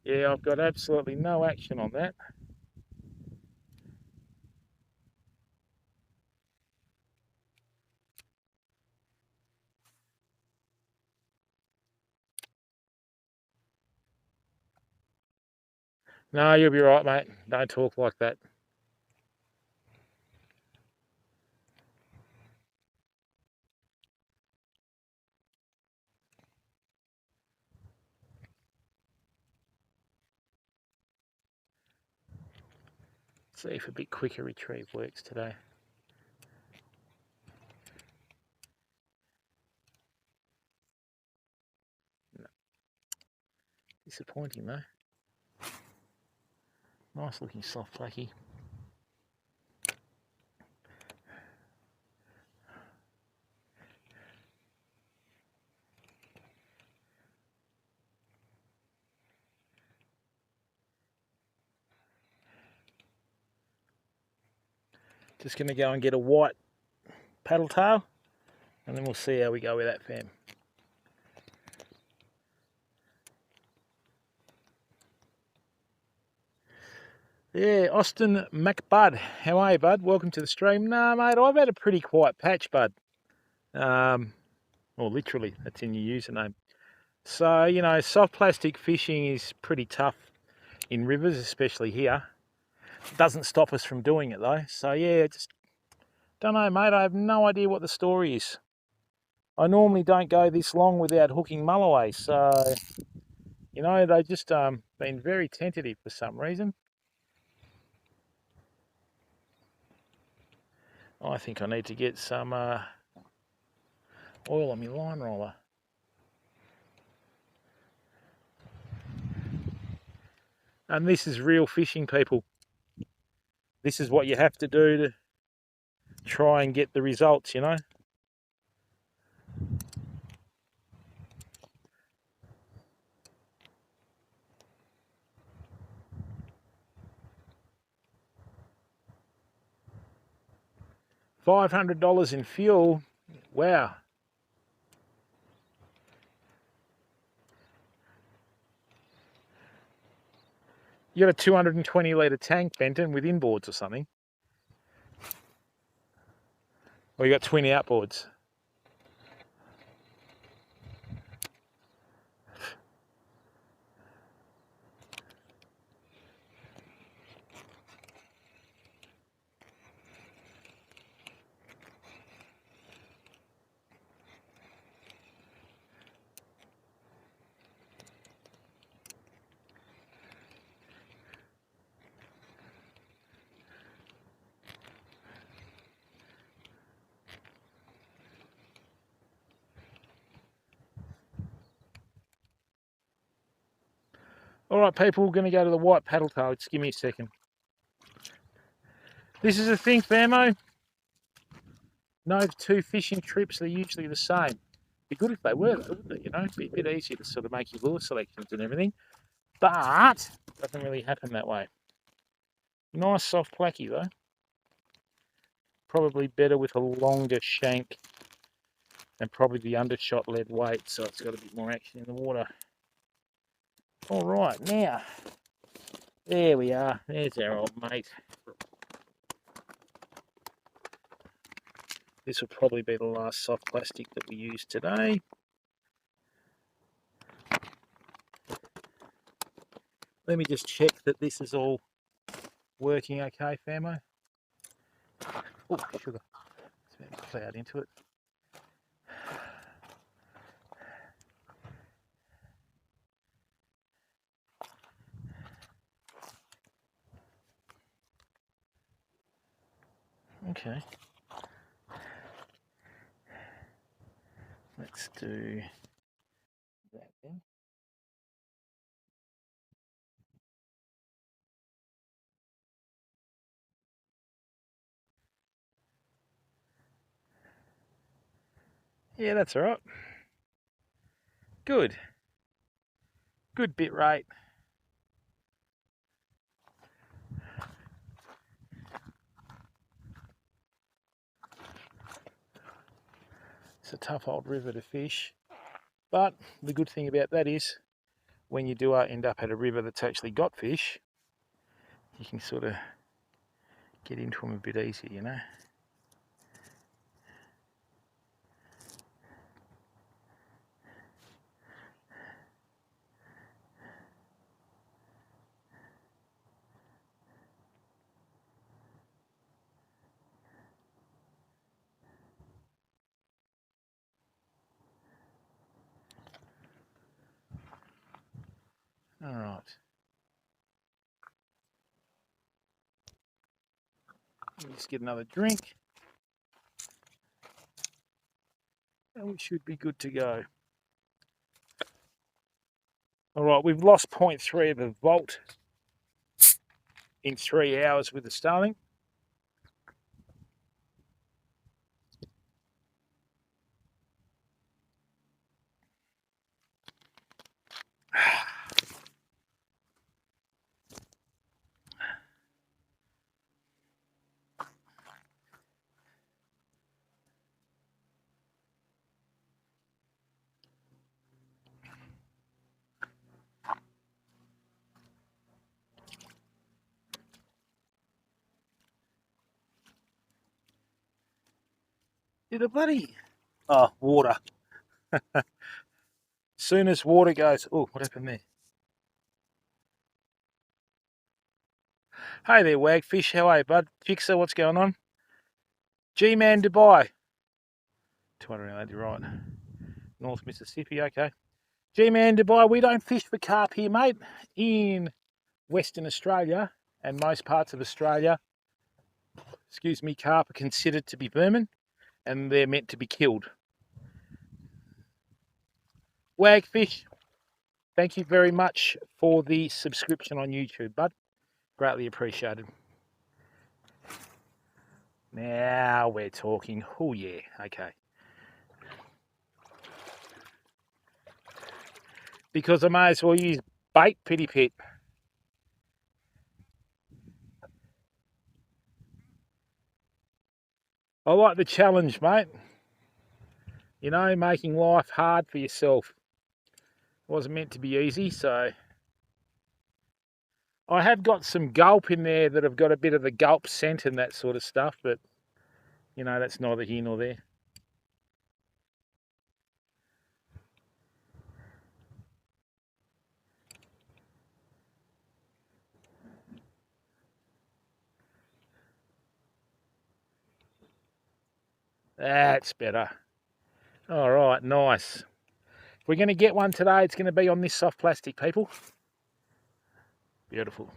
Yeah, I've got absolutely no action on that. No, you'll be right, mate. Don't talk like that. See if a bit quicker retrieve works today. No. Disappointing though. Nice looking soft flaky. Just going to go and get a white paddle tail, and then we'll see how we go with that, fam. Yeah, Austin McBud. How are you, bud? Welcome to the stream. Nah, mate, I've had a pretty quiet patch, bud. Or literally, that's in your username. So, you know, soft plastic fishing is pretty tough in rivers, especially here. Doesn't stop us from doing it, though. So, yeah, just don't know, mate. I have no idea what the story is. I normally don't go this long without hooking mulloway, so, you know, they've just been very tentative for some reason. I think I need to get some oil on my line roller. And this is real fishing, people. This is what you have to do to try and get the results, you know. $500 in fuel. Wow. You got a 220 litre tank, Benton, with inboards or something. Or you got 20 outboards. All right, people, we're going to go to the white paddle tail. Just give me a second. This is the thing, famo. No two fishing trips are usually the same. Be good if they were, though, wouldn't it? You know, it'd be a bit easier to sort of make your lure selections and everything. But it doesn't really happen that way. Nice soft placky, though. Probably better with a longer shank and probably the undershot lead weight, so it's got a bit more action in the water. All right, now, there we are. There's our old mate. This will probably be the last soft plastic that we use today. Let me just check that this is all working okay, famo. Oh, sugar. It's about to cloud into it. Okay. Let's do that then. Yeah, that's all right. Good. Good bit rate. It's a tough old river to fish, but the good thing about that is when you do end up at a river that's actually got fish, you can sort of get into them a bit easier, you know. All right. Let me just get another drink. And we should be good to go. All right, we've lost 0.3 of a volt in 3 hours with the starling. Did the bloody... Oh, water. Soon as water goes... Oh, what happened there? Hey there, Wagfish. How are you, bud? Fixer, what's going on? G-Man Dubai. 280, right. North Mississippi, okay. G-Man Dubai, we don't fish for carp here, mate. In Western Australia and most parts of Australia, excuse me, carp are considered to be vermin and they're meant to be killed. Wagfish, thank you very much for the subscription on YouTube, bud. Greatly appreciated. Now we're talking. Oh, yeah. Okay. Because I may as well use bait, Pity Pit. I like the challenge, mate. You know, making life hard for yourself. It wasn't meant to be easy, so... I have got some gulp in there that have got a bit of the gulp scent and that sort of stuff, but, you know, that's neither here nor there. That's better. All right, nice. If we're going to get one today, it's going to be on this soft plastic, people. Beautiful.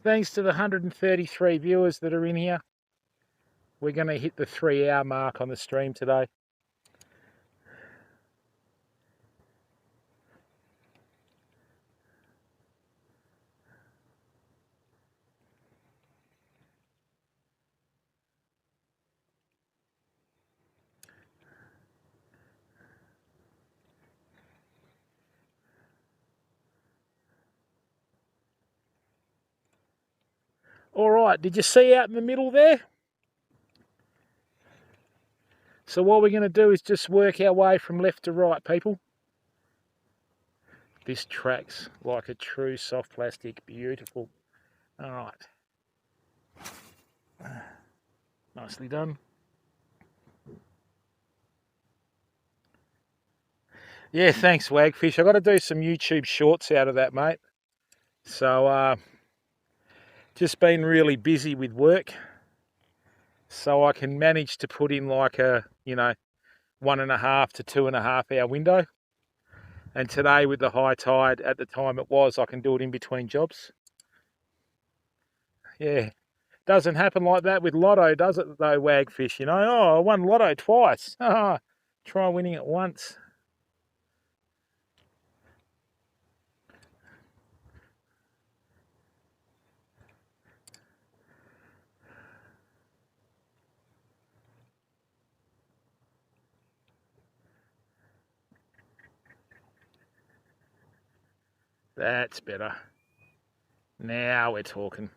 Thanks to the 133 viewers that are in here, we're going to hit the 3-hour mark on the stream today. All right, did you see out in the middle there? So what we're going to do is just work our way from left to right, people. This tracks like a true soft plastic. Beautiful. All right. Nicely done. Yeah, thanks, Wagfish. I've got to do some YouTube shorts out of that, mate. So, just been really busy with work. So I can manage to put in like a, 1.5 to 2.5 hour window. And today with the high tide at the time it was, I can do it in between jobs. Yeah. Doesn't happen like that with Lotto, does it though, Wagfish? Oh, I won Lotto twice. Try winning it once. That's better. Now we're talking.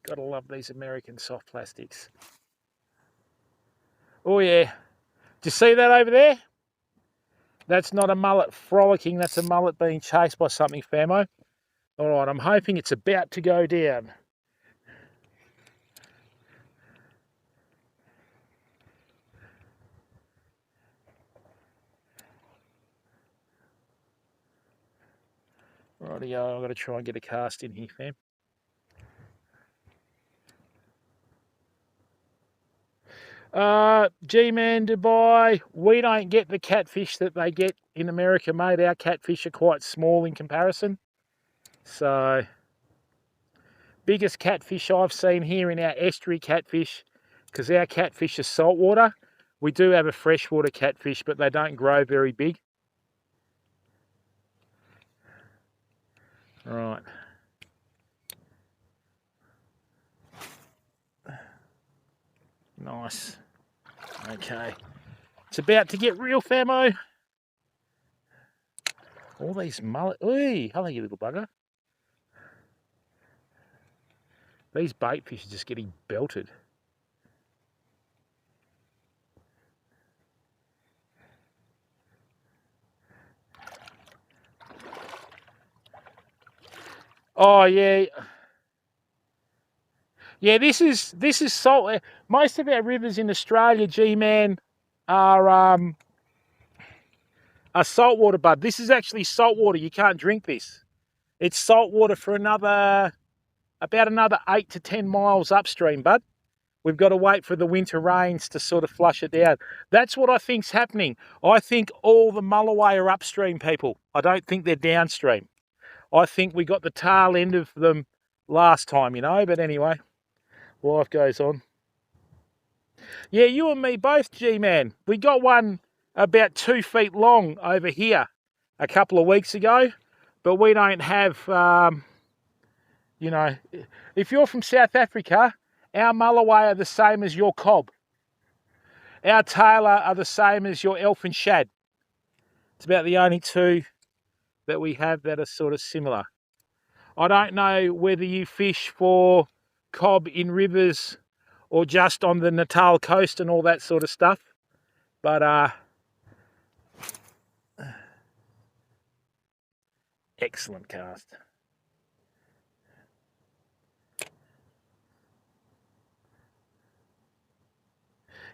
Gotta love these American soft plastics. Oh yeah. Do you see that over there? That's not a mullet frolicking, that's a mullet being chased by something, famo. All right, I'm hoping it's about to go down. Rightio, I've got to try and get a cast in here, fam. G-Man Dubai, we don't get the catfish that they get in America, mate. Our catfish are quite small in comparison. So, biggest catfish I've seen here in our estuary catfish, because our catfish are saltwater. We do have a freshwater catfish, but they don't grow very big. Right. Nice. Okay. It's about to get real, famo. All these mullet. Oi, hello, you little bugger. These bait fish are just getting belted. Oh yeah. Yeah, this is salt. Most of our rivers in Australia, G-Man, are saltwater, bud. This is actually saltwater. You can't drink this. It's saltwater for about another 8 to 10 miles upstream, bud. We've got to wait for the winter rains to sort of flush it down. That's what I think's happening. I think all the mulloway are upstream, people. I don't think they're downstream. I think we got the tail end of them last time, you know. But anyway, life goes on. Yeah, you and me both, G-Man. We got one about 2 feet long over here a couple of weeks ago, but we don't have, you know, if you're from South Africa, our mulloway are the same as your cob. Our tailor are the same as your elf and shad. It's about the only two that we have that are sort of similar. I don't know whether you fish for cob in rivers or just on the Natal coast and all that sort of stuff. But excellent cast.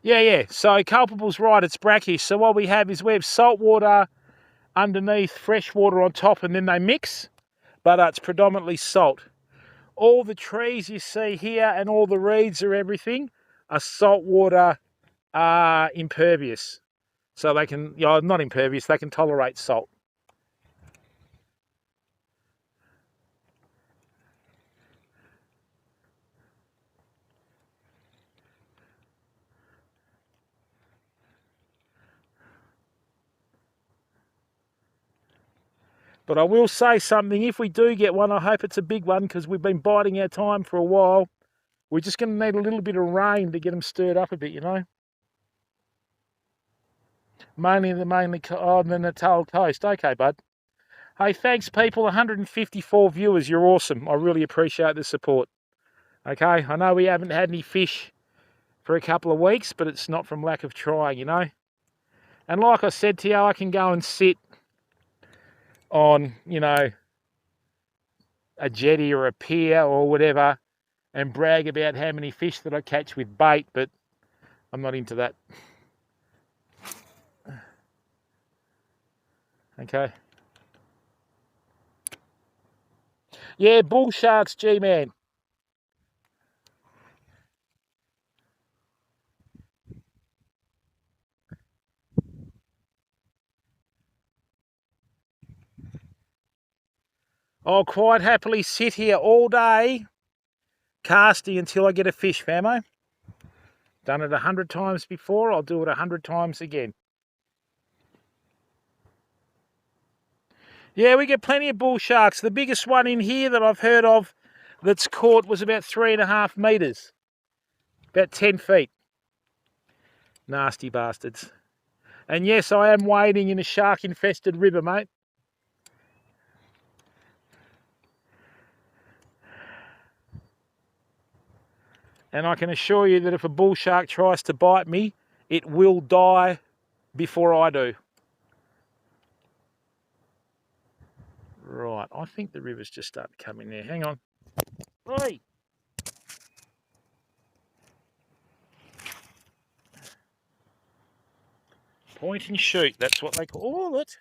Yeah. So Culpable's right, it's brackish. So what we have salt water underneath, fresh water on top, and then they mix. But it's predominantly salt. All the trees you see here and all the reeds or everything are saltwater impervious. So they can, not impervious, they can tolerate salt. But I will say something, if we do get one, I hope it's a big one because we've been biding our time for a while. We're just going to need a little bit of rain to get them stirred up a bit, you know. Mainly on the Natal coast. Okay, bud. Hey, thanks, people. 154 viewers. You're awesome. I really appreciate the support. Okay, I know we haven't had any fish for a couple of weeks, but it's not from lack of trying, you know. And like I said to you, I can go and sit on, you know, a jetty or a pier or whatever and brag about how many fish that I catch with bait, but I'm not into that. Okay. Yeah, bull sharks, G-Man. I'll quite happily sit here all day casting until I get a fish, famo. Done it 100 times before, I'll do it 100 times again. Yeah, we get plenty of bull sharks. The biggest one in here that I've heard of that's caught was about 3.5 metres. About 10 feet. Nasty bastards. And yes, I am wading in a shark-infested river, mate. And I can assure you that if a bull shark tries to bite me, it will die before I do. Right, I think the river's just starting to come in there. Hang on. Oi! Point and shoot, that's what they call it.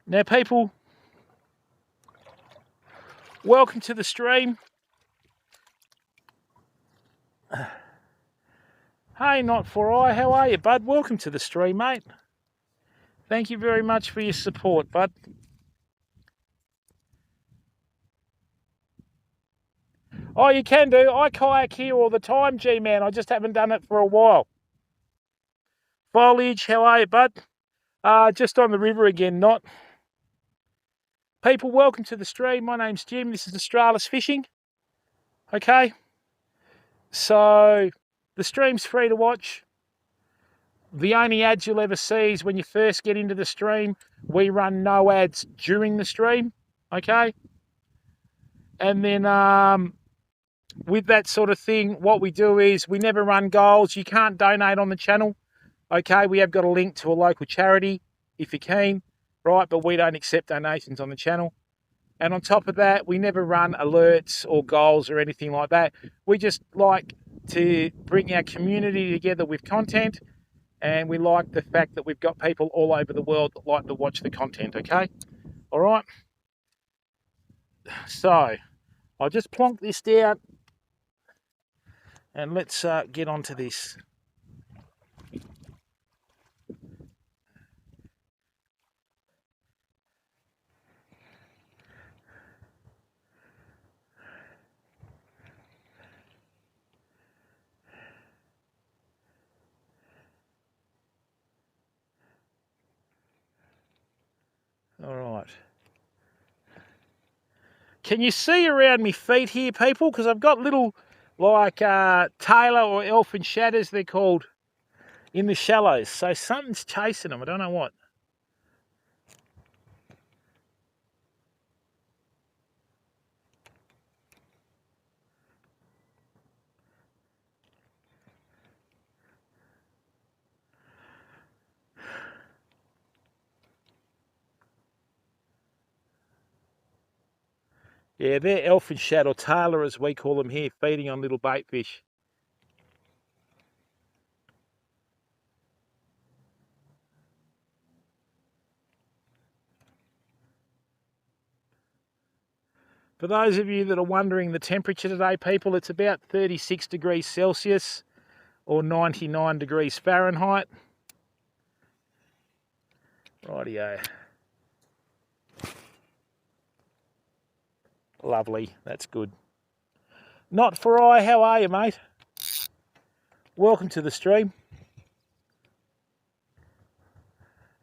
Now, people, welcome to the stream. Hey, Not For I, how are you, bud? Welcome to the stream, mate. Thank you very much for your support, bud. Oh, you can do. I kayak here all the time, G-Man. I just haven't done it for a while. Foliage, how are you, bud? Just on the river again, Not. People, welcome to the stream. My name's Jim. This is Australis Fishing. Okay. So, the stream's free to watch. The only ads you'll ever see is when you first get into the stream. We run no ads during the stream. Okay. And then, with that sort of thing, what we do is we never run goals. You can't donate on the channel. Okay, we have got a link to a local charity if you're keen, right? But we don't accept donations on the channel. And on top of that, we never run alerts or goals or anything like that. We just like to bring our community together with content. And we like the fact that we've got people all over the world that like to watch the content, okay? All right. So, I'll just plonk this down. And let's get onto this. All right. Can you see around me feet here, people? Because I've got little, like, tailor or elfin shadows, they're called, in the shallows. So something's chasing them. I don't know what. Yeah, they're elfin shad or tailor, as we call them here, feeding on little bait fish. For those of you that are wondering the temperature today, people, it's about 36 degrees Celsius or 99 degrees Fahrenheit. Rightio. Lovely, that's good. Not For I, how are you, mate? Welcome to the stream.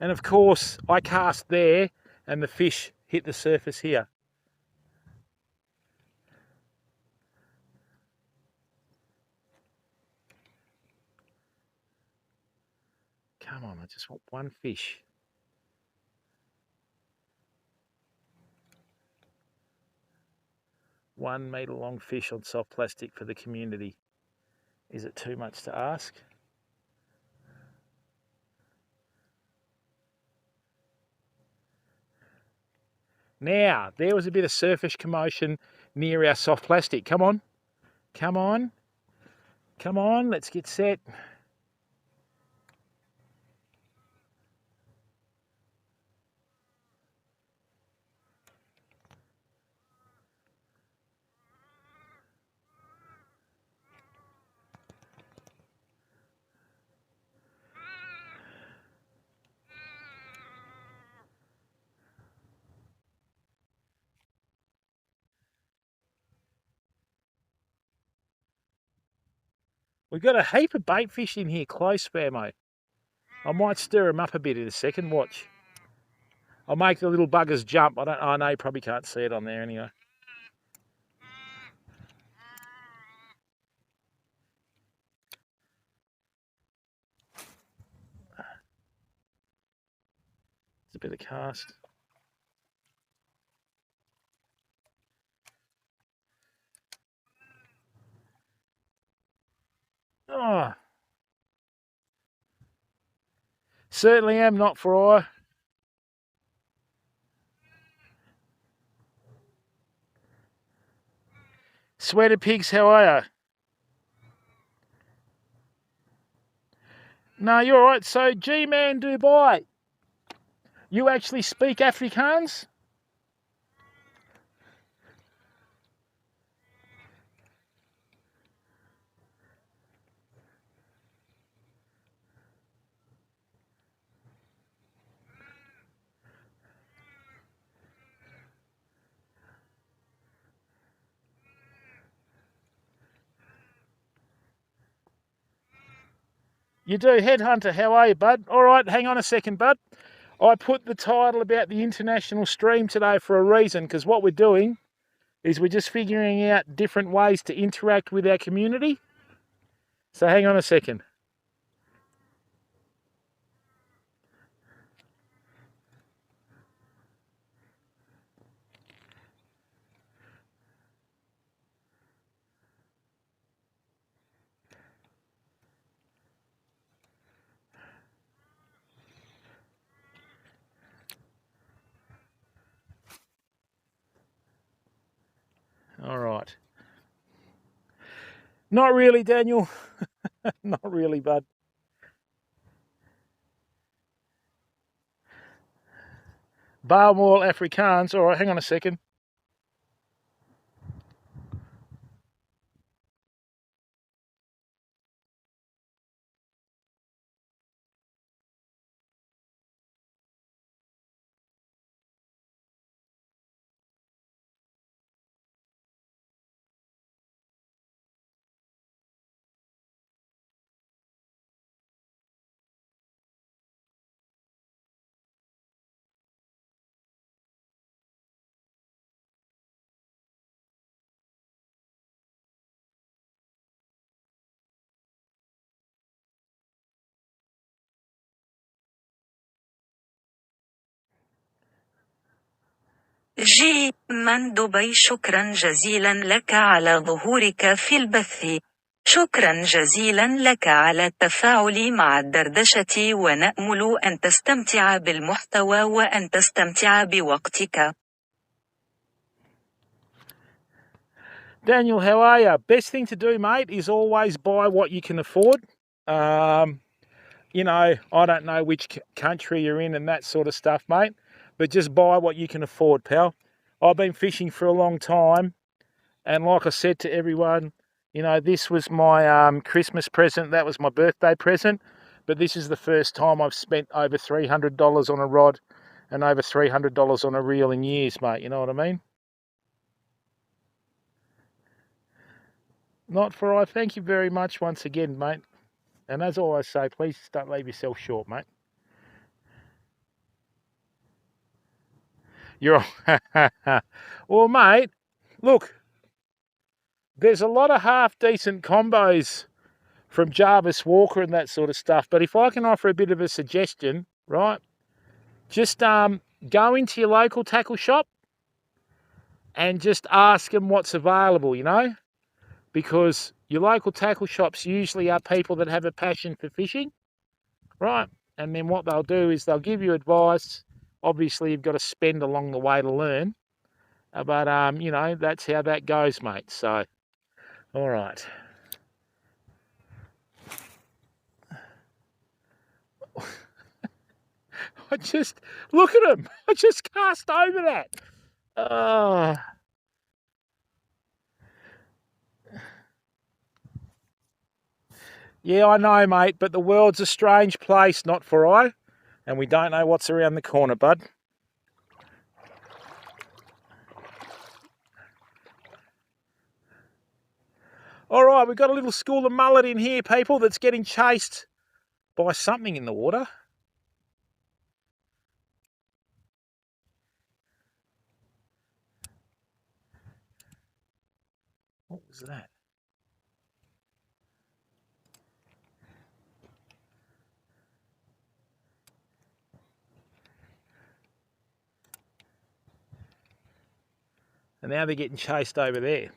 And of course, I cast there and the fish hit the surface here. Come on, I just want one fish. One metre long fish on soft plastic for the community. Is it too much to ask? Now, there was a bit of surface commotion near our soft plastic. Come on, come on, come on, let's get set. We've got a heap of bait fish in here close, Spamo. I might stir them up a bit in a second, watch. I'll make the little buggers jump. I know you probably can't see it on there anyway. It's a bit of cast. Oh. Certainly am not for I. Sweater pigs, how are you? No, you're all right. So, G-Man Dubai, you actually speak Afrikaans? You do. Headhunter, how are you, bud? All right, hang on a second, bud. I put the title about the international stream today for a reason, because what we're doing is we're just figuring out different ways to interact with our community. So hang on a second. All right. Not really, Daniel. Not really, bud. Balmoral Afrikaans. All right, hang on a second. جي من دبي شكرا جزيلا لك على ظهورك في البث. شكرا جزيلا لك على التفاعل مع الدردشة ونأمل أن تستمتع بالمحتوى وأن تستمتع بوقتك. Daniel, how are you? Best thing to do, mate, is always buy what you can afford. You know, I don't know which country you're in and that sort of stuff, mate, but just buy what you can afford, pal. I've been fishing for a long time, and like I said to everyone, you know, this was my Christmas present, that was my birthday present, but this is the first time I've spent over $300 on a rod and over $300 on a reel in years, mate, you know what I mean? Not for I. Thank you very much once again, mate. And as I always say, please don't leave yourself short, mate. You're well, mate. Look, there's a lot of half-decent combos from Jarvis Walker and that sort of stuff. But if I can offer a bit of a suggestion, right? Just go into your local tackle shop and just ask them what's available, you know? Because your local tackle shops usually are people that have a passion for fishing, right? And then what they'll do is they'll give you advice. Obviously, you've got to spend along the way to learn. But, you know, that's how that goes, mate. So, all right. I just, look at him. I just cast over that. Yeah, I know, mate, but the world's a strange place, not for I, and we don't know what's around the corner, bud. All right, we've got a little school of mullet in here, people, that's getting chased by something in the water. What was that? And now they're getting chased over there.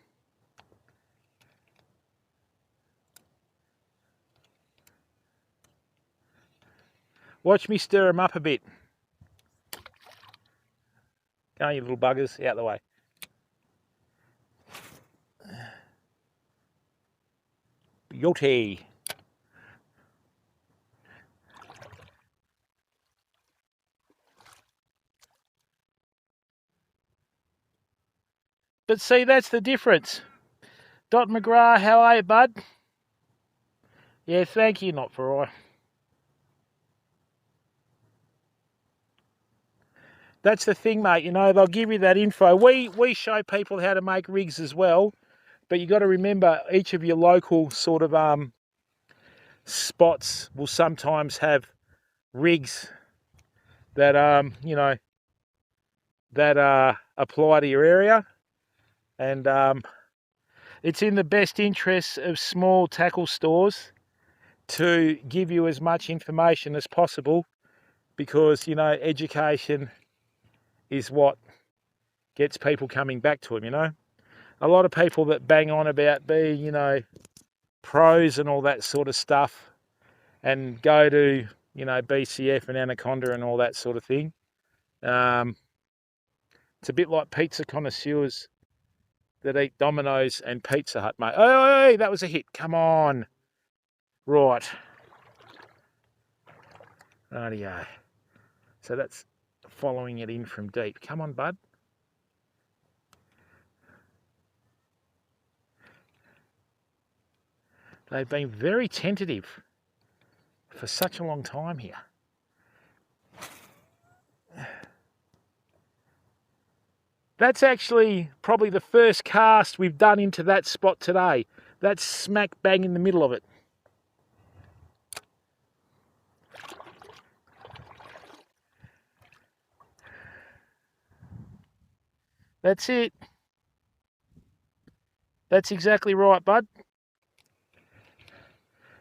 Watch me stir them up a bit. Go, you little buggers, out the way. Beauty. But see, that's the difference. Dot McGrath, how are you, bud? Yeah, thank you, not for I. That's the thing, mate. You know, they'll give you that info. We show people how to make rigs as well, but you got to remember each of your local sort of spots will sometimes have rigs that you know, that apply to your area, and it's in the best interests of small tackle stores to give you as much information as possible, because you know, education is what gets people coming back to them. You know, a lot of people that bang on about being, you know, pros and all that sort of stuff, and go to, you know, BCF and Anaconda and all that sort of thing. It's a bit like pizza connoisseurs that eat Domino's and Pizza Hut, mate. Hey, that was a hit. Come on. Right. Rightio. So that's following it in from deep. Come on, bud. They've been very tentative for such a long time here. That's actually probably the first cast we've done into that spot today. That's smack bang in the middle of it. That's it. That's exactly right, bud.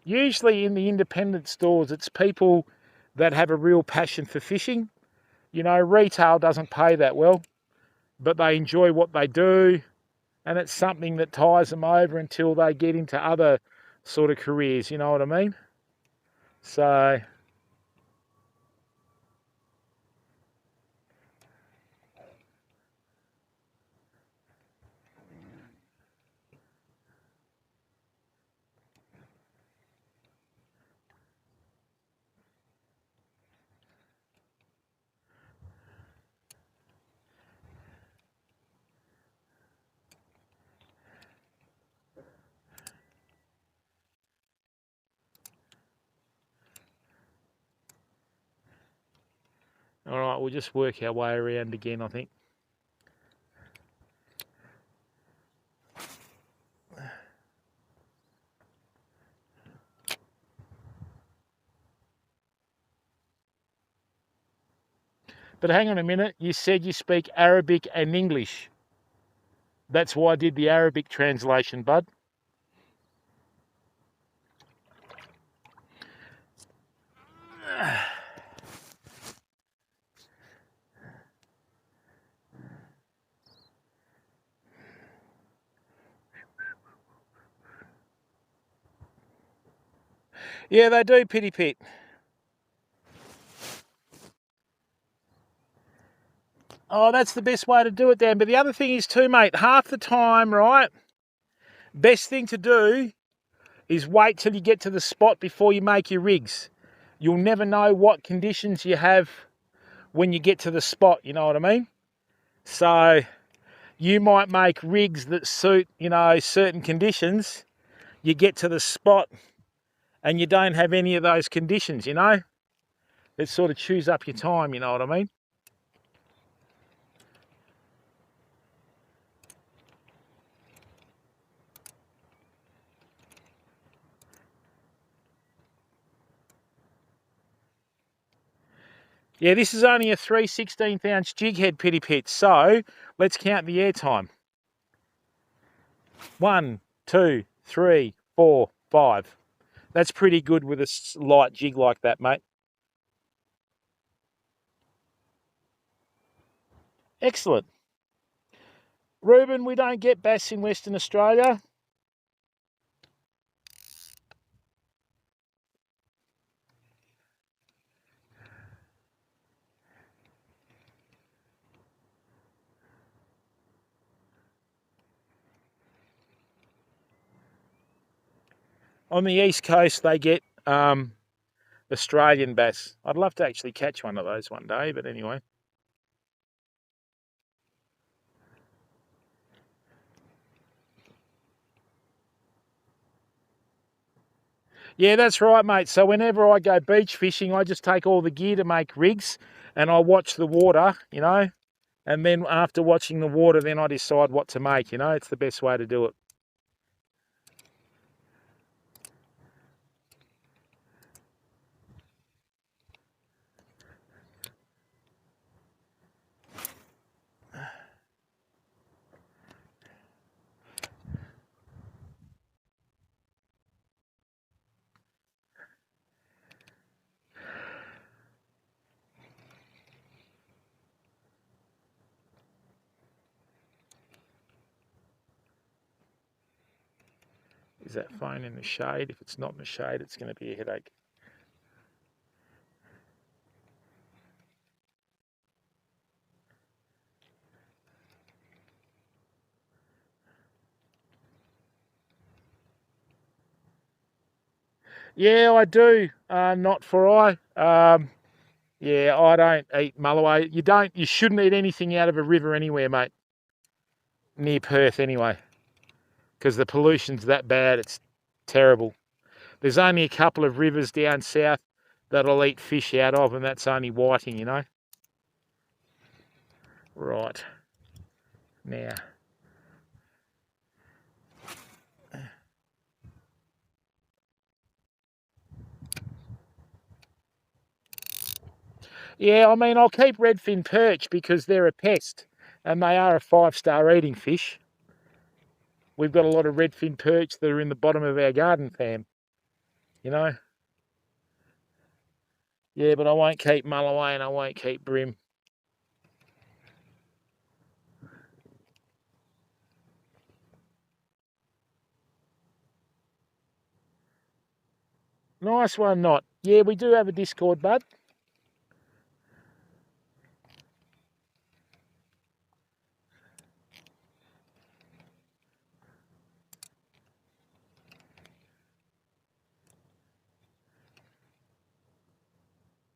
Usually in the independent stores, it's people that have a real passion for fishing. You know, retail doesn't pay that well, but they enjoy what they do, and it's something that ties them over until they get into other sort of careers, you know what I mean? So, all right, we'll just work our way around again, I think. But hang on a minute, you said you speak Arabic and English. That's why I did the Arabic translation, bud. Yeah, they do, Pity Pit. Oh, that's the best way to do it, Dan. But the other thing is too, mate, half the time, right, best thing to do is wait till you get to the spot before you make your rigs. You'll never know what conditions you have when you get to the spot, you know what I mean? So you might make rigs that suit, you know, certain conditions. You get to the spot and you don't have any of those conditions, you know? It sort of chews up your time, you know what I mean? Yeah, this is only a 3/16 ounce jig head, Pity Pit, so let's count the air time. 1, 2, 3, 4, 5. That's pretty good with a light jig like that, mate. Excellent. Ruben, we don't get bass in Western Australia. On the east coast, they get Australian bass. I'd love to actually catch one of those one day, but anyway. Yeah, that's right, mate. So whenever I go beach fishing, I just take all the gear to make rigs and I watch the water, you know, and then after watching the water, then I decide what to make, you know. It's the best way to do it. Is that phone in the shade? If it's not in the shade, it's going to be a headache. Yeah, I do. Not for I. Yeah, I don't eat mulloway. You shouldn't eat anything out of a river anywhere, mate. Near Perth anyway. Because the pollution's that bad, it's terrible. There's only a couple of rivers down south that I'll eat fish out of, and that's only whiting, you know. Right. Now. Yeah, I mean, I'll keep redfin perch because they're a pest and they are a 5-star eating fish. We've got a lot of redfin perch that are in the bottom of our garden fam, you know. Yeah, but I won't keep mulloway and I won't keep brim. Nice one, Not. Yeah, we do have a Discord, bud.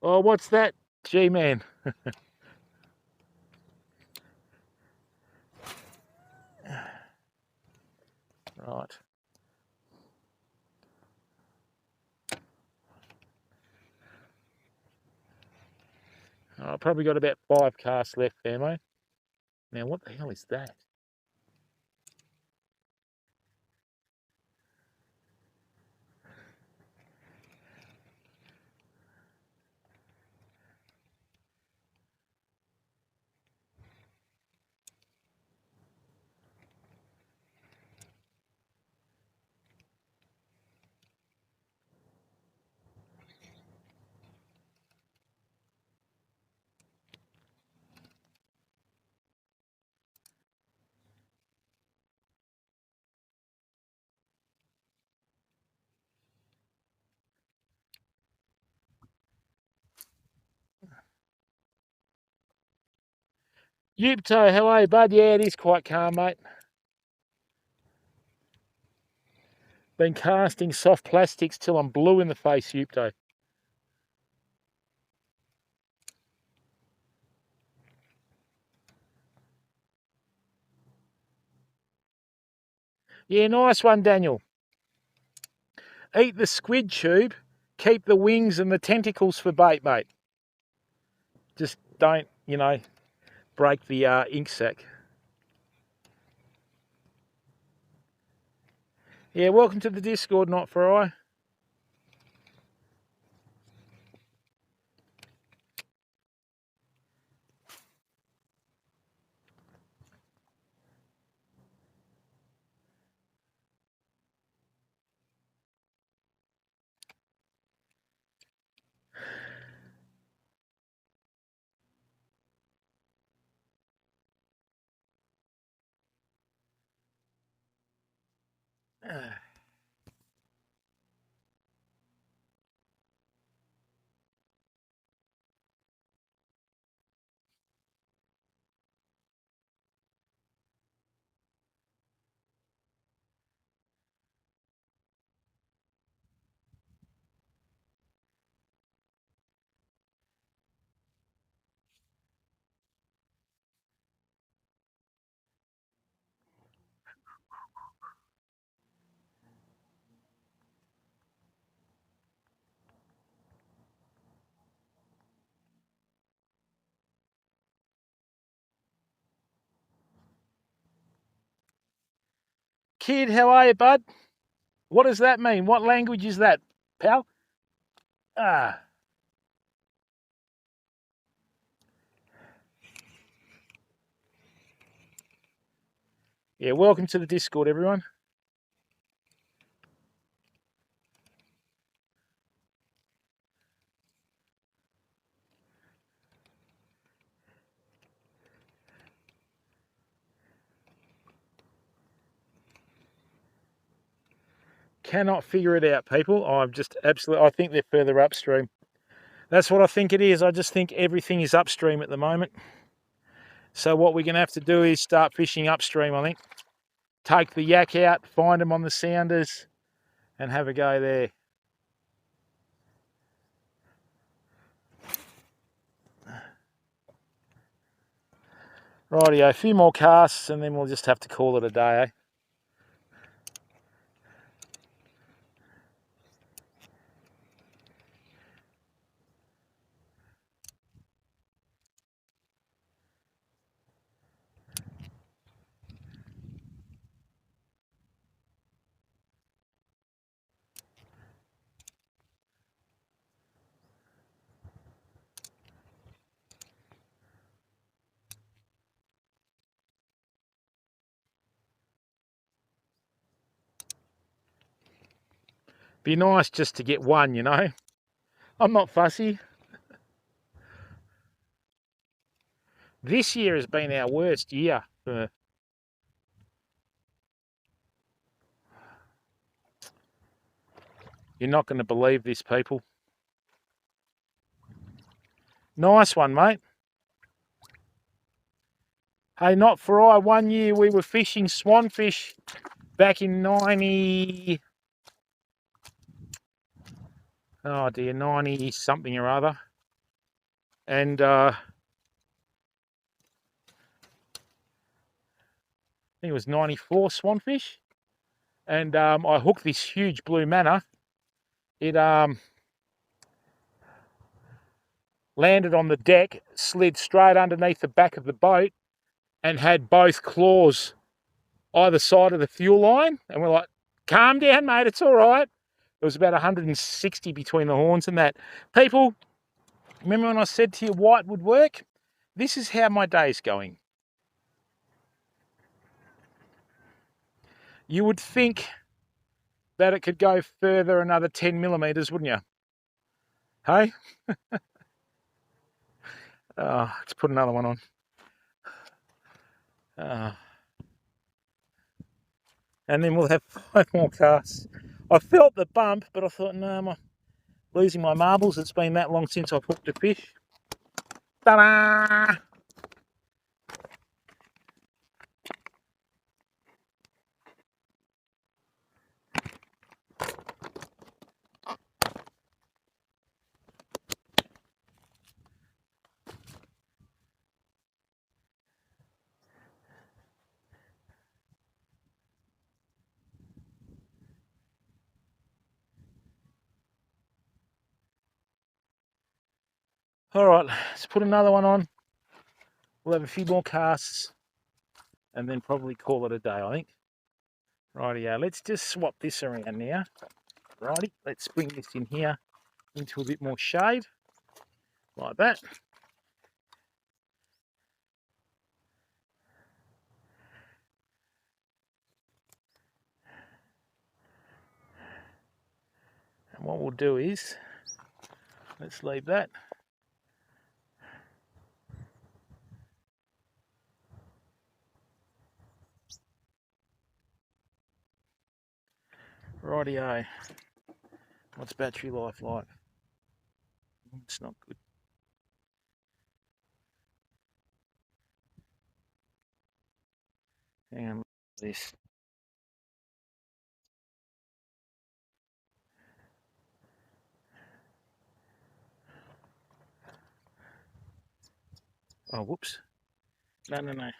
Oh, what's that? G-man. Right. Oh, I've probably got about 5 casts left there, mate. Now, what the hell is that? Yupto, hello, bud. Yeah, it is quite calm, mate. Been casting soft plastics till I'm blue in the face, Yupto. Yeah, nice one, Daniel. Eat the squid tube, keep the wings and the tentacles for bait, mate. Just don't, you know, break the ink sac. Yeah, welcome to the Discord, Not for I. kid. How are you, bud? What does that mean? What language is that, pal? Ah. Yeah, welcome to the Discord, everyone. Cannot figure it out, people. I'm just absolutely, I think they're further upstream. That's what I think it is. I just think everything is upstream at the moment. So what we're going to have to do is start fishing upstream, I think. Take the yak out, find them on the sounders, and have a go there. Rightio, a few more casts and then we'll just have to call it a day, eh? Be nice just to get one, you know. I'm not fussy. This year has been our worst year. You're not going to believe this, people. Nice one, mate. Hey, not for I. One year we were fishing swanfish back in 90... Oh dear, 90 something or other. And I think it was 94 swanfish. And I hooked this huge blue manna. It landed on the deck, slid straight underneath the back of the boat, and had both claws either side of the fuel line. And we're like, calm down, mate, it's all right. It was about 160 between the horns and that. People, remember when I said to you white would work? This is how my day's going. You would think that it could go further another 10 millimeters, wouldn't you? Hey? Let's put another one on. And then we'll have 5 more casts. I felt the bump, but I thought, no, I'm losing my marbles. It's been that long since I've hooked a fish. Ta-da! All right, let's put another one on. We'll have a few more casts and then probably call it a day, I think. Rightio, let's just swap this around now. Righty, let's bring this in here into a bit more shade, like that. And what we'll do is, let's leave that. Rightio. What's battery life like? It's not good. Hang on, this. Oh, whoops. No.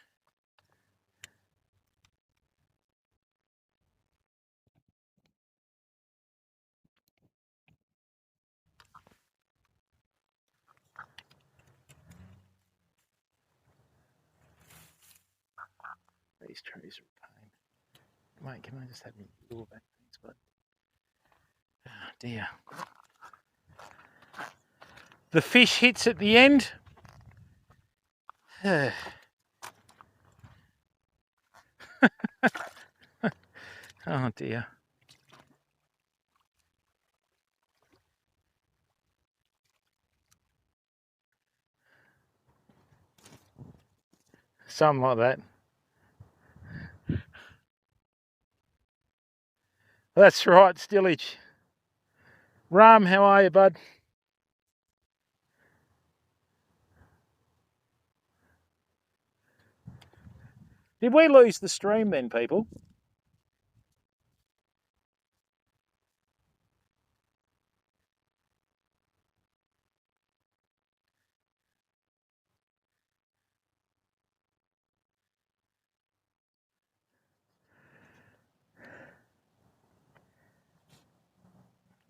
These trees are a pain. Mate, can I just have your lure back, thanks, bud? Oh dear. The fish hits at the end. Oh dear. Something like that. That's right, Stillage. Ram, how are you, bud? Did we lose the stream then, people?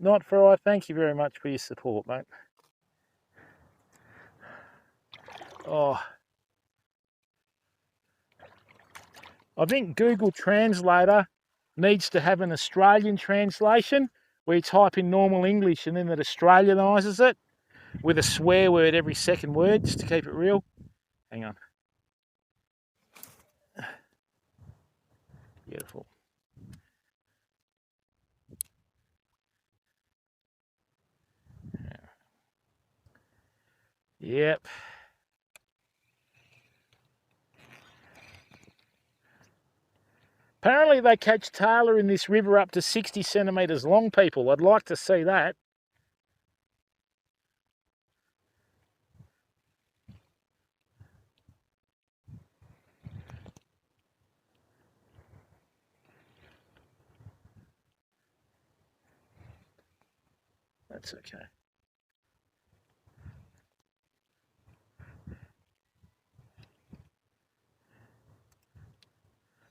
Not for I. Thank you very much for your support, mate. Oh, I think Google Translator needs to have an Australian translation where you type in normal English and then it Australianises it with a swear word every second word just to keep it real. Hang on. Beautiful. Yep. Apparently they catch tailor in this river up to 60 centimetres long, people. I'd like to see that. That's okay.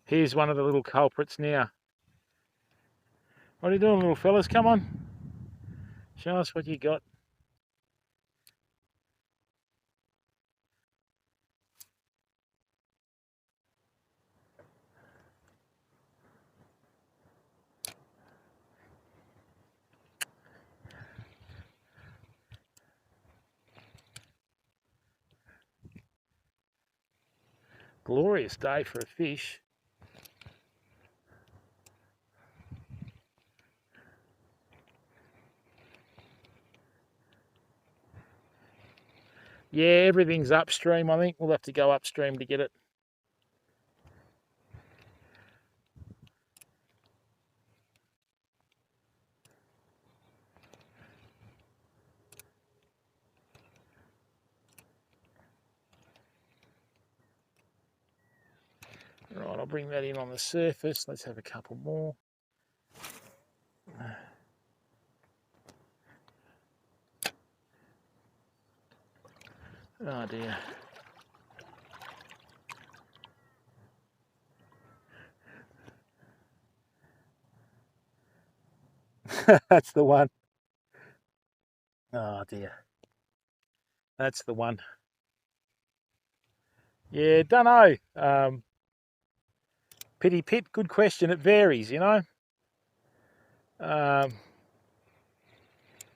Here's one of the little culprits now. What are you doing, little fellas? Come on. Show us what you got. Glorious day for a fish. Yeah, everything's upstream, I think. We'll have to go upstream to get it. Right, I'll bring that in on the surface. Let's have a couple more. Oh dear. That's the one. Oh dear. That's the one. Yeah, dunno. Pity pit, good question. It varies, you know.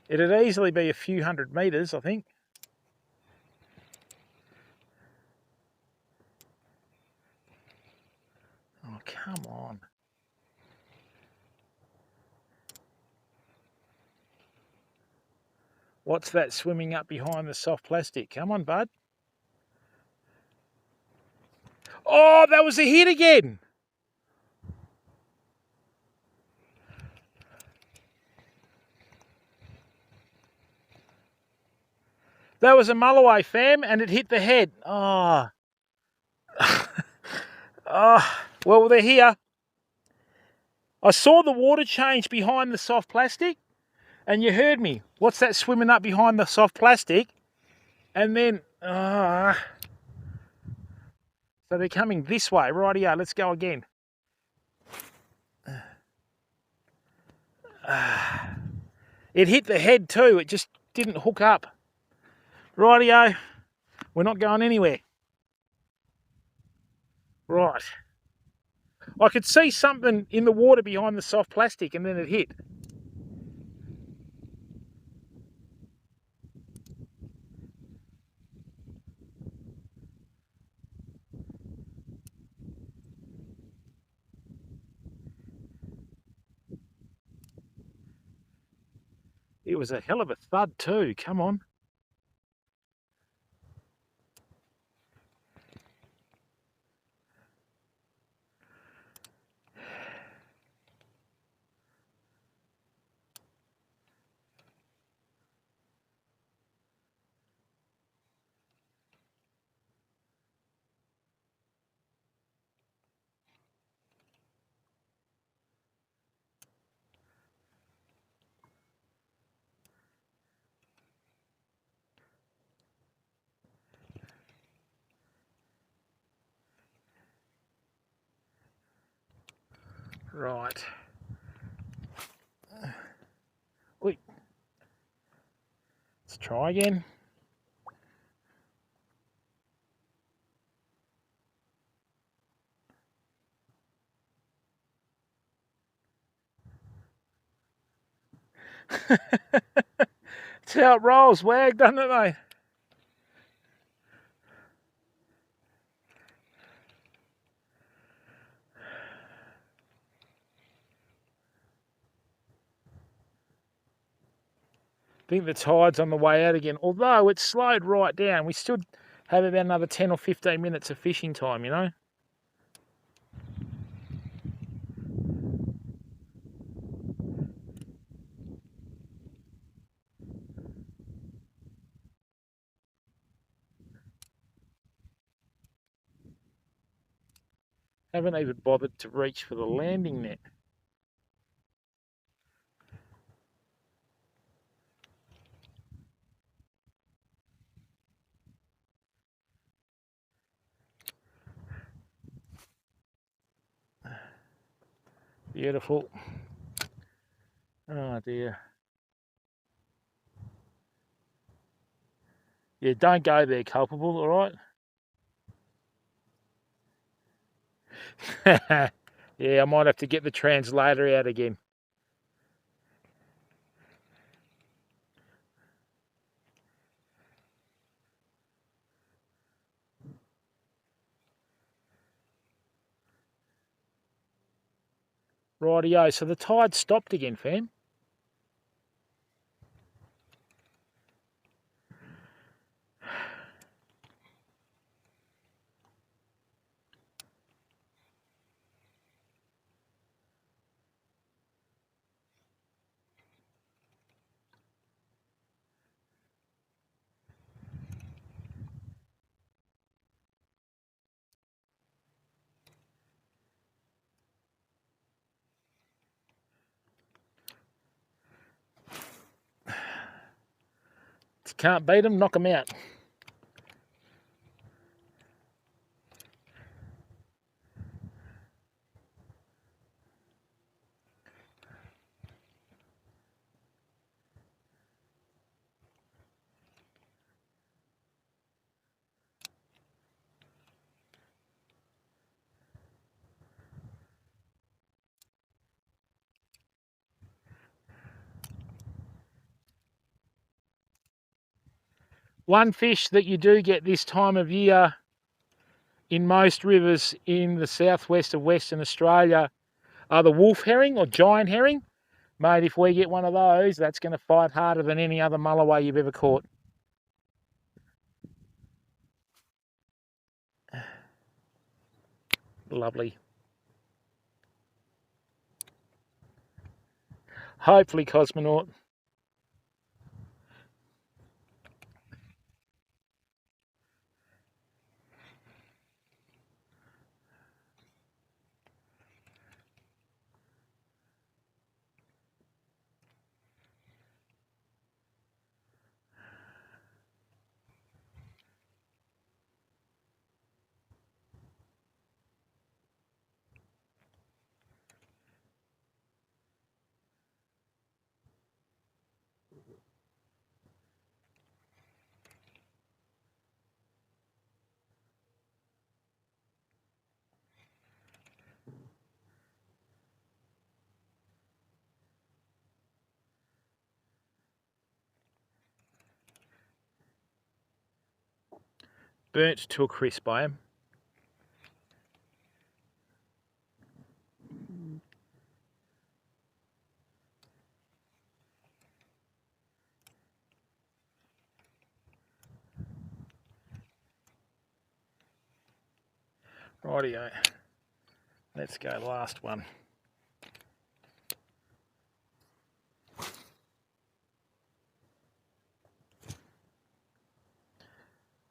It'd easily be a few 100 metres, I think. Oh, come on. What's that swimming up behind the soft plastic? Come on, bud. Oh, that was a hit again. That was a mulloway, fam, and it hit the head. Oh. Oh, well, they're here. I saw the water change behind the soft plastic, and you heard me. What's that swimming up behind the soft plastic? And then, so they're coming this way. Rightio, let's go again. It hit the head too. It just didn't hook up. Rightio, we're not going anywhere. Right. I could see something in the water behind the soft plastic and then it hit. It was a hell of a thud too, come on. Right. Wait. Let's try again. That's how it rolls, Wag, doesn't it, mate? I think the tide's on the way out again, although it's slowed right down. We still have about another 10 or 15 minutes of fishing time, you know? Haven't even bothered to reach for the landing net. Beautiful. Oh dear. Yeah, don't go there, culpable, all right? Yeah, I might have to get the translator out again. Rightio, so the tide stopped again, fam. Can't beat them, knock them out. One fish that you do get this time of year in most rivers in the southwest of Western Australia are the wolf herring or giant herring. Mate, if we get one of those, that's going to fight harder than any other mulloway you've ever caught. Lovely. Hopefully, Cosmonaut. burnt to a crisp I am. Rightio. Let's go last one.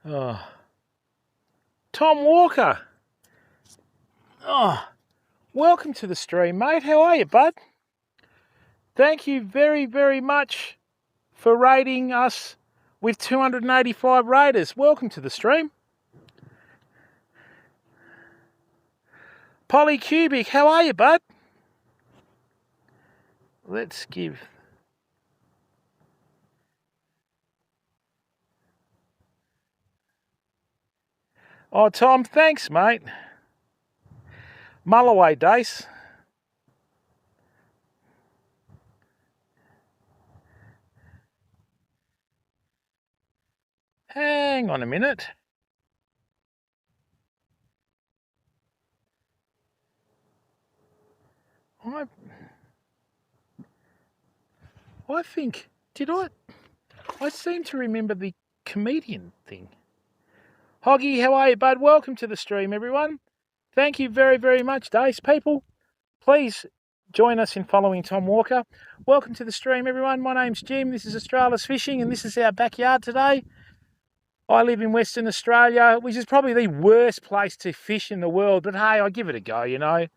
Oh. Tom Walker. Oh, welcome to the stream, mate. How are you, bud? Thank you very, very much for rating us with 285 raters. Welcome to the stream. Polycubic, how are you, bud? Let's give... Oh, Tom, thanks, mate. Mulloway Dace. Hang on a minute. I think, I seem to remember the comedian thing. Hoggy, how are you, bud? Welcome to the stream, everyone. Thank you very, very much, Dace. People, please join us in following Tom Walker. Welcome to the stream, everyone. My name's Jim. This is Australis Fishing, and this is our backyard today. I live in Western Australia, which is probably the worst place to fish in the world, but hey, I give it a go, you know.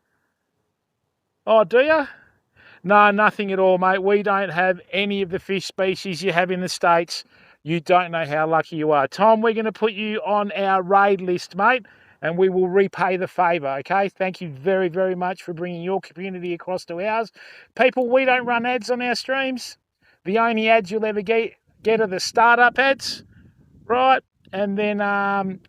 Oh, do you? No, nothing at all, mate. We don't have any of the fish species you have in the States. You don't know how lucky you are. Tom, we're going to put you on our raid list, mate, and we will repay the favour, okay? Thank you very, very much for bringing your community across to ours. People, we don't run ads on our streams. The only ads you'll ever get are the startup ads, right? And then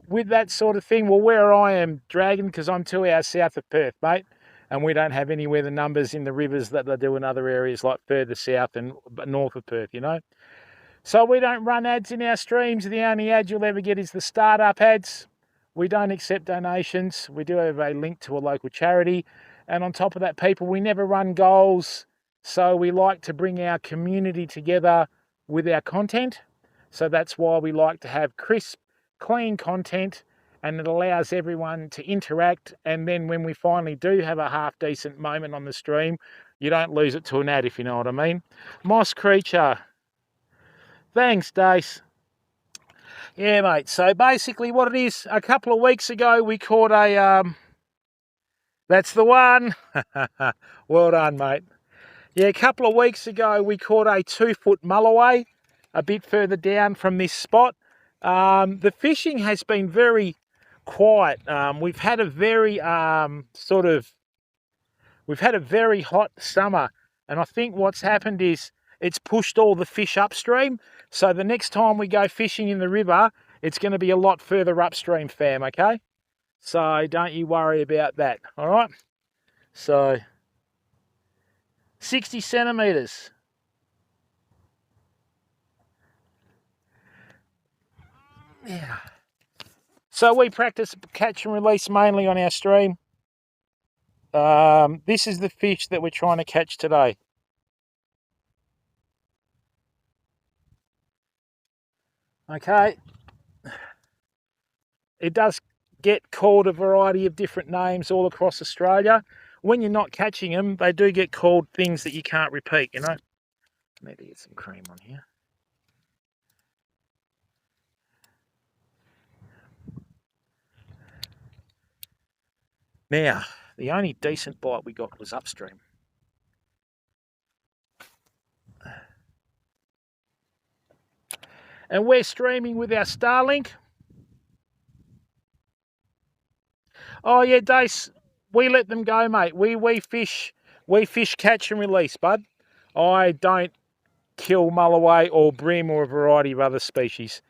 with that sort of thing, well, where I am, Dragon, because I'm 2 hours south of Perth, mate, and we don't have anywhere the numbers in the rivers that they do in other areas like further south and north of Perth, you know. So we don't run ads in our streams. The only ad you'll ever get is the startup ads. We don't accept donations. We do have a link to a local charity. And on top of that, people, we never run goals. So we like to bring our community together with our content. So that's why we like to have crisp, clean content, and it allows everyone to interact. And then when we finally do have a half decent moment on the stream, you don't lose it to an ad, if you know what I mean. Moss Creature. Thanks, Dace. Yeah, mate. So basically what it is, a couple of weeks ago, we caught a... that's the one. Well done, mate. Yeah, a couple of weeks ago, we caught a 2-foot mulloway a bit further down from this spot. The fishing has been very quiet. We've had a very we've had a very hot summer, and I think what's happened is it's pushed all the fish upstream. So the next time we go fishing in the river, it's going to be a lot further upstream, fam, okay? So don't you worry about that, all right? So 60 centimetres. Yeah. So we practice catch and release mainly on our stream. This is the fish that we're trying to catch today. Okay. It does get called a variety of different names all across Australia. When you're not catching them, they do get called things that you can't repeat, you know. I need to get some cream on here. Now, the only decent bite we got was upstream. And we're streaming with our Starlink. Oh yeah, Dace, we let them go, mate. We fish catch and release, bud. I don't kill mulloway or bream or a variety of other species.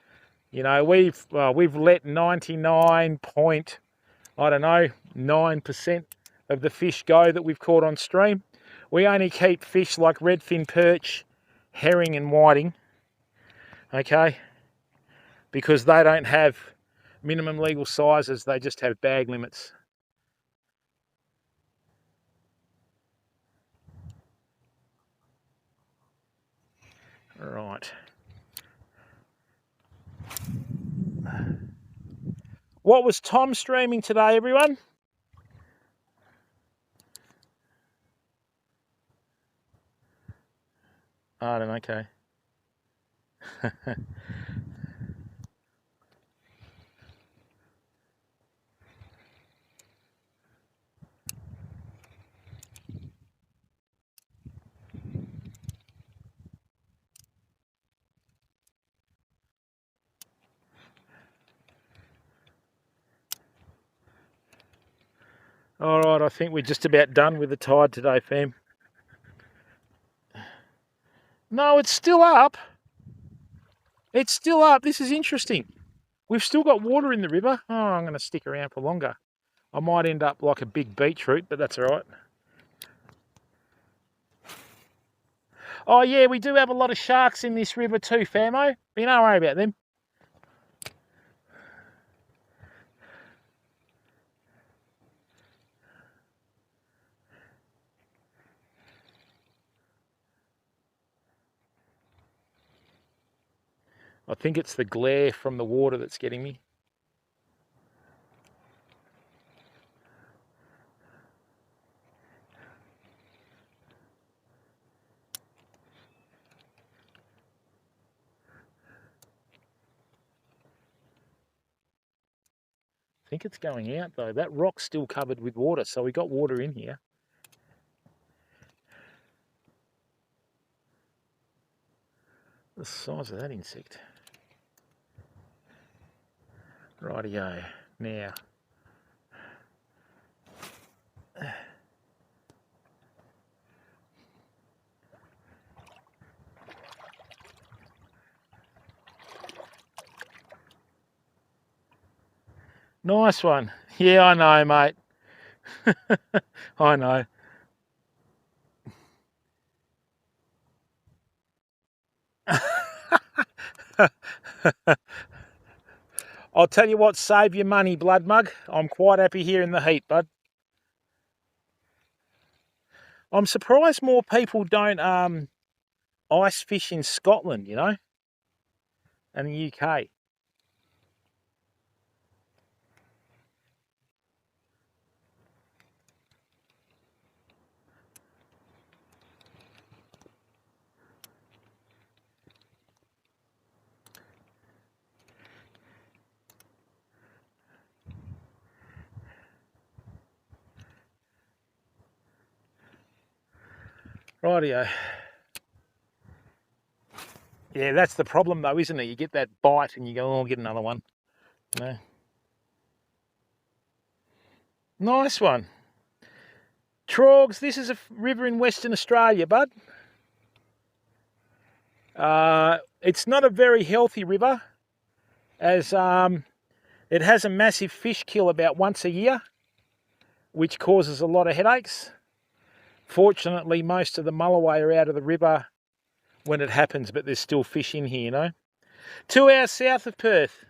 You know, we've let 99.9% of the fish go that we've caught on stream. We only keep fish like redfin perch, herring and whiting, okay, because they don't have minimum legal sizes. They just have bag limits. Right. What was Tom streaming today, everyone? I don't know, okay. All right, I think we're just about done with the tide today, fam. No, it's still up. It's still up. This is interesting. We've still got water in the river. Oh, I'm going to stick around for longer. I might end up like a big beetroot, but that's all right. Oh, yeah, we do have a lot of sharks in this river too, famo. But don't worry about them. I think it's the glare from the water that's getting me. I think it's going out though. That rock's still covered with water, so we got water in here. The size of that insect. Rightio. Now. Nice one. Yeah, I know, mate. I know. I'll tell you what, save your money, blood mug. I'm quite happy here in the heat, bud. I'm surprised more people don't ice fish in Scotland, you know, and the UK. Rightio. Yeah, that's the problem though, isn't it? You get that bite and you go, oh, I'll get another one. You know? Nice one. Trogs, this is a river in Western Australia, bud. It's not a very healthy river, as it has a massive fish kill about once a year, which causes a lot of headaches. Fortunately, most of the mulloway are out of the river when it happens, but there's still fish in here, you know. 2 hours south of Perth.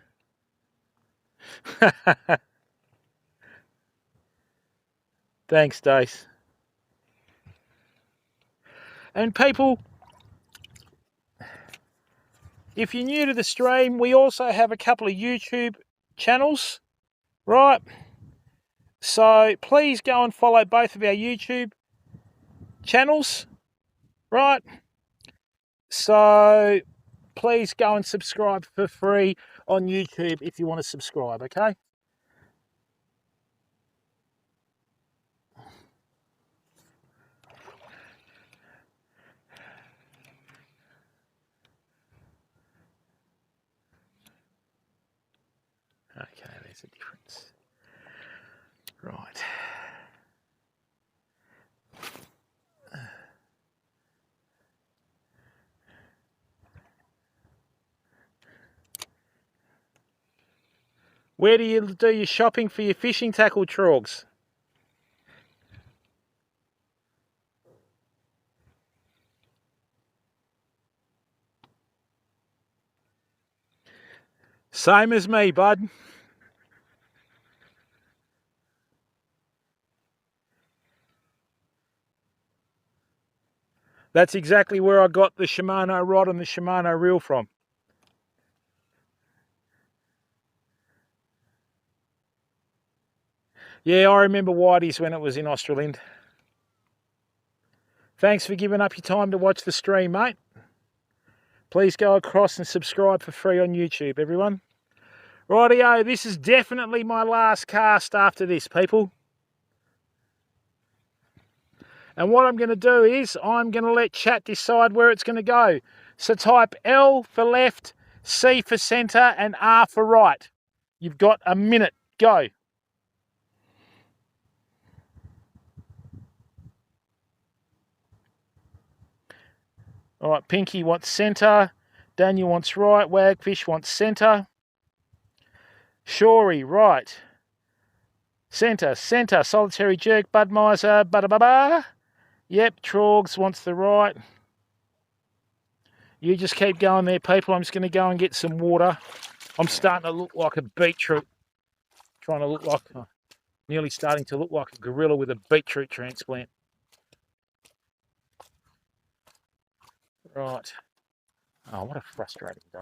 Thanks, Dace. And people, if you're new to the stream, we also have a couple of YouTube channels, right? So please go and follow both of our YouTube channels, right? So please go and subscribe for free on YouTube if you want to subscribe, okay? Okay, there's a difference. Right. Where do you do your shopping for your fishing tackle, Trogs? Same as me, bud. That's exactly where I got the Shimano rod and the Shimano reel from. Yeah, I remember Whitey's when it was in Australand. Thanks for giving up your time to watch the stream, mate. Please go across and subscribe for free on YouTube, everyone. Rightio, this is definitely my last cast after this, people. And what I'm going to do is I'm going to let chat decide where it's going to go. So type L for left, C for centre, and R for right. You've got a minute. Go. All right, Pinky wants centre. Daniel wants right. Wagfish wants centre. Shory, right. Centre, centre. Solitary Jerk, Budmeiser, ba-da-ba-ba. Yep, Trogs wants the right. You just keep going there, people. I'm just going to go and get some water. I'm starting to look like a beetroot. Trying to look like, nearly starting to look like a gorilla with a beetroot transplant. Right. Oh, what a frustrating day.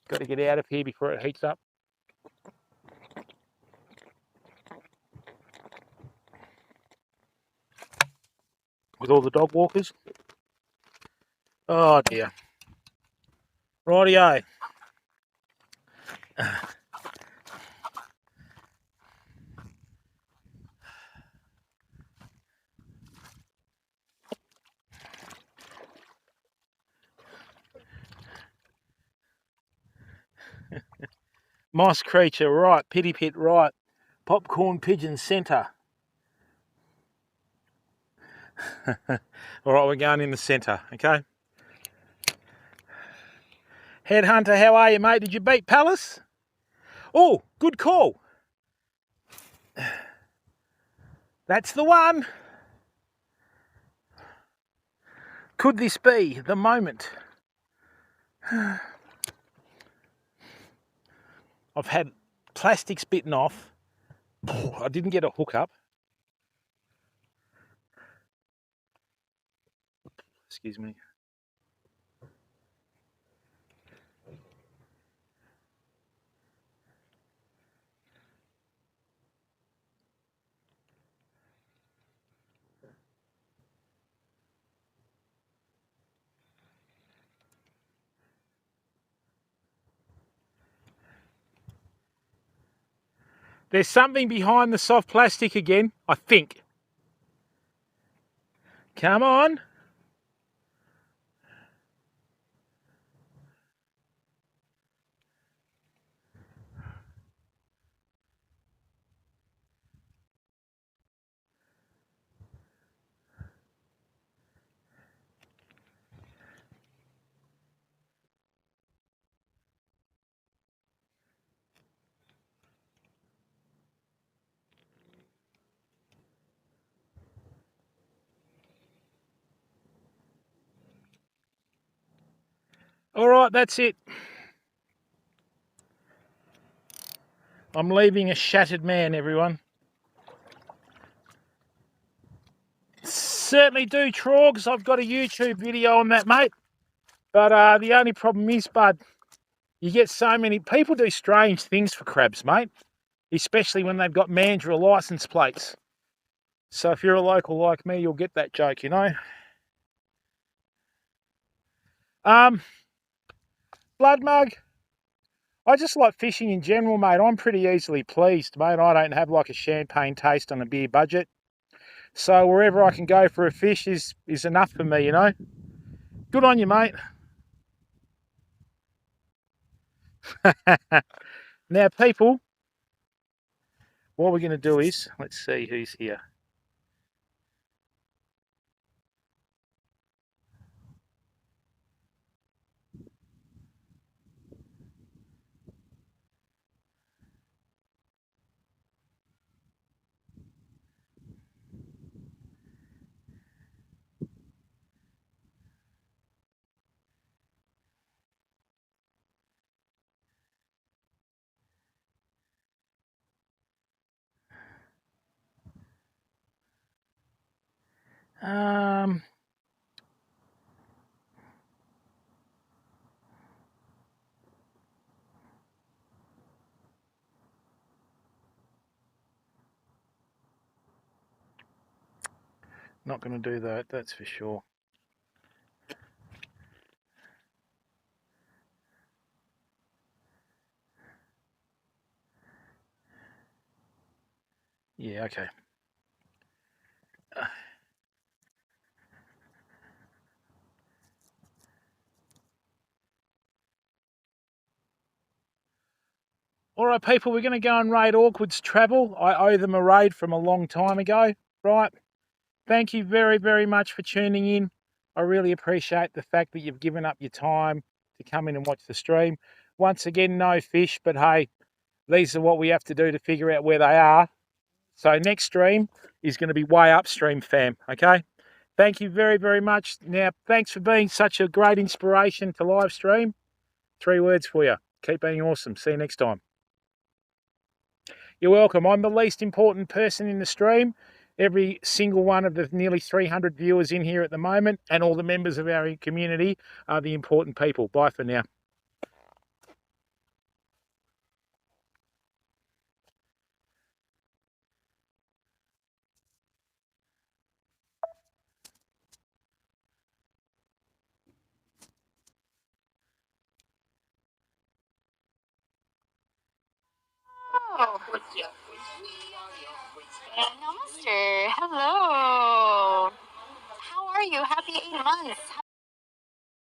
Got to get out of here before it heats up. With all the dog walkers. Oh dear. Rightio. Moss creature, right. Pity pit, right. Popcorn pigeon, centre. All right, we're going in the centre, okay? Headhunter, how are you, mate? Did you beat Palace? Oh, good call. That's the one. Could this be the moment? I've had plastics bitten off. I didn't get a hook up. Excuse me. There's something behind the soft plastic again, I think. Come on. All right, that's it. I'm leaving a shattered man, everyone. Certainly do, Trogs. I've got a YouTube video on that, mate. But the only problem is, bud, you get so many people do strange things for crabs, mate. Especially when they've got Mandurah license plates. So if you're a local like me, you'll get that joke, you know. Blood mug. I just like fishing in general, mate. I'm pretty easily pleased, mate. I don't have like a champagne taste on a beer budget. So wherever I can go for a fish is enough for me, you know. Good on you, mate. Now, people, what we're going to do is, let's see who's here. Not going to do that, that's for sure. Yeah, okay. All right, people, we're going to go and raid Awkward's Travel. I owe them a raid from a long time ago, right? Thank you very, very much for tuning in. I really appreciate the fact that you've given up your time to come in and watch the stream. Once again, no fish, but hey, these are what we have to do to figure out where they are. So next stream is going to be way upstream, fam, okay? Thank you very, very much. Now, thanks for being such a great inspiration to live stream. 3 words for you. Keep being awesome. See you next time. You're welcome. I'm the least important person in the stream. Every single one of the nearly 300 viewers in here at the moment and all the members of our community are the important people. Bye for now. Oh. Namaste. Hello. How are you? Happy 8 months.